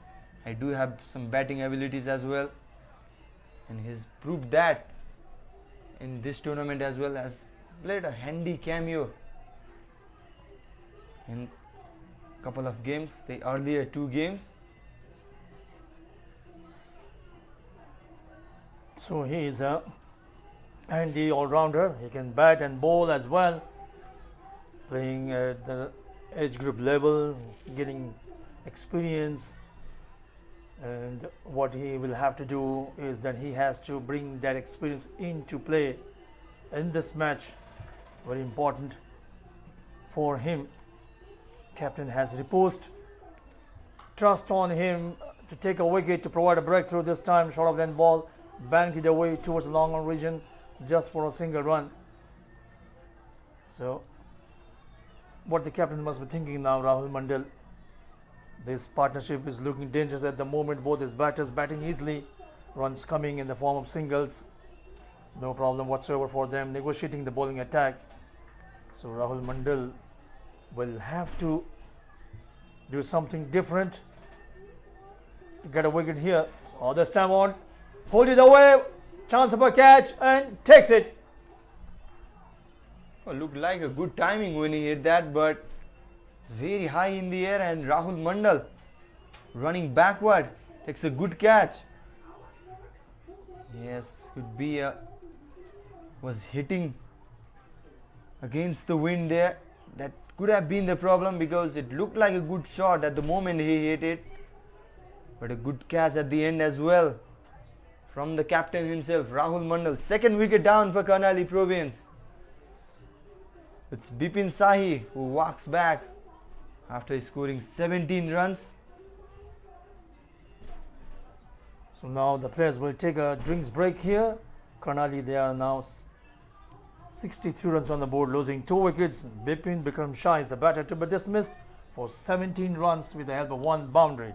I do have some batting abilities as well. And he's proved that in this tournament as well, as played a handy cameo in couple of games, the earlier 2 games. So he is a handy all-rounder. He can bat and bowl as well, playing at the age group level, getting experience. And what he will have to do is that he has to bring that experience into play in this match. Very important for him. Captain has reposed trust on him to take a wicket, to provide a breakthrough this time. Short of then ball, banked it away towards the long on region just for a single run. So what the captain must be thinking now, Rahul Mandal. This partnership is looking dangerous at the moment. Both his batters batting easily, runs coming in the form of singles, no problem whatsoever for them, negotiating the bowling attack. So Rahul Mandal will have to do something different to get a wicket here. Oh, this time on, hold it away, chance of a catch, and takes it. Oh, looked like a good timing when he hit that, but very high in the air, and Rahul Mandal running backward takes a good catch. Yes, could be a was hitting against the wind there. That could have been the problem, because it looked like a good shot at the moment he hit it, but a good catch at the end as well from the captain himself, Rahul Mandal. Second wicket down for Karnali Province. It's Bipin Sahi who walks back after scoring 17 runs. So now the players will take a drinks break here. Karnali, they are now 63 runs on the board, losing 2 wickets. Bipin Bikram Shah is the batter to be dismissed for 17 runs with the help of 1 boundary.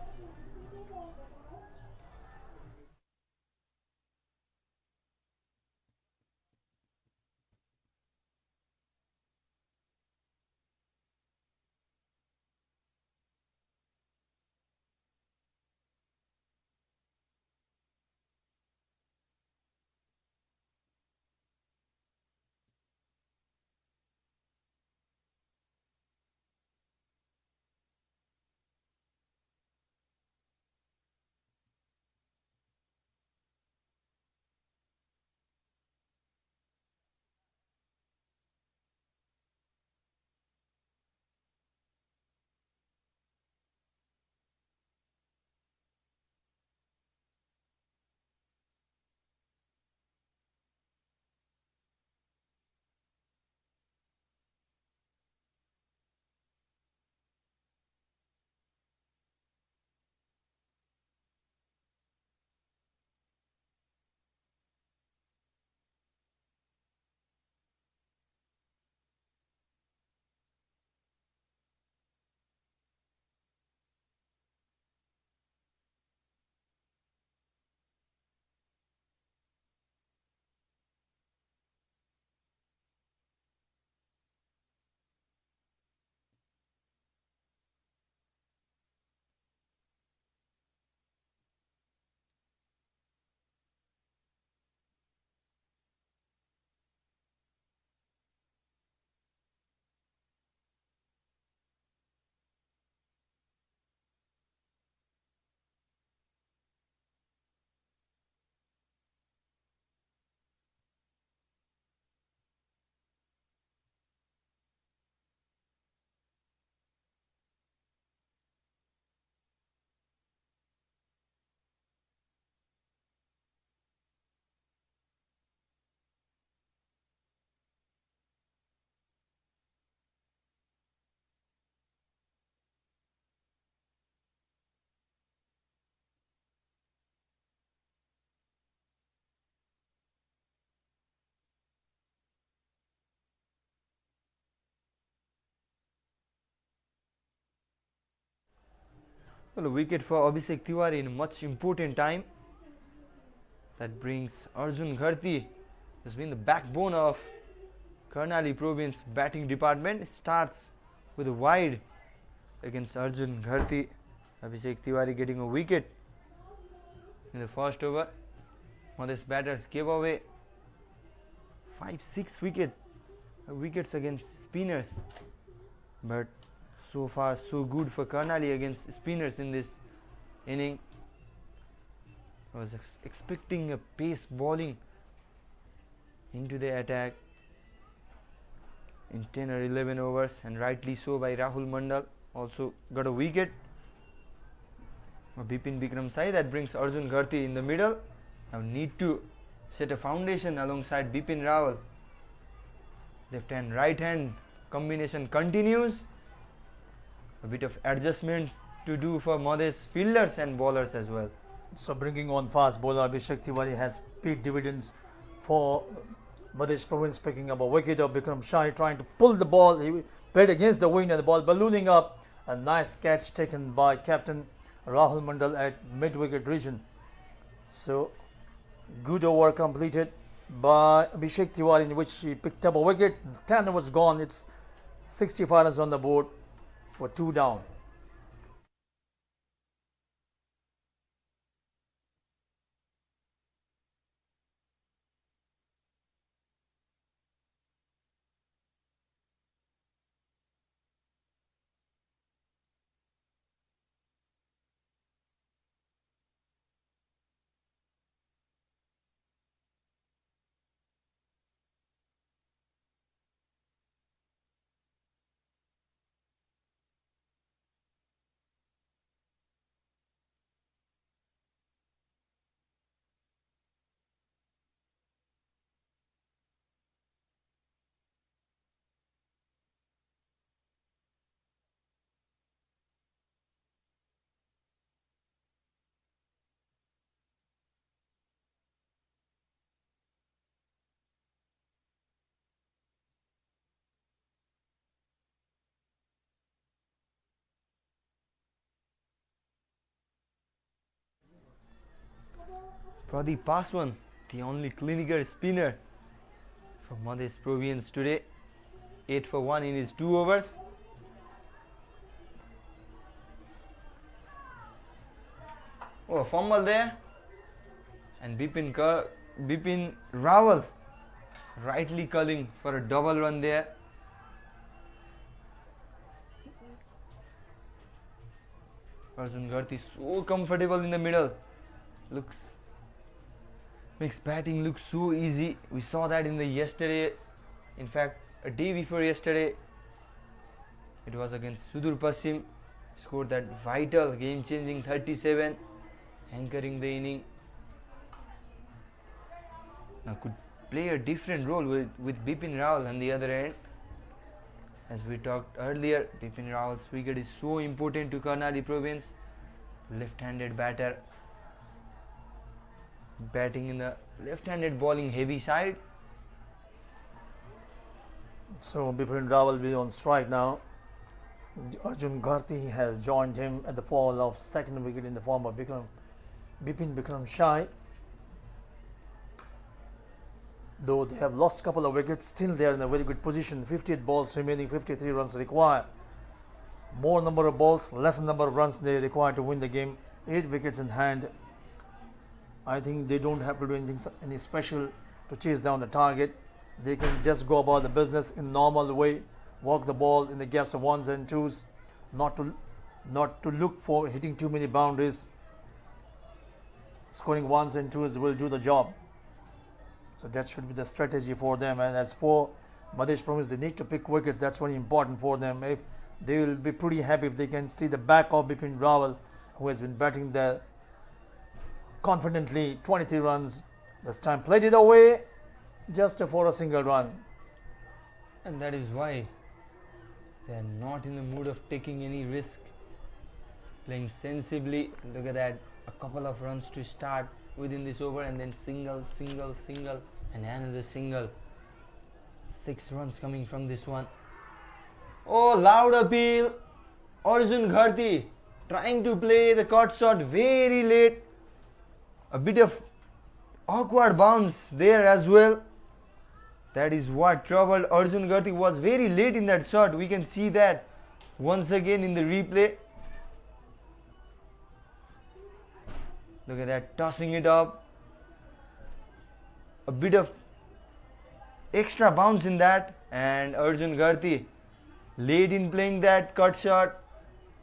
Well, a wicket for Abhishek Tiwari in a much important time. That brings Arjun Gharti, who's been the backbone of Karnali Province batting department. It starts with a wide against Arjun Gharti. Abhishek Tiwari getting a wicket in the first over. Madhesh batters gave away 5-6 wickets against spinners, but so far so good for Karnali against spinners in this inning. I was expecting a pace bowling into the attack in 10 or 11 overs, and rightly so by Rahul Mandal. Also got a wicket. Bipin Bikram Sai. That brings Arjun Gharti in the middle. Now need to set a foundation alongside Bipin Rawal. Left hand right hand combination continues. A bit of adjustment to do for Madhesh fielders and bowlers as well. So bringing on fast bowler Abhishek Tiwari has paid dividends for Madhesh Province, picking up a wicket of Bikram Shai, trying to pull the ball. He played against the wind and the ball ballooning up. A nice catch taken by captain Rahul Mandal at mid-wicket region. So good over completed by Abhishek Tiwari, in which he picked up a wicket. 10 was gone. It's 65 runs on the board for 2 down. Pradeep Paswan, the only clinical spinner for Madhesh Province today. 8 for 1 in his 2 overs. Oh, a fumble there. And Bipin Rawal rightly calling for a double run there. Arjun Gharti so comfortable in the middle. Makes batting look so easy. We saw that in the yesterday. In fact, a day before yesterday, it was against Sudur Pasim. Scored that vital game-changing 37, anchoring the inning. Now could play a different role with Bipin Rawal on the other end. As we talked earlier, Bipin Rawal's wicket is so important to Karnali Province. Left-handed batter, batting in the left-handed bowling heavy side. So Bipin Rawal will be on strike now. Arjun Gharti has joined him at the fall of second wicket in the form of Bipin Bikram Shai. Though they have lost a couple of wickets, still they are in a very good position. 58 balls remaining, 53 runs required. More number of balls, less number of runs they require to win the game. 8 wickets in hand. I think they don't have to do any special to chase down the target. They can just go about the business in normal way, walk the ball in the gaps of 1s and 2s, not to look for hitting too many boundaries. Scoring 1s and 2s will do the job. So that should be the strategy for them. And as for Madhesh Province, they need to pick wickets. That's very important for them. If they will be pretty happy if they can see the back of Bipin Rawal, who has been batting there confidently. 23 runs this time, played it away just for a single run. And that is why they are not in the mood of taking any risk. Playing sensibly. Look at that, a couple of runs to start within this over, and then single, and another single. 6 runs coming from this one. Oh, loud appeal. Arjun Gharti trying to play the cut shot very late. A bit of awkward bounce there as well. That is what troubled Arjun Garti. Was very late in that shot. We can see that once again in the replay. Look at that, tossing it up. A bit of extra bounce in that, and Arjun Garti, late in playing that cut shot,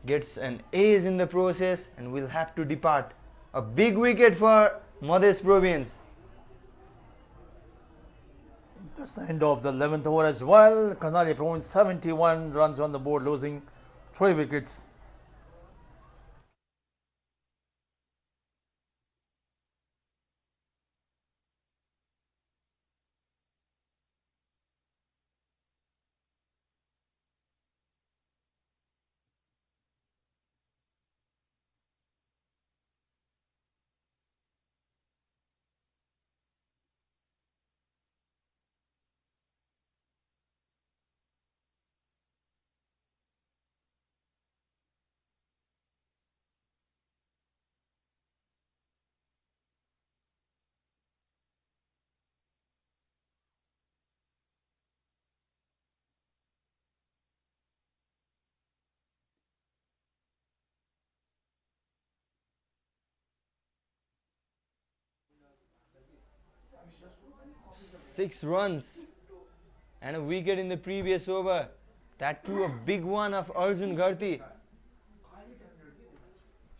gets an ace in the process and will have to depart. A big wicket for Madhesh province. That's the end of the 11th over as well. Karnali province 71 runs on the board, losing 3 wickets. Six runs and a wicket in the previous over. That too a big one of Arjun Garti.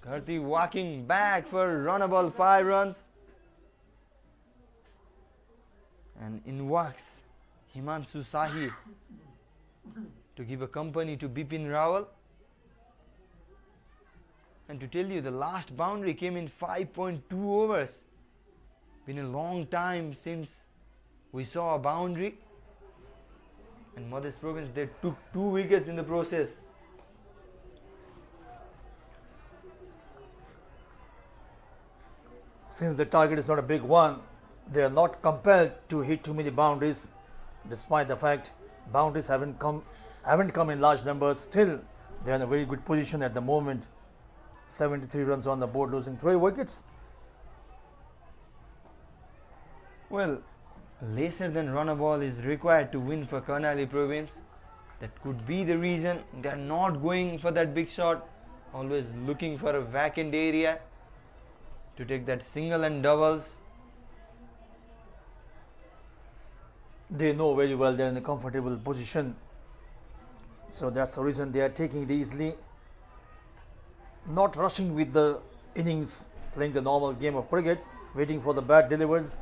Garti walking back for runnable 5 runs. And in walks Himanshu Sahi to give a company to Bipin Rawal. And to tell you, the last boundary came in 5.2 overs. Been a long time since we saw a boundary. And Madhesh province, they took 2 wickets in the process. Since the target is not a big one, they are not compelled to hit too many boundaries, despite the fact boundaries haven't come in large numbers. Still, they are in a very good position at the moment. 73 runs on the board, losing 3 wickets. Well, lesser than runner ball is required to win for Karnali province. That could be the reason they are not going for that big shot, always looking for a vacant area to take that single and doubles. They know very well they are in a comfortable position, so that's the reason they are taking it easily, not rushing with the innings, playing the normal game of cricket, waiting for the bat deliveries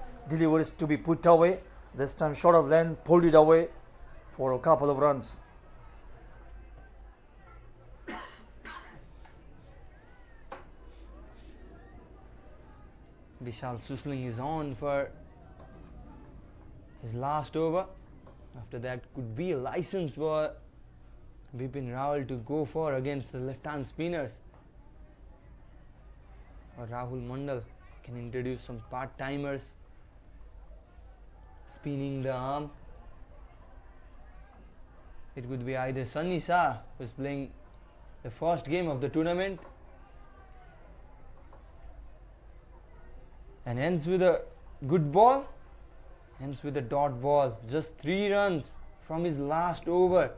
to be put away. This time short of length, pulled it away for a couple of runs. Vishal Susling is on for his last over. After that could be a license for Bipin Rawal to go for against the left-hand spinners. Or Rahul Mandal can introduce some part-timers spinning the arm. It could be either Sunny Shah, who is playing the first game of the tournament, and ends with a good ball, ends with a dot ball. Just 3 runs from his last over.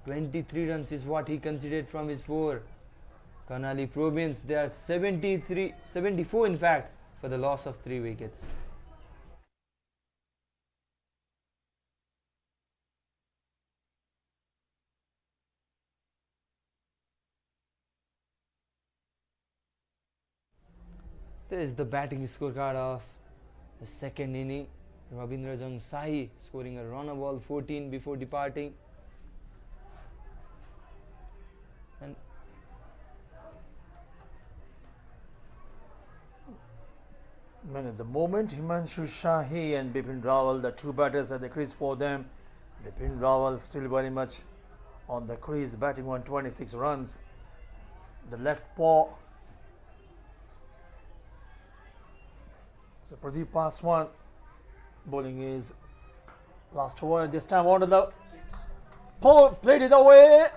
23 runs is what he considered from his 4. Karnali province, they are 74 in fact, for the loss of 3 wickets. There is the batting scorecard of the second inning. Ravindra Jung Sahi scoring a run of all 14 before departing. And At the moment, Himanshu Shahi and Bipin Rawal, the 2 batters at the crease for them. Bipin Rawal still very much on the crease, batting on 26 runs. The left paw. So Pradeep Paswan bowling is last over. This time onto the pole, played it away.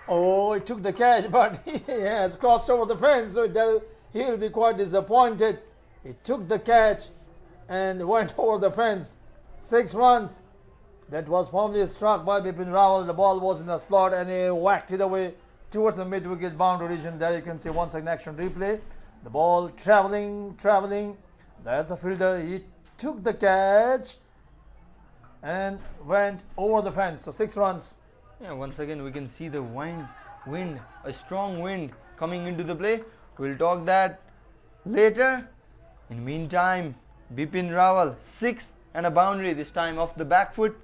Oh, he took the catch, but he has crossed over the fence, so he will be quite disappointed. He took the catch and went over the fence. 6 runs. That was firmly struck by Bipin Rawal. The ball was in the slot and he whacked it away towards the mid-wicket boundary region. There you can see once again action replay. The ball traveling. There's a fielder. He took the catch and went over the fence. So 6 runs. Yeah, once again we can see the wind, a strong wind coming into the play. We'll talk that later. In meantime, Bipin Rawal 6 and a boundary, this time off the back foot.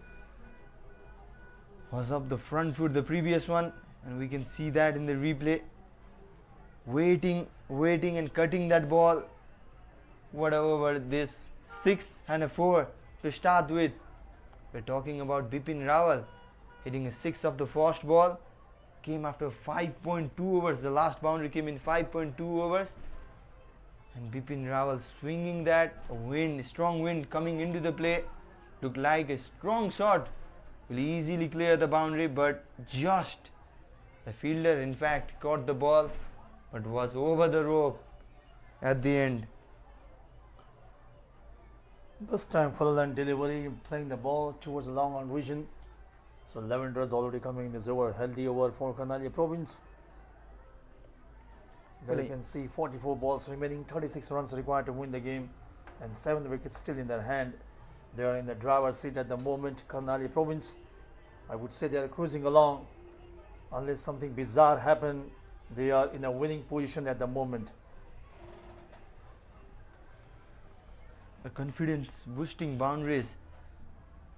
Was up the front foot the previous one, and we can see that in the replay. Waiting and cutting that ball. Whatever this 6 and a 4 to start with. We're talking about Bipin Rawal hitting a 6 of the first ball. Came after 5.2 overs. The last boundary came in 5.2 overs. And Bipin Rawal swinging that. Strong wind coming into the play. Looked like a strong shot. Will easily clear the boundary, but just the fielder in fact caught the ball, but was over the rope at the end. This time full and delivery, playing the ball towards the long on region. So 11 runs already coming in this over. Healthy over for Karnali province. There you can see 44 balls remaining, 36 runs required to win the game, and 7 wickets still in their hand. They are in the driver's seat at the moment. Karnali province, I would say they are cruising along. Unless something bizarre happen, they are in a winning position at the moment. The confidence boosting boundaries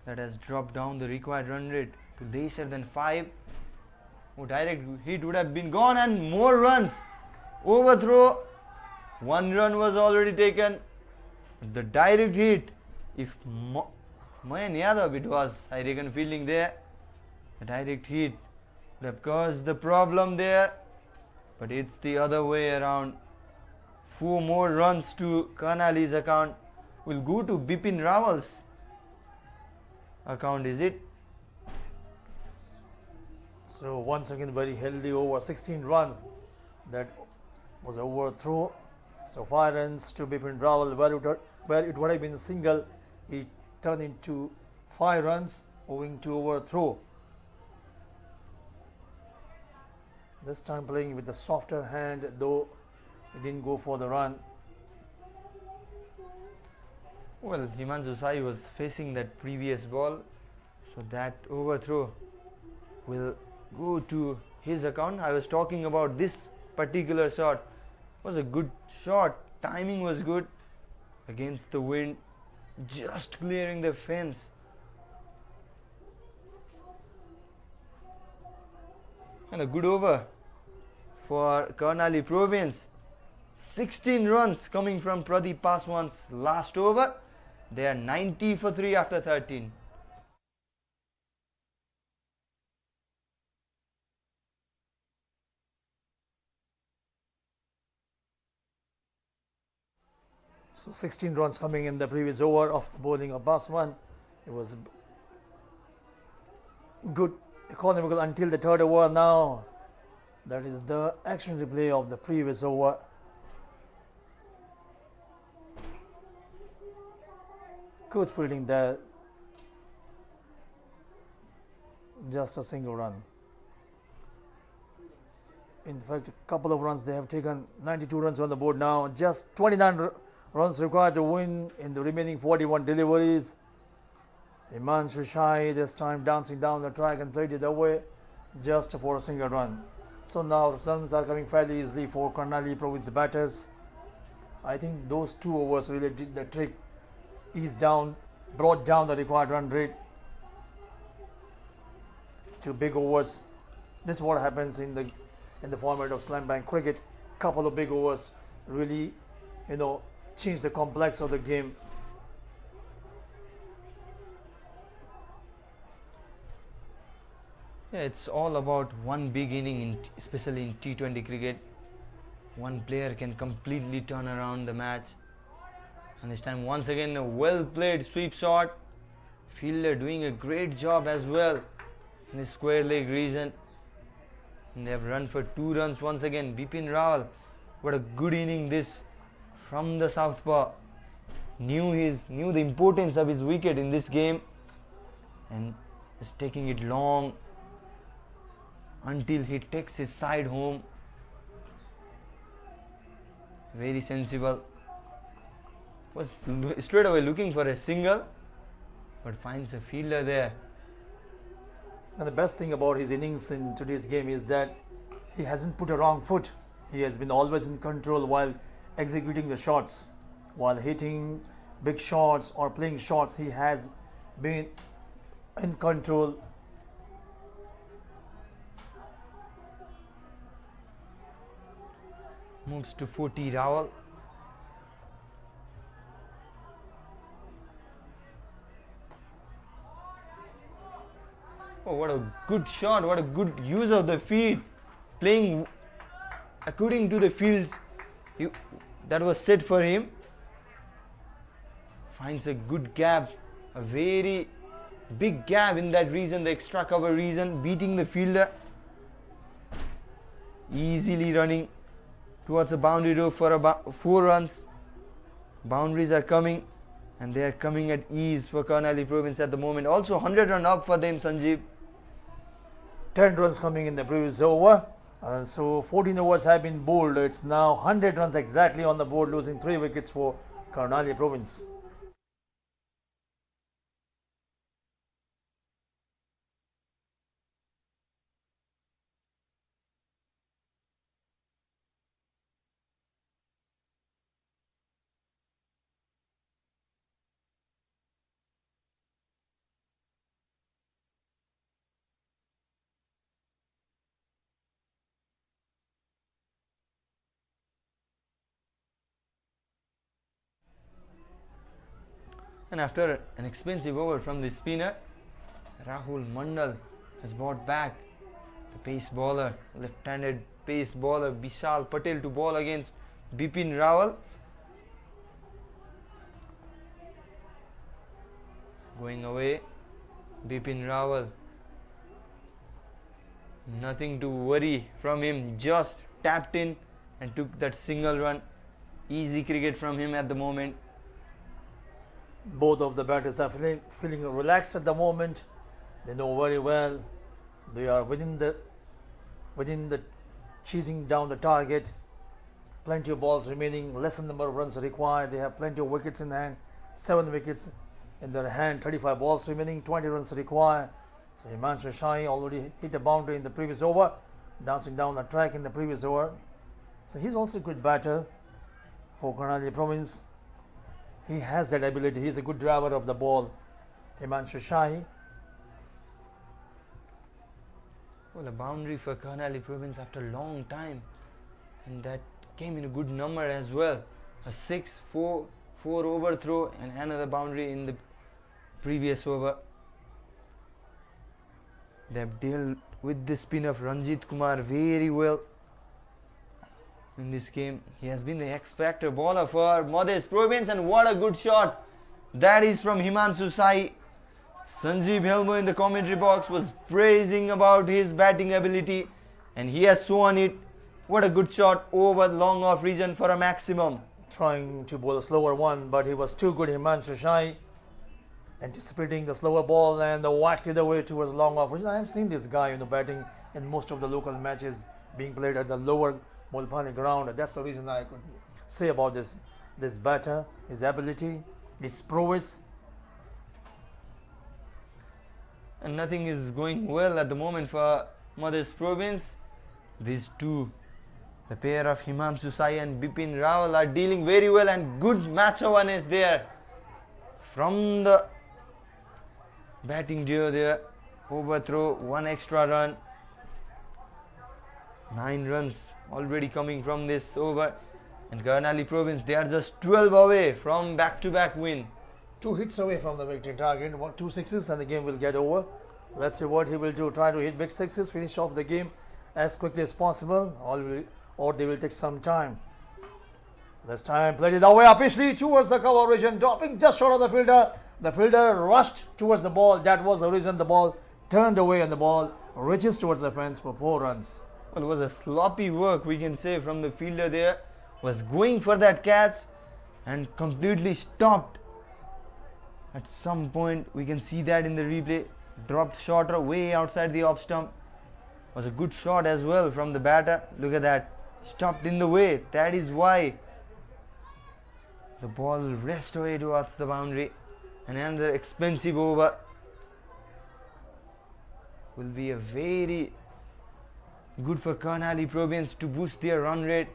that has dropped down the required run rate to lesser than 5. Direct hit would have been gone, and more runs. Overthrow. 1 run was already taken. The direct hit, if Mayan Yadav it was, I reckon, fielding there, the direct hit would have caused the problem there, but it's the other way around. 4 more runs to Karnali's account. Will go to Bipin Rawal's account, is it? So once again very healthy over, 16 runs. That was overthrow. So 5 runs to Bipin Rawal, where it would have been a single. He turned into 5 runs owing to overthrow. This time playing with the softer hand, though he didn't go for the run. Well, Himanshu Sai was facing that previous ball, so that overthrow will go to his account. I was talking about this particular shot. It was a good shot. Timing was good against the wind, just clearing the fence. And a good over for Karnali province. 16 runs coming from Pradeep Paswan's last over. They are 90 for 3 after 13. So 16 runs coming in the previous over of the bowling of Paswan. It was good economical until the 3rd over. Now that is the action replay of the previous over. Good fielding there. Just a single run. In fact, a couple of runs they have taken. 92 runs on the board now. Just 29 runs required to win in the remaining 41 deliveries. Himanshu Sai this time dancing down the track and played it away just for a single run. So now runs are coming fairly easily for Karnali province batters. I think those 2 overs really did the trick. Brought down the required run rate to big overs. This is what happens in the format of slam bang cricket. Couple of big overs really, change the complex of the game. Yeah, it's all about one big inning, especially in T20 cricket. One player can completely turn around the match. And this time once again a well played sweep shot. Fielder doing a great job as well in the square leg region. And they have run for 2 runs once again. Bipin Rawal, what a good inning this from the southpaw. Knew the importance of his wicket in this game and is taking it long until he takes his side home. Very sensible. Was straight away looking for a single, but finds a fielder there. And the best thing about his innings in today's game is that he hasn't put a wrong foot. He has been always in control while executing the shots. While hitting big shots or playing shots, he has been in control. Moves to 40 Rawal. Oh, what a good shot, what a good use of the field. Playing according to the fields that was set for him. Finds a good gap, a very big gap in that region, the extra cover region, beating the fielder. Easily running towards the boundary row for about 4 runs. Boundaries are coming and they are coming at ease for Karnali Province at the moment. Also 100 run up for them, Sanjeev. 10 runs coming in the previous over. So 14 overs have been bowled. It's now 100 runs exactly on the board, losing 3 wickets for Karnali Province. And after an expensive over from the spinner, Rahul Mandal has brought back the pace bowler, left-handed pace bowler Vishal Patel to bowl against Bipin Rawal. Going away, Bipin Rawal. Nothing to worry from him, just tapped in and took that single run. Easy cricket from him at the moment. Both of the batters are feeling relaxed at the moment. They know very well they are within the chasing down the target. Plenty of balls remaining, lesser number of runs required. They have plenty of wickets in hand, 7 wickets in their hand, 35 balls remaining, 20 runs required. So Himanshu Shahi already hit a boundary in the previous over, dancing down the track in the previous over. So he's also a good batter for Karnali Province. He has that ability. He's a good driver of the ball, Himanshu Shahi. Well, a boundary for Karnali Province after a long time, and that came in a good number as well. A 6-4 overthrow and another boundary in the previous over. They have dealt with the spin of Ranjit Kumar very well in this game. He has been the X-Factor bowler for Madhesh Province, and what a good shot that is from Himanshu Shahi. Sanjeev Helmo in the commentary box was praising about his batting ability, and he has shown it. What a good shot over the long off region for a maximum. Trying to bowl a slower one, but he was too good, Himanshu Shahi. Anticipating the slower ball and the whacked it away towards long off. I have seen this guy batting in most of the local matches being played at the lower Mulpani ground. That's the reason I could say about this batter, his ability, his prowess. And nothing is going well at the moment for Madhesh Province. These two, the pair of Himanshu Shahi and Bipin Rawal, are dealing very well, and good match awareness there from the batting duo there. Overthrow, 1 extra run. 9 runs already coming from this over, and Karnali Province, they are just 12 away from back-to-back win. 2 hits away from the victory target, 2 sixes, and the game will get over. Let's see what he will do. Try to hit big sixes, finish off the game as quickly as possible, or they will take some time. This time played it away upishly towards the cover region, dropping just short of the fielder. The fielder rushed towards the ball. That was the reason the ball turned away, and the ball reaches towards the fence for 4 runs. Well, it was a sloppy work, we can say, from the fielder there. Was going for that catch and completely stopped. At some point, we can see that in the replay. Dropped shorter, way outside the off stump. Was a good shot as well from the batter. Look at that. Stopped in the way. That is why the ball rest away towards the boundary. And another expensive over. Will be a very good for Karnali Province to boost their run rate.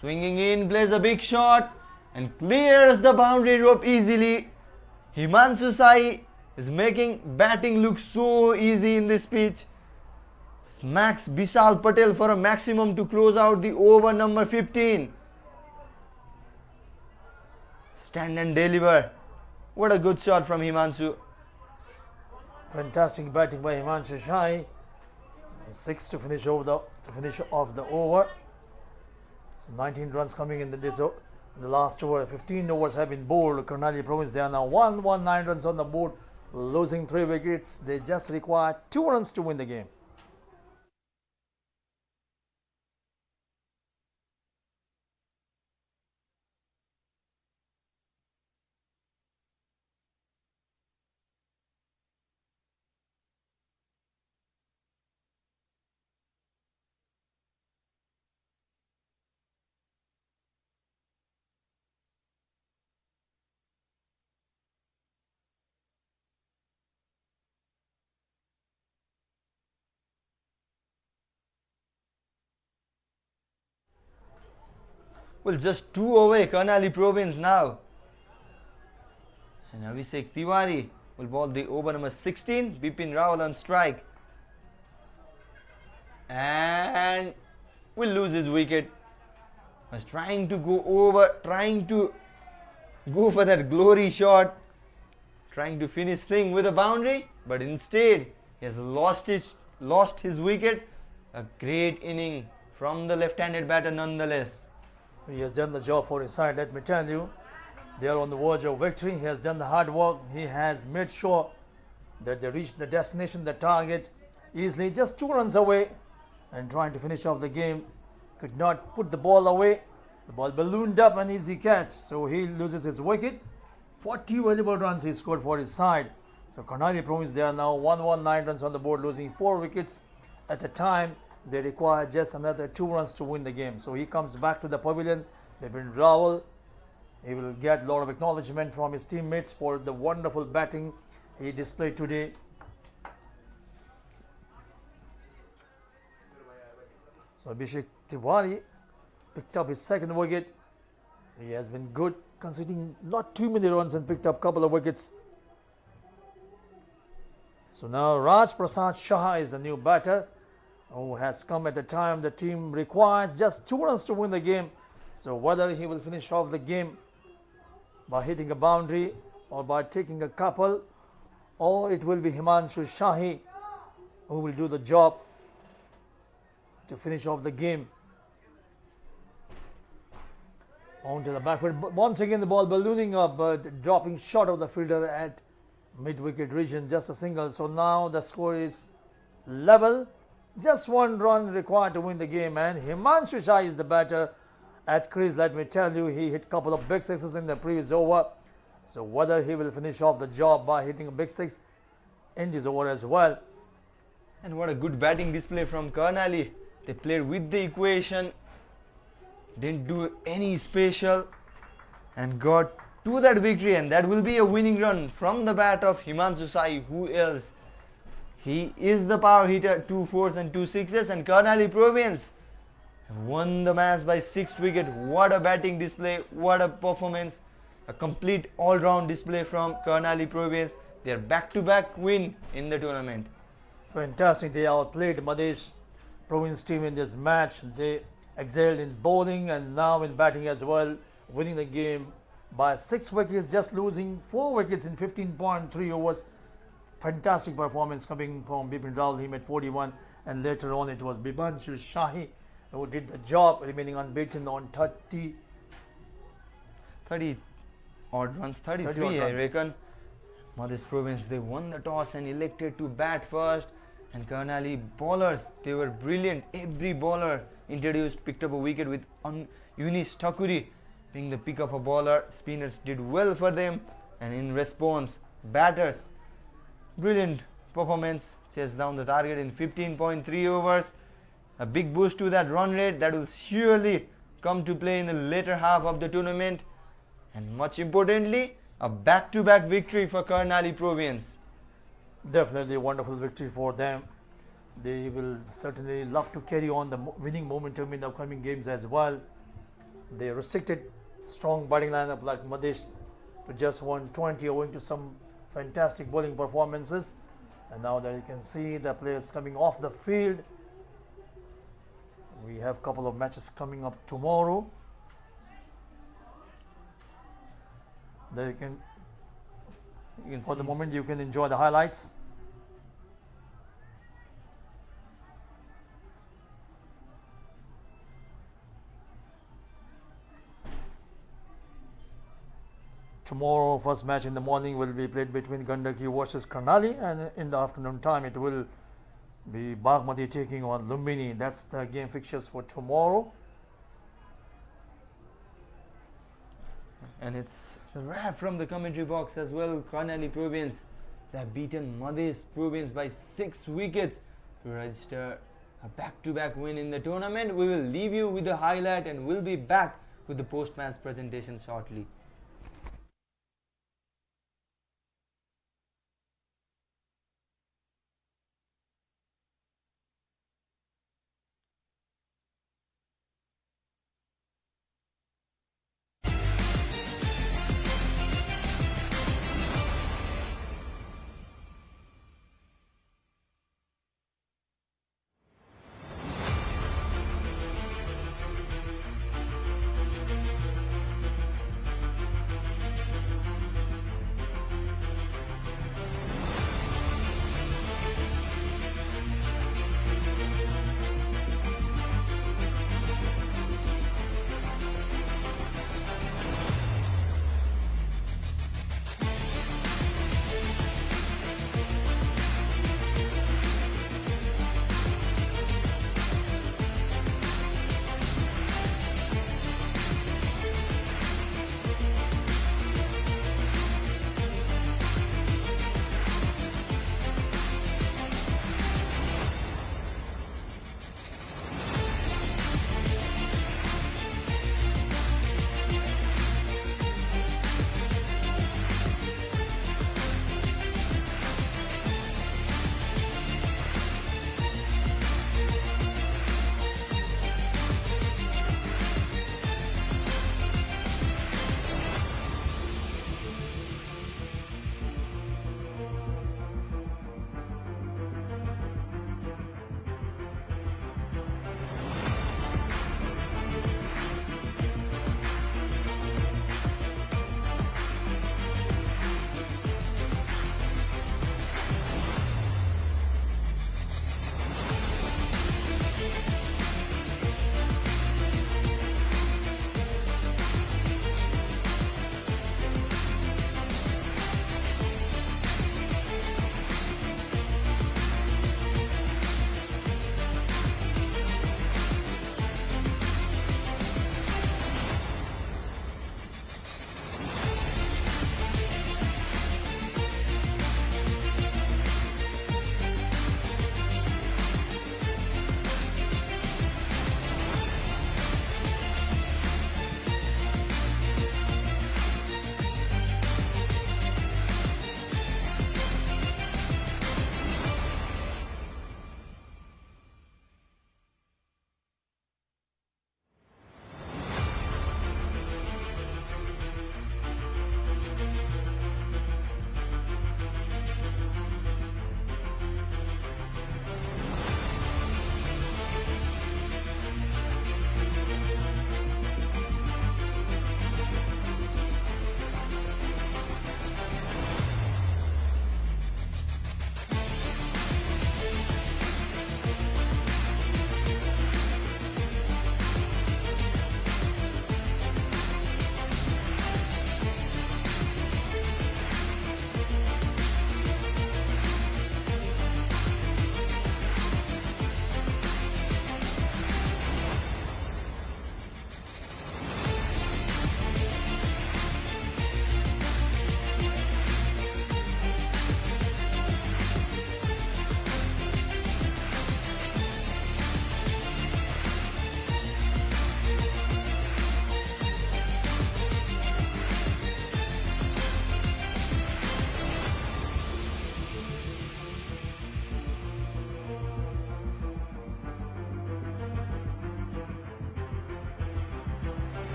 Swinging in, plays a big shot and clears the boundary rope easily. Himanshu Sai is making batting look so easy in this pitch. Smacks Bishal Patel for a maximum to close out the over number 15. Stand and deliver. What a good shot from Himanshu. Fantastic batting by Himanshu Shai. 6 to finish off the over. So 19 runs coming in the last over. 15 overs have been bowled. Karnali Province, they are now 119 runs on the board, losing 3 wickets. They just require 2 runs to win the game. Well, just 2 away, Karnali Province now. And Abhishek Tiwari will bowl the over number 16. Bipin Rawal on strike. And will lose his wicket. Was trying to go over, trying to go for that glory shot. Trying to finish thing with a boundary. But instead, he has lost his wicket. A great inning from the left-handed batter nonetheless. He has done the job for his side, let me tell you. They are on the verge of victory. He has done the hard work. He has made sure that they reach the destination, the target, easily, just 2 runs away, and trying to finish off the game. Could not put the ball away. The ball ballooned up, an easy catch. So he loses his wicket. 40 valuable runs he scored for his side. So Karnali Province, they are now 119 runs on the board, losing 4 wickets at a time. They require just another 2 runs to win the game. So he comes back to the pavilion. Bipin Rawal, he will get a lot of acknowledgement from his teammates for the wonderful batting he displayed today. So Abhishek Tiwari picked up his 2nd wicket. He has been good, conceding not too many runs and picked up a couple of wickets. So now Raj Prasad Shah is the new batter, who has come at a time the team requires just 2 runs to win the game. So whether he will finish off the game by hitting a boundary or by taking a couple, or it will be Himanshu Shahi who will do the job to finish off the game. On to the backward. Once again the ball ballooning up, but dropping short of the fielder at mid-wicket region, just a single. So now the score is level. Just 1 run required to win the game, and Himanshu Shah is the batter at crease. Let me tell you, he hit a couple of big sixes in the previous over. So whether he will finish off the job by hitting a big 6 in this over as well. And what a good batting display from Karnali. They played with the equation, didn't do any special, and got to that victory. And that will be a winning run from the bat of Himanshu Sai. Who else? He is the power hitter, 2 4s and 2 6s, and Karnali Province won the match by 6 wickets. What a batting display, what a performance, a complete all-round display from Karnali Province. Their back-to-back win in the tournament. Fantastic, they outplayed Madhesh Province team in this match. They excelled in bowling and now in batting as well, winning the game by 6 wickets, just losing 4 wickets in 15.3 overs. Fantastic performance coming from Bipin Rawal. He made 41, and later on it was Himanshu Shahi who did the job, remaining unbeaten on 30 odd runs, 33 odd I runs. reckon. Madhesh Province, they won the toss and elected to bat first. And Karnali bowlers, they were brilliant. Every bowler introduced picked up a wicket with Yunis Thakuri being the pick of a bowler. Spinners did well for them, and in response, batters, brilliant performance, chased down the target in 15.3 overs. A big boost to that run rate that will surely come to play in the later half of the tournament. And much importantly, a back-to-back victory for Karnali Province. Definitely a wonderful victory for them. They will certainly love to carry on the winning momentum in the upcoming games as well. They restricted strong batting lineup like Madhesh to just 120 owing to some fantastic bowling performances. And now that you can see the players coming off the field. We have a couple of matches coming up tomorrow. There you can for the moment you can enjoy the highlights. Tomorrow, first match in the morning will be played between Gandaki versus Karnali, and in the afternoon time it will be Bagmati taking on Lumbini. That's the game fixtures for tomorrow. And it's a wrap from the commentary box as well. Karnali Province, they have beaten Madhesh Province by 6 wickets to register a back-to-back win in the tournament. We will leave you with the highlight and we'll be back with the post-match presentation shortly.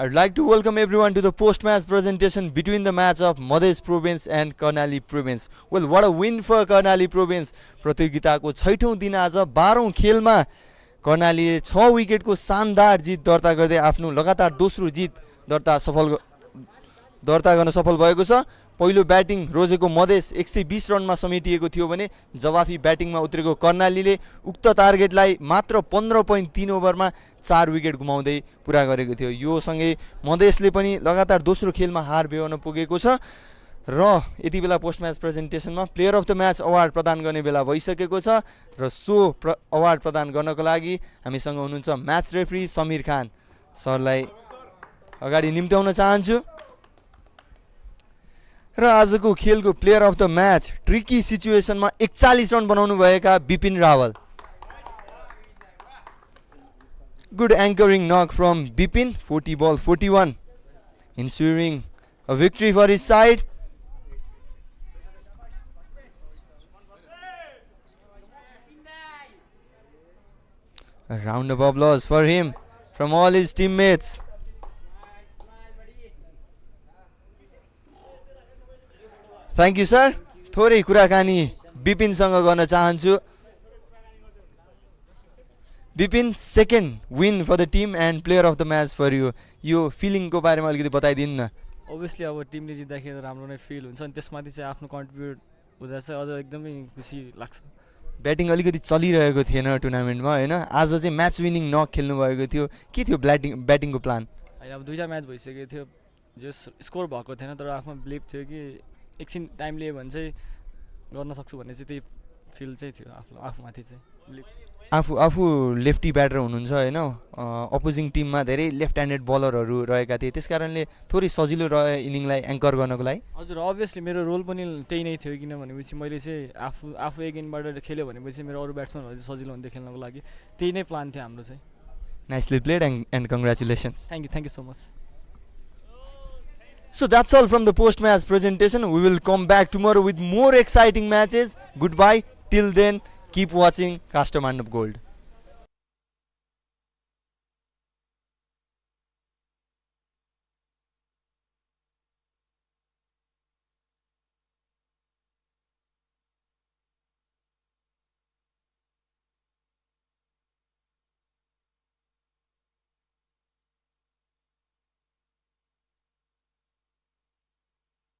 I'd like to welcome everyone to the post-match presentation between the match of Madhesh Province and Karnali Province. Well, what a win for Karnali Province. प्रतियोगिताको 6औं दिन आज 12औं खेलमा कर्णालीले 6 विकेटको शानदार जित दर्ता गर्दै आफ्नो लगातार दोस्रो जित दर्ता गर्न सफल भएको छ। पहिलो ब्याटिङ रोजेको मधेस 120 रनमा समेटिएको थियो भने जवाफी ब्याटिङमा उत्रेको कर्णालीले उक्त टार्गेटलाई मात्र 15.3 ओभरमा 4 विकेट गुमाउँदै पुरा गरेको थियो। यो सँगै मधेसले पनि लगातार दोस्रो खेलमा हार बेहोर्न पुगेको छ र यति बेला पोस्ट म्याच प्रेजेन्टेसनमा player of the match award प्रदान गर्ने बेला भइसकेको छ र सो अवार्ड प्रदान गर्नको लागि हामीसँग हुनुहुन्छ म्याच रेफ्री समीर खान सरलाई अगाडि निम्त्याउन चाहन्छु र आजको खेलको player of the match tricky सिचुएसनमा 41 रन बनाउनु भएका Bipin Rawal. Good anchoring knock from Bipin 40 ball 41 ensuring a victory for his side. A round of applause for him from all his teammates. Thank you sir. थोरै कुराकानी विपिनसँग गर्न चाहन्छु। Vipin second win for the team and player of the match for you. यो फिलिङको बारेमा अलिकति बताइदिनु न। ओभियसली अब टिमले जित्दाखेरि राम्रो नै फिल हुन्छ अनि त्यसमाथि चाहिँ आफ्नो कन्ट्रिब्युट हुँदा चाहिँ अझ एकदमै खुसी लाग्छ। ब्याटिङ अलिकति चलिरहेको थिएन टुर्नामेन्टमा होइन, आज चाहिँ म्याच विनिङ नक खेल्नु भएको थियो। के थियो ब्याटिङको प्लान? होइन अब दुईवटा म्याच भइसकेको थियो, जस स्कोर भएको थिएन तर आफ्नो बिलिभ थियो कि एकछिन टाइम लियो भने चाहिँ गर्न सक्छु भन्ने चाहिँ त्यही फिल चाहिँ थियो आफूमाथि चाहिँ बिलिभ। आफू लेफ्टी ब्याटर हुनुहुन्छ होइन, अपोजिङ टिममा धेरै लेफ्ट ह्यान्डेड बलरहरू रहेका थिए, त्यस कारणले थोरै सजिलो रह्यो इनिङलाई एङ्कर गर्नको लागि। हजुर अभियसली मेरो रोल पनि त्यही नै थियो, किन भनेपछि मैले चाहिँ आफू एगेनबाट खेल्यो भनेपछि मेरो अरू ब्याट्सम्यानहरू चाहिँ सजिलो हुन्थ्यो खेल्नको लागि, त्यही नै प्लान थियो हाम्रो चाहिँ। Nicely played end congratulations. Thank you so much. So that's all from the post-match presentation. We will come back tomorrow with more exciting matches. Goodbye. Till then, keep watching Cast a Man of Gold.